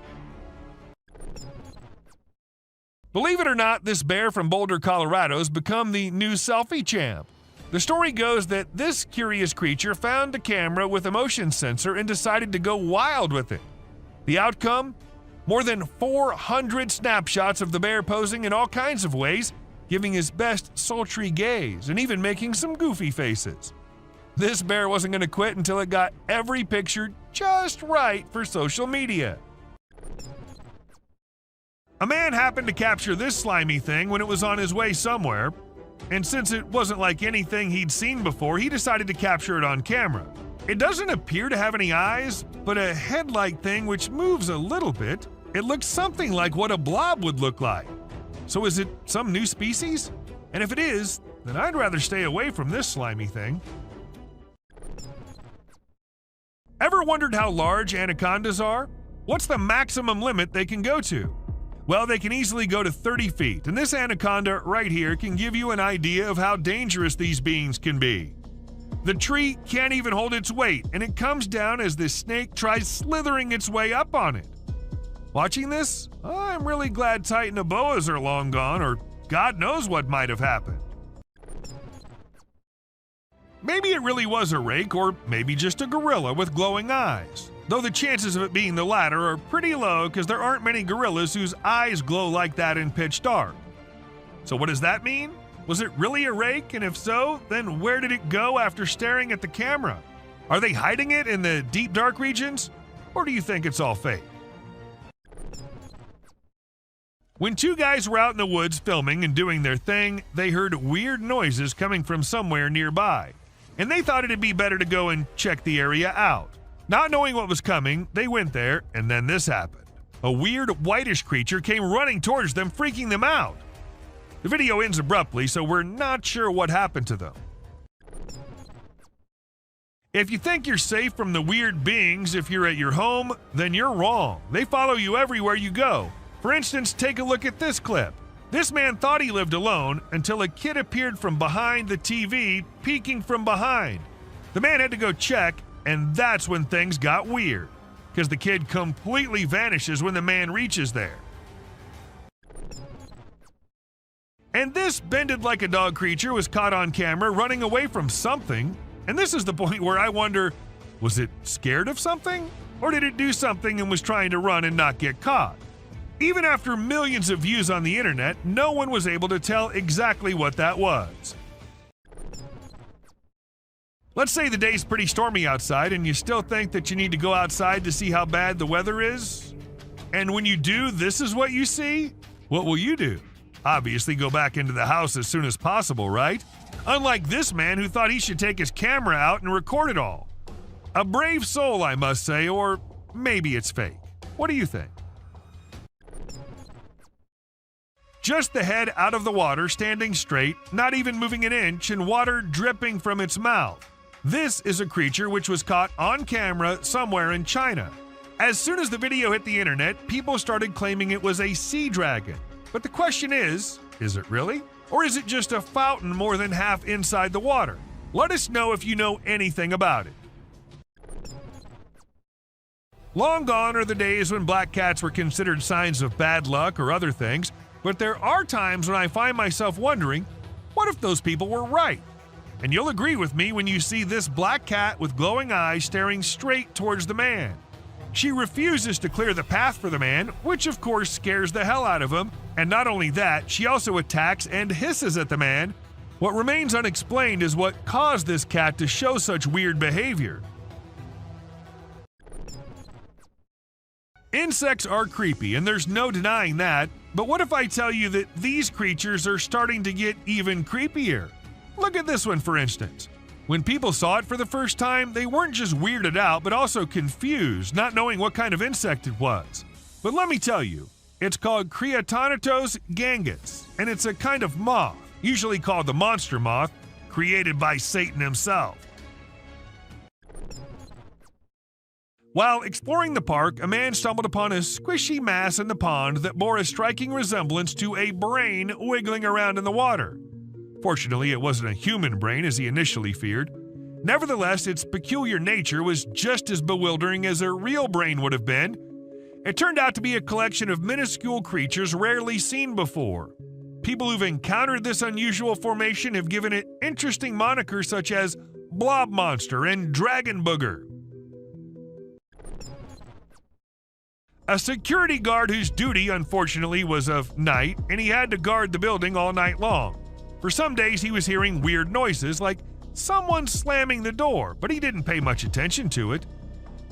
Believe it or not, this bear from Boulder, Colorado has become the new selfie champ. The story goes that this curious creature found a camera with a motion sensor and decided to go wild with it. The outcome? More than 400 snapshots of the bear posing in all kinds of ways, giving his best sultry gaze and even making some goofy faces. This bear wasn't going to quit until it got every picture just right for social media. A man happened to capture this slimy thing when it was on his way somewhere, and since it wasn't like anything he'd seen before, he decided to capture it on camera. It doesn't appear to have any eyes, but a head-like thing which moves a little bit. It looks something like what a blob would look like. So is it some new species? And if it is, then I'd rather stay away from this slimy thing. Ever wondered how large anacondas are? What's the maximum limit they can go to? Well, they can easily go to 30 feet, and this anaconda right here can give you an idea of how dangerous these beings can be. The tree can't even hold its weight, and it comes down as this snake tries slithering its way up on it. Watching this, I'm really glad Titanoboas are long gone, or God knows what might have happened. Maybe it really was a rake, or maybe just a gorilla with glowing eyes. Though the chances of it being the latter are pretty low because there aren't many gorillas whose eyes glow like that in pitch dark. So what does that mean? Was it really a rake? And if so, then where did it go after staring at the camera? Are they hiding it in the deep dark regions? Or do you think it's all fake? When 2 guys were out in the woods filming and doing their thing, they heard weird noises coming from somewhere nearby, and they thought it'd be better to go and check the area out. Not knowing what was coming, they went there, and then this happened. A weird whitish creature came running towards them, freaking them out. The video ends abruptly, so we're not sure what happened to them. If you think you're safe from the weird beings if you're at your home, then you're wrong. They follow you everywhere you go. For instance, take a look at this clip. This man thought he lived alone until a kid appeared from behind the TV, peeking from behind. The man had to go check, and that's when things got weird, because the kid completely vanishes when the man reaches there. And this bended like a dog creature was caught on camera running away from something, and this is the point where I wonder, was it scared of something? Or did it do something and was trying to run and not get caught? Even after millions of views on the internet, no one was able to tell exactly what that was. Let's say the day's pretty stormy outside and you still think that you need to go outside to see how bad the weather is. And when you do, this is what you see? What will you do? Obviously go back into the house as soon as possible, right? Unlike this man who thought he should take his camera out and record it all. A brave soul, I must say, or maybe it's fake. What do you think? Just the head out of the water, standing straight, not even moving an inch, and water dripping from its mouth. This is a creature which was caught on camera somewhere in China. As soon as the video hit the internet, people started claiming it was a sea dragon. But the question is it really? Or is it just a fountain more than half inside the water? Let us know if you know anything about it. Long gone are the days when black cats were considered signs of bad luck or other things, but there are times when I find myself wondering, what if those people were right? And you'll agree with me when you see this black cat with glowing eyes staring straight towards the man. She refuses to clear the path for the man, which of course scares the hell out of him, and not only that, she also attacks and hisses at the man. What remains unexplained is what caused this cat to show such weird behavior. Insects are creepy, and there's no denying that, but what if I tell you that these creatures are starting to get even creepier? Look at this one, for instance. When people saw it for the first time, they weren't just weirded out, but also confused, not knowing what kind of insect it was. But let me tell you, it's called Creatonittos gangus, and it's a kind of moth, usually called the monster moth, created by Satan himself. While exploring the park, a man stumbled upon a squishy mass in the pond that bore a striking resemblance to a brain wiggling around in the water. Fortunately, it wasn't a human brain as he initially feared. Nevertheless, its peculiar nature was just as bewildering as a real brain would have been. It turned out to be a collection of minuscule creatures rarely seen before. People who've encountered this unusual formation have given it interesting monikers such as Blob Monster and Dragon Booger. A security guard whose duty, unfortunately, was of night, and he had to guard the building all night long. For some days, he was hearing weird noises, like someone slamming the door, but he didn't pay much attention to it.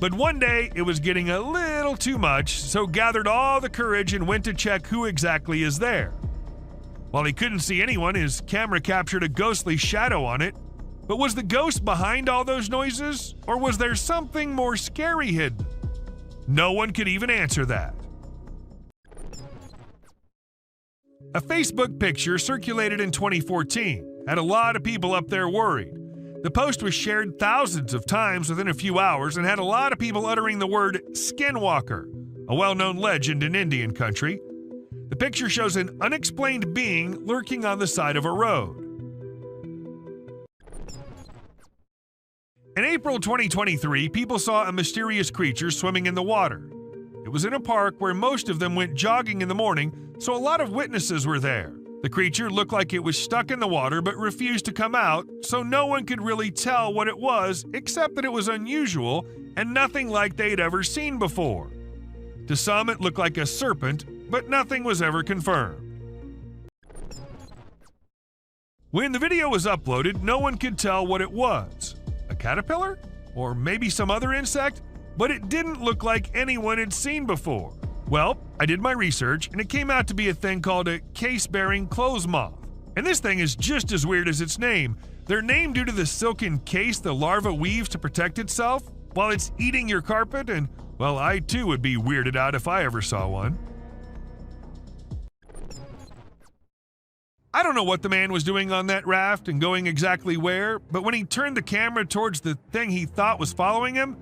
But one day, it was getting a little too much, so gathered all the courage and went to check who exactly is there. While he couldn't see anyone, his camera captured a ghostly shadow on it. But was the ghost behind all those noises, or was there something more scary hidden? No one could even answer that. A Facebook picture circulated in 2014 had a lot of people up there worried. The post was shared thousands of times within a few hours and had a lot of people uttering the word skinwalker, a well-known legend in Indian country. The picture shows an unexplained being lurking on the side of a road. In April 2023, people saw a mysterious creature swimming in the water. It was in a park where most of them went jogging in the morning, so a lot of witnesses were there. The creature looked like it was stuck in the water but refused to come out, so no one could really tell what it was except that it was unusual and nothing like they'd ever seen before. To some, it looked like a serpent, but nothing was ever confirmed. When the video was uploaded, no one could tell what it was. A caterpillar? Or maybe some other insect? But it didn't look like anyone had seen before. Well, I did my research, and it came out to be a thing called a case-bearing clothes moth. And this thing is just as weird as its name. They're named due to the silken case the larva weaves to protect itself while it's eating your carpet, and, well, I too would be weirded out if I ever saw one. I don't know what the man was doing on that raft and going exactly where, but when he turned the camera towards the thing he thought was following him,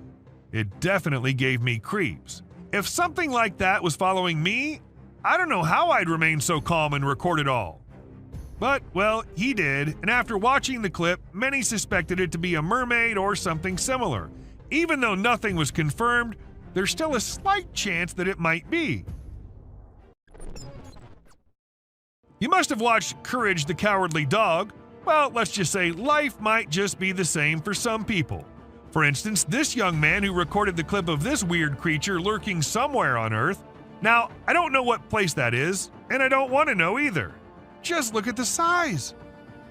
it definitely gave me creeps. If something like that was following me, I don't know how I'd remain so calm and record it all. But, well, he did, and after watching the clip, many suspected it to be a mermaid or something similar. Even though nothing was confirmed, there's still a slight chance that it might be. You must have watched Courage the Cowardly Dog. Well, let's just say life might just be the same for some people. For instance, this young man who recorded the clip of this weird creature lurking somewhere on Earth. Now, I don't know what place that is, and I don't want to know either. Just look at the size.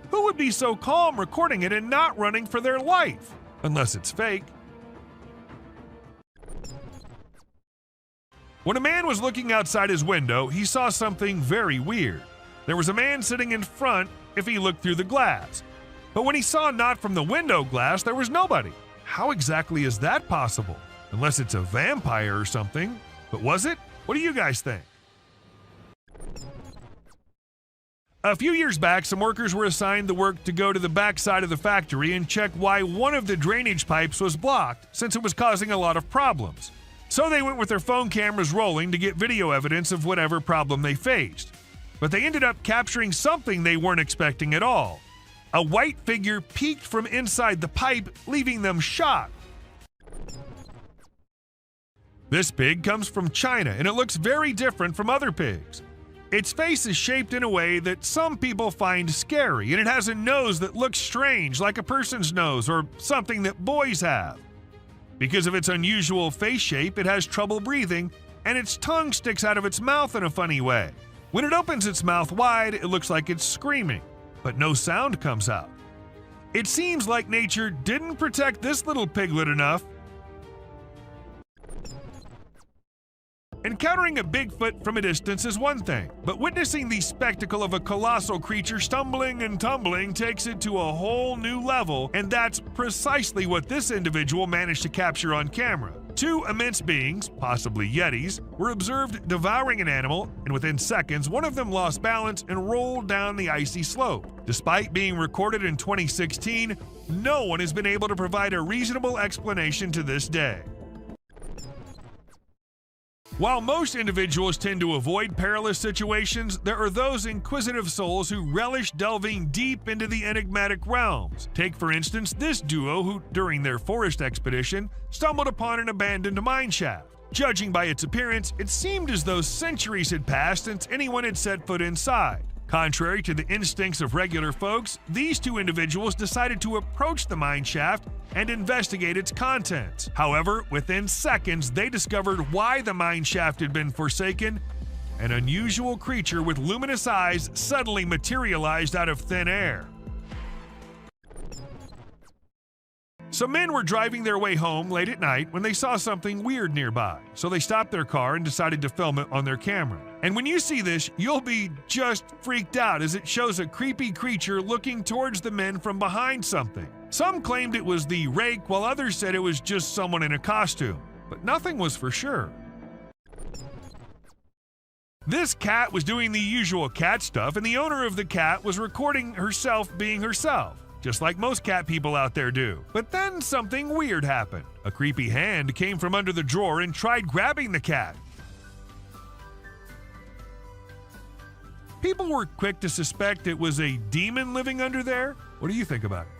Who would be so calm recording it and not running for their life? Unless it's fake. When a man was looking outside his window, he saw something very weird. There was a man sitting in front if he looked through the glass. But when he saw not from the window glass, there was nobody. How exactly is that possible? Unless it's a vampire or something. But was it? What do you guys think? A few years back, some workers were assigned the work to go to the backside of the factory and check why one of the drainage pipes was blocked, since it was causing a lot of problems. So they went with their phone cameras rolling to get video evidence of whatever problem they faced. But they ended up capturing something they weren't expecting at all. A white figure peeked from inside the pipe, leaving them shocked. This pig comes from China, and it looks very different from other pigs. Its face is shaped in a way that some people find scary, and it has a nose that looks strange, like a person's nose or something that boys have. Because of its unusual face shape, it has trouble breathing, and its tongue sticks out of its mouth in a funny way. When it opens its mouth wide, it looks like it's screaming, but no sound comes out. It seems like nature didn't protect this little piglet enough. Encountering a Bigfoot from a distance is one thing, but witnessing the spectacle of a colossal creature stumbling and tumbling takes it to a whole new level, and that's precisely what this individual managed to capture on camera. Two immense beings, possibly Yetis, were observed devouring an animal, and within seconds, one of them lost balance and rolled down the icy slope. Despite being recorded in 2016, no one has been able to provide a reasonable explanation to this day. While most individuals tend to avoid perilous situations, there are those inquisitive souls who relish delving deep into the enigmatic realms. Take, for instance, this duo who, during their forest expedition, stumbled upon an abandoned mine shaft. Judging by its appearance, it seemed as though centuries had passed since anyone had set foot inside. Contrary to the instincts of regular folks, these two individuals decided to approach the mine shaft and investigate its contents. However, within seconds, they discovered why the mine shaft had been forsaken. An unusual creature with luminous eyes suddenly materialized out of thin air. Some men were driving their way home late at night when they saw something weird nearby, so they stopped their car and decided to film it on their camera. And when you see this, you'll be just freaked out as it shows a creepy creature looking towards the men from behind something. Some claimed it was the rake, while others said it was just someone in a costume, but nothing was for sure. This cat was doing the usual cat stuff, and the owner of the cat was recording herself being herself, just like most cat people out there do. But then something weird happened. A creepy hand came from under the drawer and tried grabbing the cat. People were quick to suspect it was a demon living under there. What do you think about it?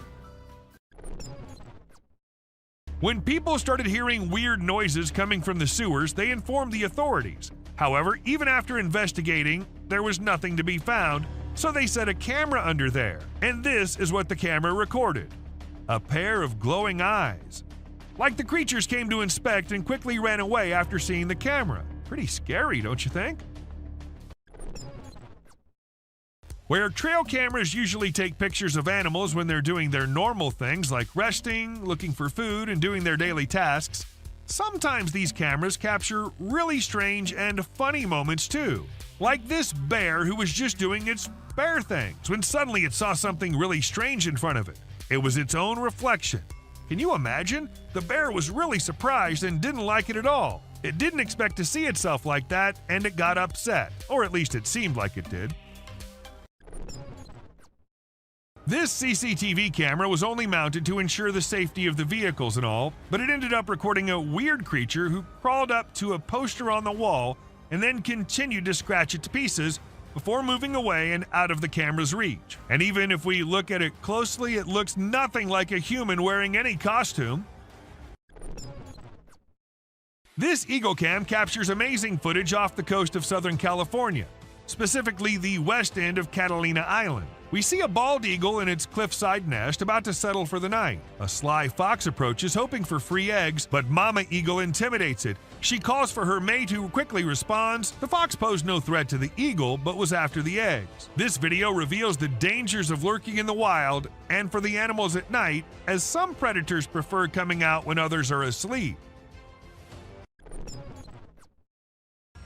When people started hearing weird noises coming from the sewers, they informed the authorities. However, even after investigating, there was nothing to be found, so they set a camera under there. And this is what the camera recorded: a pair of glowing eyes. Like the creatures came to inspect and quickly ran away after seeing the camera. Pretty scary, don't you think? Where trail cameras usually take pictures of animals when they're doing their normal things like resting, looking for food, and doing their daily tasks, sometimes these cameras capture really strange and funny moments too. Like this bear who was just doing its bear things when suddenly it saw something really strange in front of it. It was its own reflection. Can you imagine? The bear was really surprised and didn't like it at all. It didn't expect to see itself like that, and it got upset, or at least it seemed like it did. This CCTV camera was only mounted to ensure the safety of the vehicles and all, but it ended up recording a weird creature who crawled up to a poster on the wall and then continued to scratch it to pieces before moving away and out of the camera's reach. And even if we look at it closely, it looks nothing like a human wearing any costume. This Eagle Cam captures amazing footage off the coast of Southern California, specifically the west end of Catalina Island. We see a bald eagle in its cliffside nest about to settle for the night. A sly fox approaches hoping for free eggs, but Mama Eagle intimidates it. She calls for her mate who quickly responds. The fox posed no threat to the eagle, but was after the eggs. This video reveals the dangers of lurking in the wild and for the animals at night, as some predators prefer coming out when others are asleep.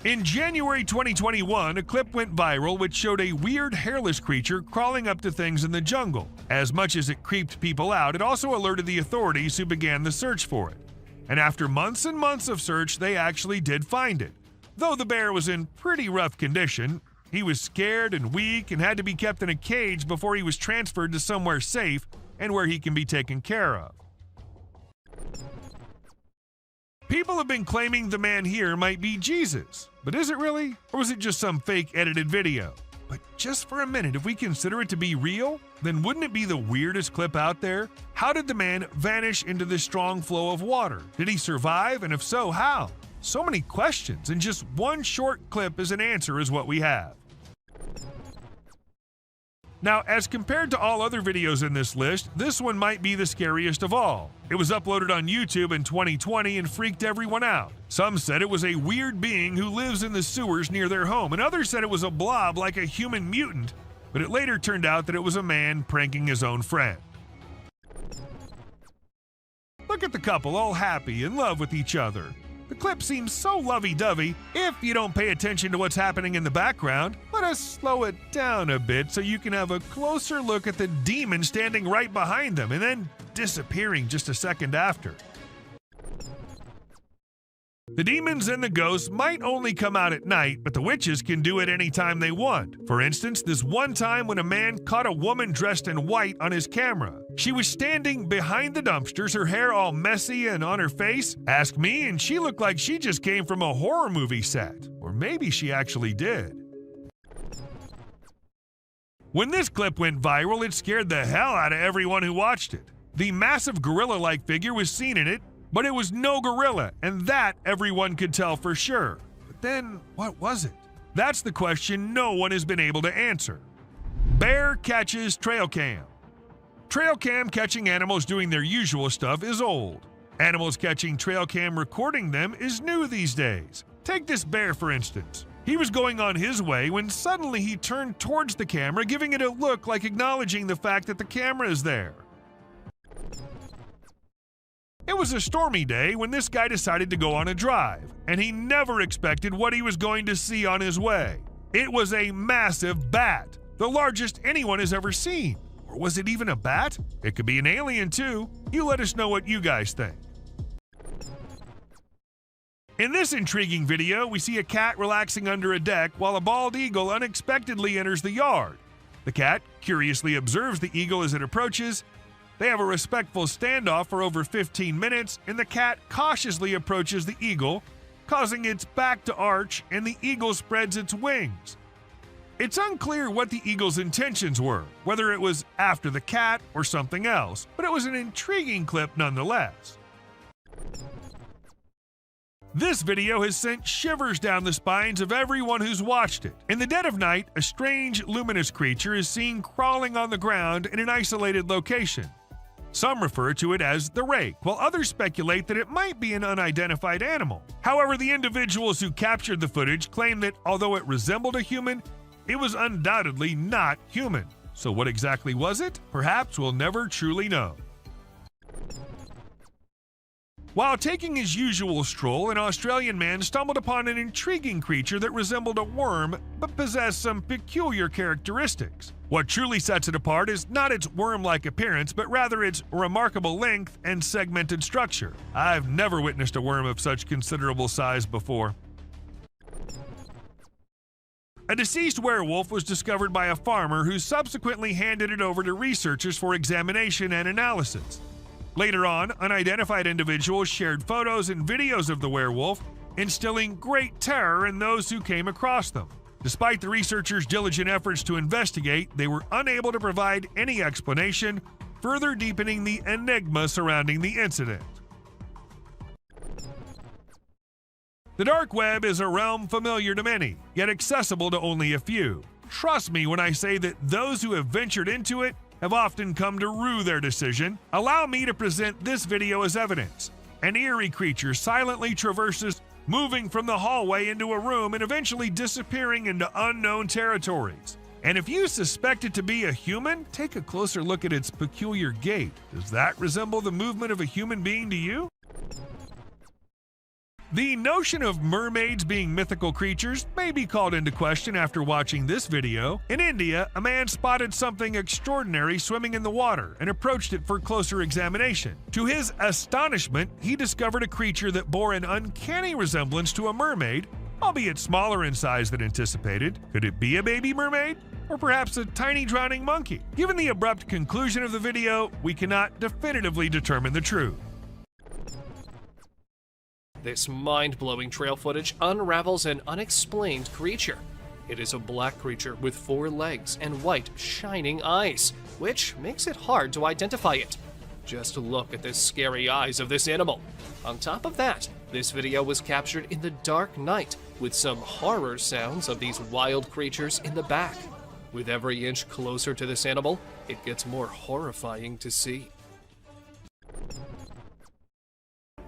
In January 2021, a clip went viral which showed a weird hairless creature crawling up to things in the jungle. As much as it creeped people out, it also alerted the authorities who began the search for it. And after months and months of search, they actually did find it. Though the bear was in pretty rough condition, He was scared and weak and had to be kept in a cage before he was transferred to somewhere safe and where he can be taken care of. People have been claiming the man here might be Jesus, but is it really? Or was it just some fake edited video? But just for a minute, if we consider it to be real, then wouldn't it be the weirdest clip out there? How did the man vanish into this strong flow of water? Did he survive? And if so, how? So many questions, and just one short clip as an answer is what we have. Now, as compared to all other videos in this list, this one might be the scariest of all. It was uploaded on YouTube in 2020 and freaked everyone out. Some said it was a weird being who lives in the sewers near their home, and others said it was a blob like a human mutant, but it later turned out that it was a man pranking his own friend. Look at the couple all happy, in love with each other. The clip seems so lovey-dovey. If you don't pay attention to what's happening in the background, let us slow it down a bit so you can have a closer look at the demon standing right behind them and then disappearing just a second after. The demons and the ghosts might only come out at night, but the witches can do it anytime they want. For instance, this one time when a man caught a woman dressed in white on his camera. She was standing behind the dumpsters, her hair all messy and on her face. Ask me, and she looked like she just came from a horror movie set. Or maybe she actually did. When this clip went viral, it scared the hell out of everyone who watched it. The massive gorilla-like figure was seen in it, but it was no gorilla, and that everyone could tell for sure. But then, what was it? That's the question no one has been able to answer. Bear catches trail cam. Trail cam catching animals doing their usual stuff is old. Animals catching trail cam recording them is new these days. Take this bear for instance. He was going on his way when suddenly he turned towards the camera, giving it a look like acknowledging the fact that the camera is there. It was a stormy day when this guy decided to go on a drive, and he never expected what he was going to see on his way. It was a massive bat, the largest anyone has ever seen. Or was it even a bat? It could be an alien too. You let us know what you guys think. In this intriguing video, we see a cat relaxing under a deck while a bald eagle unexpectedly enters the yard. The cat curiously observes the eagle as it approaches. They have a respectful standoff for over 15 minutes, and the cat cautiously approaches the eagle, causing its back to arch, and the eagle spreads its wings. It's unclear what the eagle's intentions were, whether it was after the cat or something else, but it was an intriguing clip nonetheless. This video has sent shivers down the spines of everyone who's watched it. In the dead of night, a strange, luminous creature is seen crawling on the ground in an isolated location. Some refer to it as the rake, while others speculate that it might be an unidentified animal. However, the individuals who captured the footage claim that although it resembled a human, it was undoubtedly not human. So what exactly was it? Perhaps we'll never truly know. While taking his usual stroll, an Australian man stumbled upon an intriguing creature that resembled a worm but possessed some peculiar characteristics. What truly sets it apart is not its worm-like appearance, but rather its remarkable length and segmented structure. I've never witnessed a worm of such considerable size before. A deceased werewolf was discovered by a farmer who subsequently handed it over to researchers for examination and analysis. Later on, unidentified individuals shared photos and videos of the werewolf, instilling great terror in those who came across them. Despite the researchers' diligent efforts to investigate, they were unable to provide any explanation, further deepening the enigma surrounding the incident. The dark web is a realm familiar to many, yet accessible to only a few. Trust me when I say that those who have ventured into it have often come to rue their decision. Allow me to present this video as evidence. An eerie creature silently traverses, moving from the hallway into a room and eventually disappearing into unknown territories. And if you suspect it to be a human, take a closer look at its peculiar gait. Does that resemble the movement of a human being to you? The notion of mermaids being mythical creatures may be called into question after watching this video. In India, a man spotted something extraordinary swimming in the water and approached it for closer examination. To his astonishment, he discovered a creature that bore an uncanny resemblance to a mermaid, albeit smaller in size than anticipated. Could it be a baby mermaid? Or perhaps a tiny drowning monkey? Given the abrupt conclusion of the video, we cannot definitively determine the truth. This mind-blowing trail footage unravels an unexplained creature. It is a black creature with 4 legs and white, shining eyes, which makes it hard to identify it. Just look at the scary eyes of this animal. On top of that, this video was captured in the dark night with some horror sounds of these wild creatures in the back. With every inch closer to this animal, it gets more horrifying to see.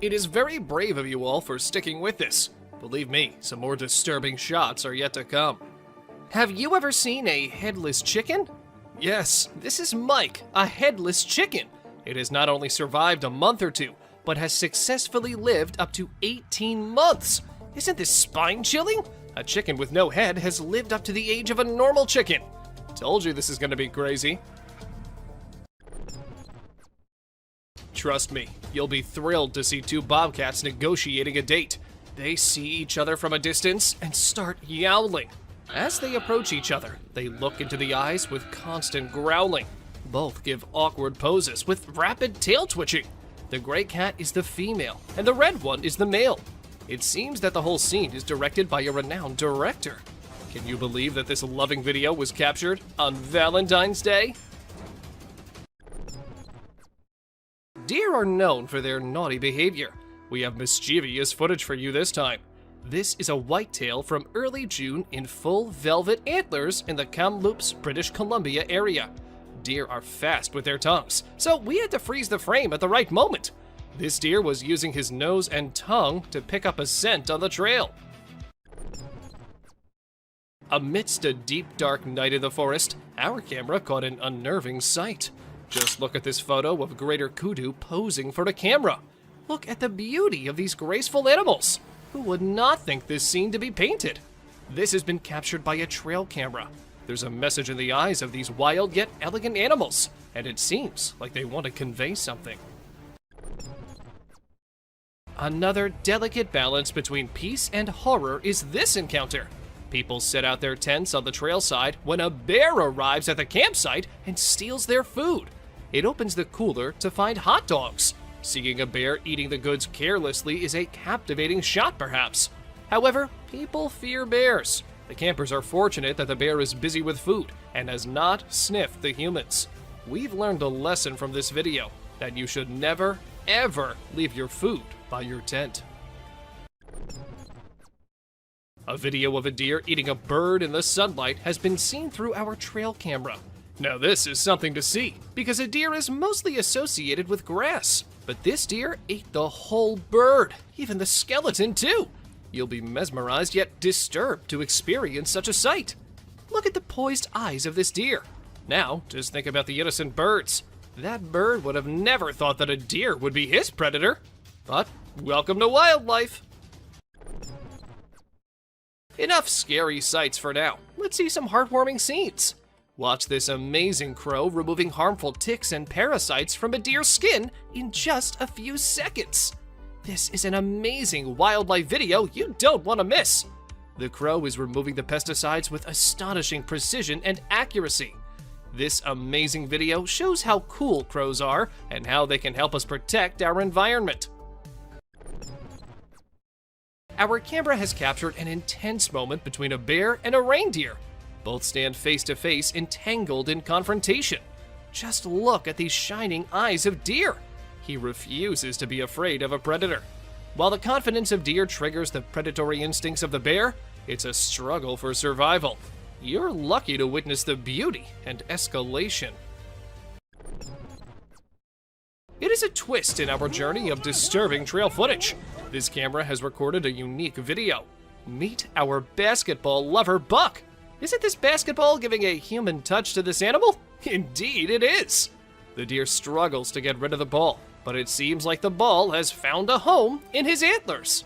It is very brave of you all for sticking with this. Believe me, some more disturbing shots are yet to come. Have you ever seen a headless chicken? Yes, this is Mike, a headless chicken. It has not only survived a month or two, but has successfully lived up to 18 months. Isn't this spine-chilling? A chicken with no head has lived up to the age of a normal chicken. Told you this is gonna be crazy. Trust me, you'll be thrilled to see 2 bobcats negotiating a date. They see each other from a distance and start yowling. As they approach each other, they look into the eyes with constant growling. Both give awkward poses with rapid tail twitching. The gray cat is the female, and the red one is the male. It seems that the whole scene is directed by a renowned director. Can you believe that this loving video was captured on Valentine's Day? Deer are known for their naughty behavior. We have mischievous footage for you this time. This is a whitetail from early June in full velvet antlers in the Kamloops, British Columbia area. Deer are fast with their tongues, so we had to freeze the frame at the right moment. This deer was using his nose and tongue to pick up a scent on the trail. Amidst a deep, dark night in the forest, our camera caught an unnerving sight. Just look at this photo of greater kudu posing for the camera. Look at the beauty of these graceful animals. Who would not think this scene to be painted? This has been captured by a trail camera. There's a message in the eyes of these wild yet elegant animals, and it seems like they want to convey something. Another delicate balance between peace and horror is this encounter. People set out their tents on the trail side when a bear arrives at the campsite and steals their food. It opens the cooler to find hot dogs. Seeing a bear eating the goods carelessly is a captivating shot, perhaps. However, people fear bears. The campers are fortunate that the bear is busy with food and has not sniffed the humans. We've learned a lesson from this video, that you should never, ever leave your food by your tent. A video of a deer eating a bird in the sunlight has been seen through our trail camera. Now this is something to see, because a deer is mostly associated with grass. But this deer ate the whole bird, even the skeleton too. You'll be mesmerized yet disturbed to experience such a sight. Look at the poised eyes of this deer. Now, just think about the innocent birds. That bird would have never thought that a deer would be his predator. But welcome to wildlife. Enough scary sights for now. Let's see some heartwarming scenes. Watch this amazing crow removing harmful ticks and parasites from a deer's skin in just a few seconds. This is an amazing wildlife video you don't want to miss. The crow is removing the pesticides with astonishing precision and accuracy. This amazing video shows how cool crows are and how they can help us protect our environment. Our camera has captured an intense moment between a bear and a reindeer. Both stand face to face, entangled in confrontation. Just look at these shining eyes of deer. He refuses to be afraid of a predator. While the confidence of deer triggers the predatory instincts of the bear, it's a struggle for survival. You're lucky to witness the beauty and escalation. It is a twist in our journey of disturbing trail footage. This camera has recorded a unique video. Meet our basketball lover, Buck. Isn't this basketball giving a human touch to this animal? Indeed it is. The deer struggles to get rid of the ball, but it seems like the ball has found a home in his antlers.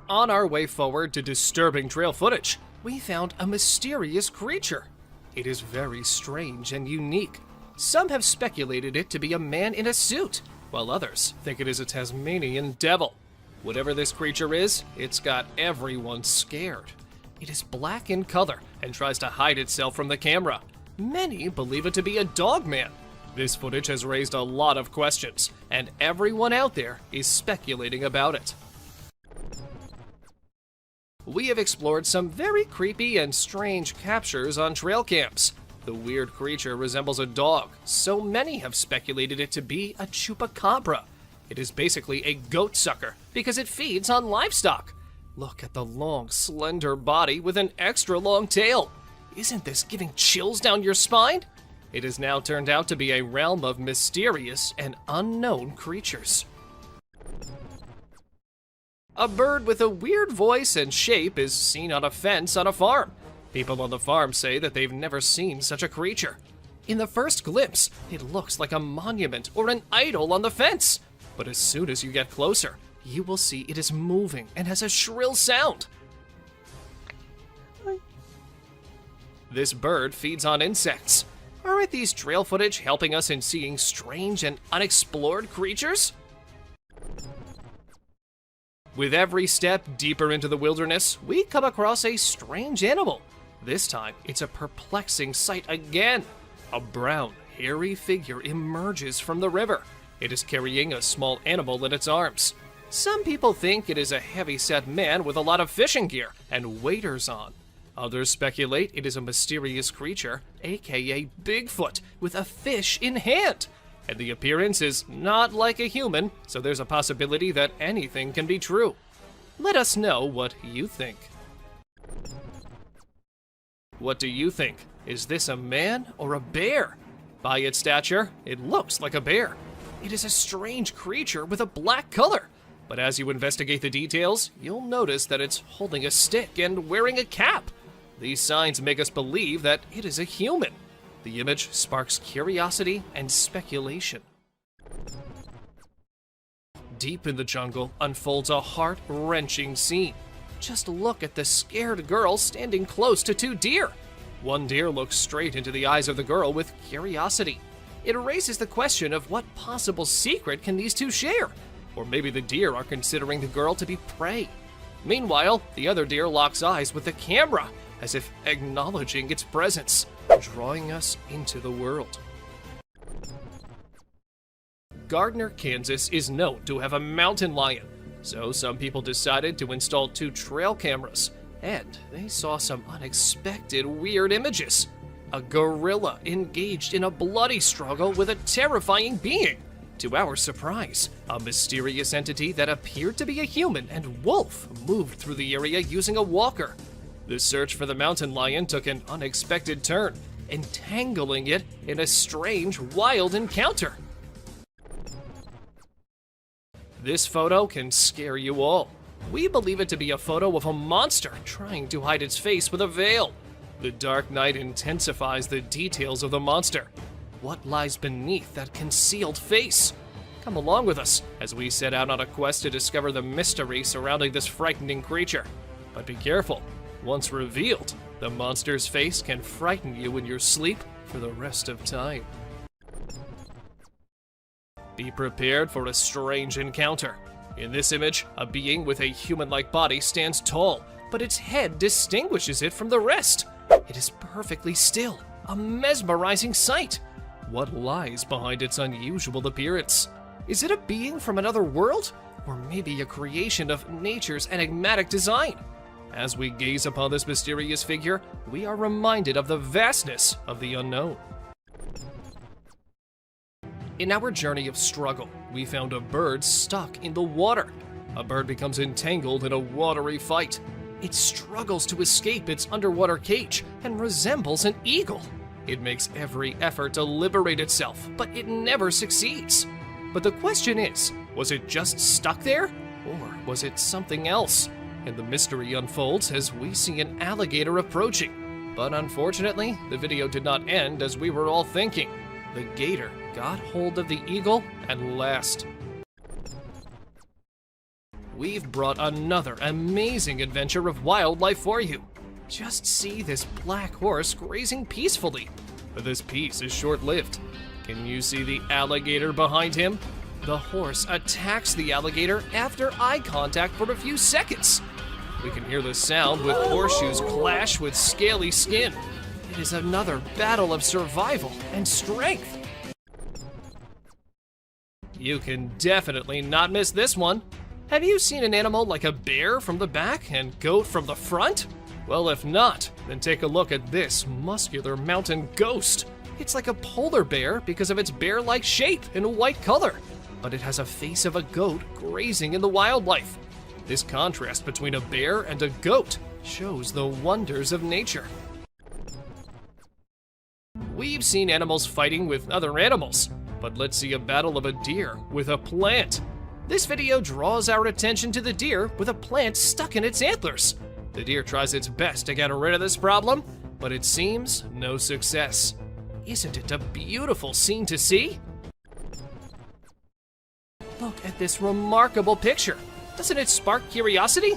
On our way forward to disturbing trail footage, we found a mysterious creature. It is very strange and unique. Some have speculated it to be a man in a suit, while others think it is a Tasmanian devil. Whatever this creature is, it's got everyone scared. It is black in color and tries to hide itself from the camera. Many believe it to be a dogman. This footage has raised a lot of questions, and everyone out there is speculating about it. We have explored some very creepy and strange captures on trail cams. The weird creature resembles a dog, so many have speculated it to be a chupacabra. It is basically a goat sucker because it feeds on livestock. Look at the long, slender body with an extra long tail. Isn't this giving chills down your spine? It has now turned out to be a realm of mysterious and unknown creatures. A bird with a weird voice and shape is seen on a fence on a farm. People on the farm say that they've never seen such a creature. In the first glimpse, it looks like a monument or an idol on the fence. But as soon as you get closer, you will see it is moving and has a shrill sound. This bird feeds on insects. Aren't these trail footage helping us in seeing strange and unexplored creatures? With every step deeper into the wilderness, we come across a strange animal. This time, it's a perplexing sight again. A brown, hairy figure emerges from the river. It is carrying a small animal in its arms. Some people think it is a heavy-set man with a lot of fishing gear and waders on. Others speculate it is a mysterious creature, aka Bigfoot, with a fish in hand. And the appearance is not like a human, so there's a possibility that anything can be true. Let us know what you think. What do you think? Is this a man or a bear? By its stature, it looks like a bear. It is a strange creature with a black color. But as you investigate the details, you'll notice that it's holding a stick and wearing a cap. These signs make us believe that it is a human. The image sparks curiosity and speculation. Deep in the jungle unfolds a heart-wrenching scene. Just look at the scared girl standing close to two deer. One deer looks straight into the eyes of the girl with curiosity. It raises the question of what possible secret can these two share? Or maybe the deer are considering the girl to be prey. Meanwhile, the other deer locks eyes with the camera, as if acknowledging its presence, drawing us into the world. Gardner, Kansas is known to have a mountain lion, so some people decided to install 2 trail cameras, and they saw some unexpected weird images. A gorilla engaged in a bloody struggle with a terrifying being. To our surprise, a mysterious entity that appeared to be a human and wolf moved through the area using a walker. The search for the mountain lion took an unexpected turn, entangling it in a strange, wild encounter. This photo can scare you all. We believe it to be a photo of a monster trying to hide its face with a veil. The dark night intensifies the details of the monster. What lies beneath that concealed face? Come along with us as we set out on a quest to discover the mystery surrounding this frightening creature. But be careful. Once revealed, the monster's face can frighten you in your sleep for the rest of time. Be prepared for a strange encounter. In this image, a being with a human-like body stands tall, but its head distinguishes it from the rest. It is perfectly still, a mesmerizing sight. What lies behind its unusual appearance? Is it a being from another world? Or maybe a creation of nature's enigmatic design? As we gaze upon this mysterious figure, we are reminded of the vastness of the unknown. In our journey of struggle, we found a bird stuck in the water. A bird becomes entangled in a watery fight. It struggles to escape its underwater cage and resembles an eagle. It makes every effort to liberate itself, but it never succeeds. But the question is, was it just stuck there? Or was it something else? And the mystery unfolds as we see an alligator approaching. But unfortunately, the video did not end as we were all thinking. The gator got hold of the eagle and last. We've brought another amazing adventure of wildlife for you. Just see this black horse grazing peacefully. But this peace is short-lived. Can you see the alligator behind him? The horse attacks the alligator after eye contact for a few seconds. We can hear the sound with horseshoes clash with scaly skin. It is another battle of survival and strength. You can definitely not miss this one. Have you seen an animal like a bear from the back and goat from the front? Well, if not, then take a look at this muscular mountain ghost. It's like a polar bear because of its bear-like shape and white color, but it has a face of a goat grazing in the wildlife. This contrast between a bear and a goat shows the wonders of nature. We've seen animals fighting with other animals, but let's see a battle of a deer with a plant. This video draws our attention to the deer with a plant stuck in its antlers. The deer tries its best to get rid of this problem, but it seems no success. Isn't it a beautiful scene to see? Look at this remarkable picture. Doesn't it spark curiosity?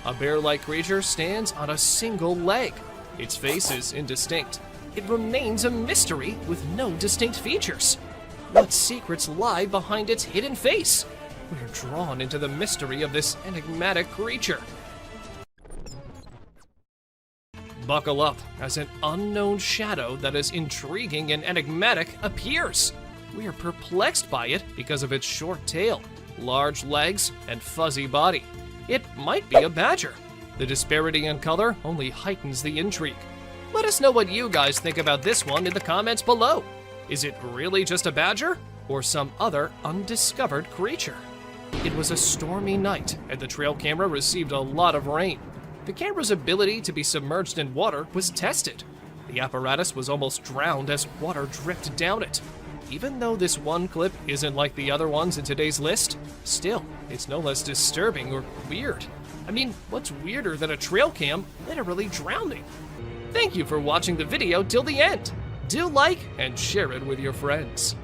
A bear-like creature stands on a single leg. Its face is indistinct. It remains a mystery with no distinct features. What secrets lie behind its hidden face? We're drawn into the mystery of this enigmatic creature. Buckle up as an unknown shadow that is intriguing and enigmatic appears. We are perplexed by it because of its short tail, large legs, and fuzzy body. It might be a badger. The disparity in color only heightens the intrigue. Let us know what you guys think about this one in the comments below. Is it really just a badger or some other undiscovered creature? It was a stormy night and the trail camera received a lot of rain. The camera's ability to be submerged in water was tested. The apparatus was almost drowned as water dripped down it. Even though this one clip isn't like the other ones in today's list, still, it's no less disturbing or weird. I mean, what's weirder than a trail cam literally drowning? Thank you for watching the video till the end. Do like and share it with your friends.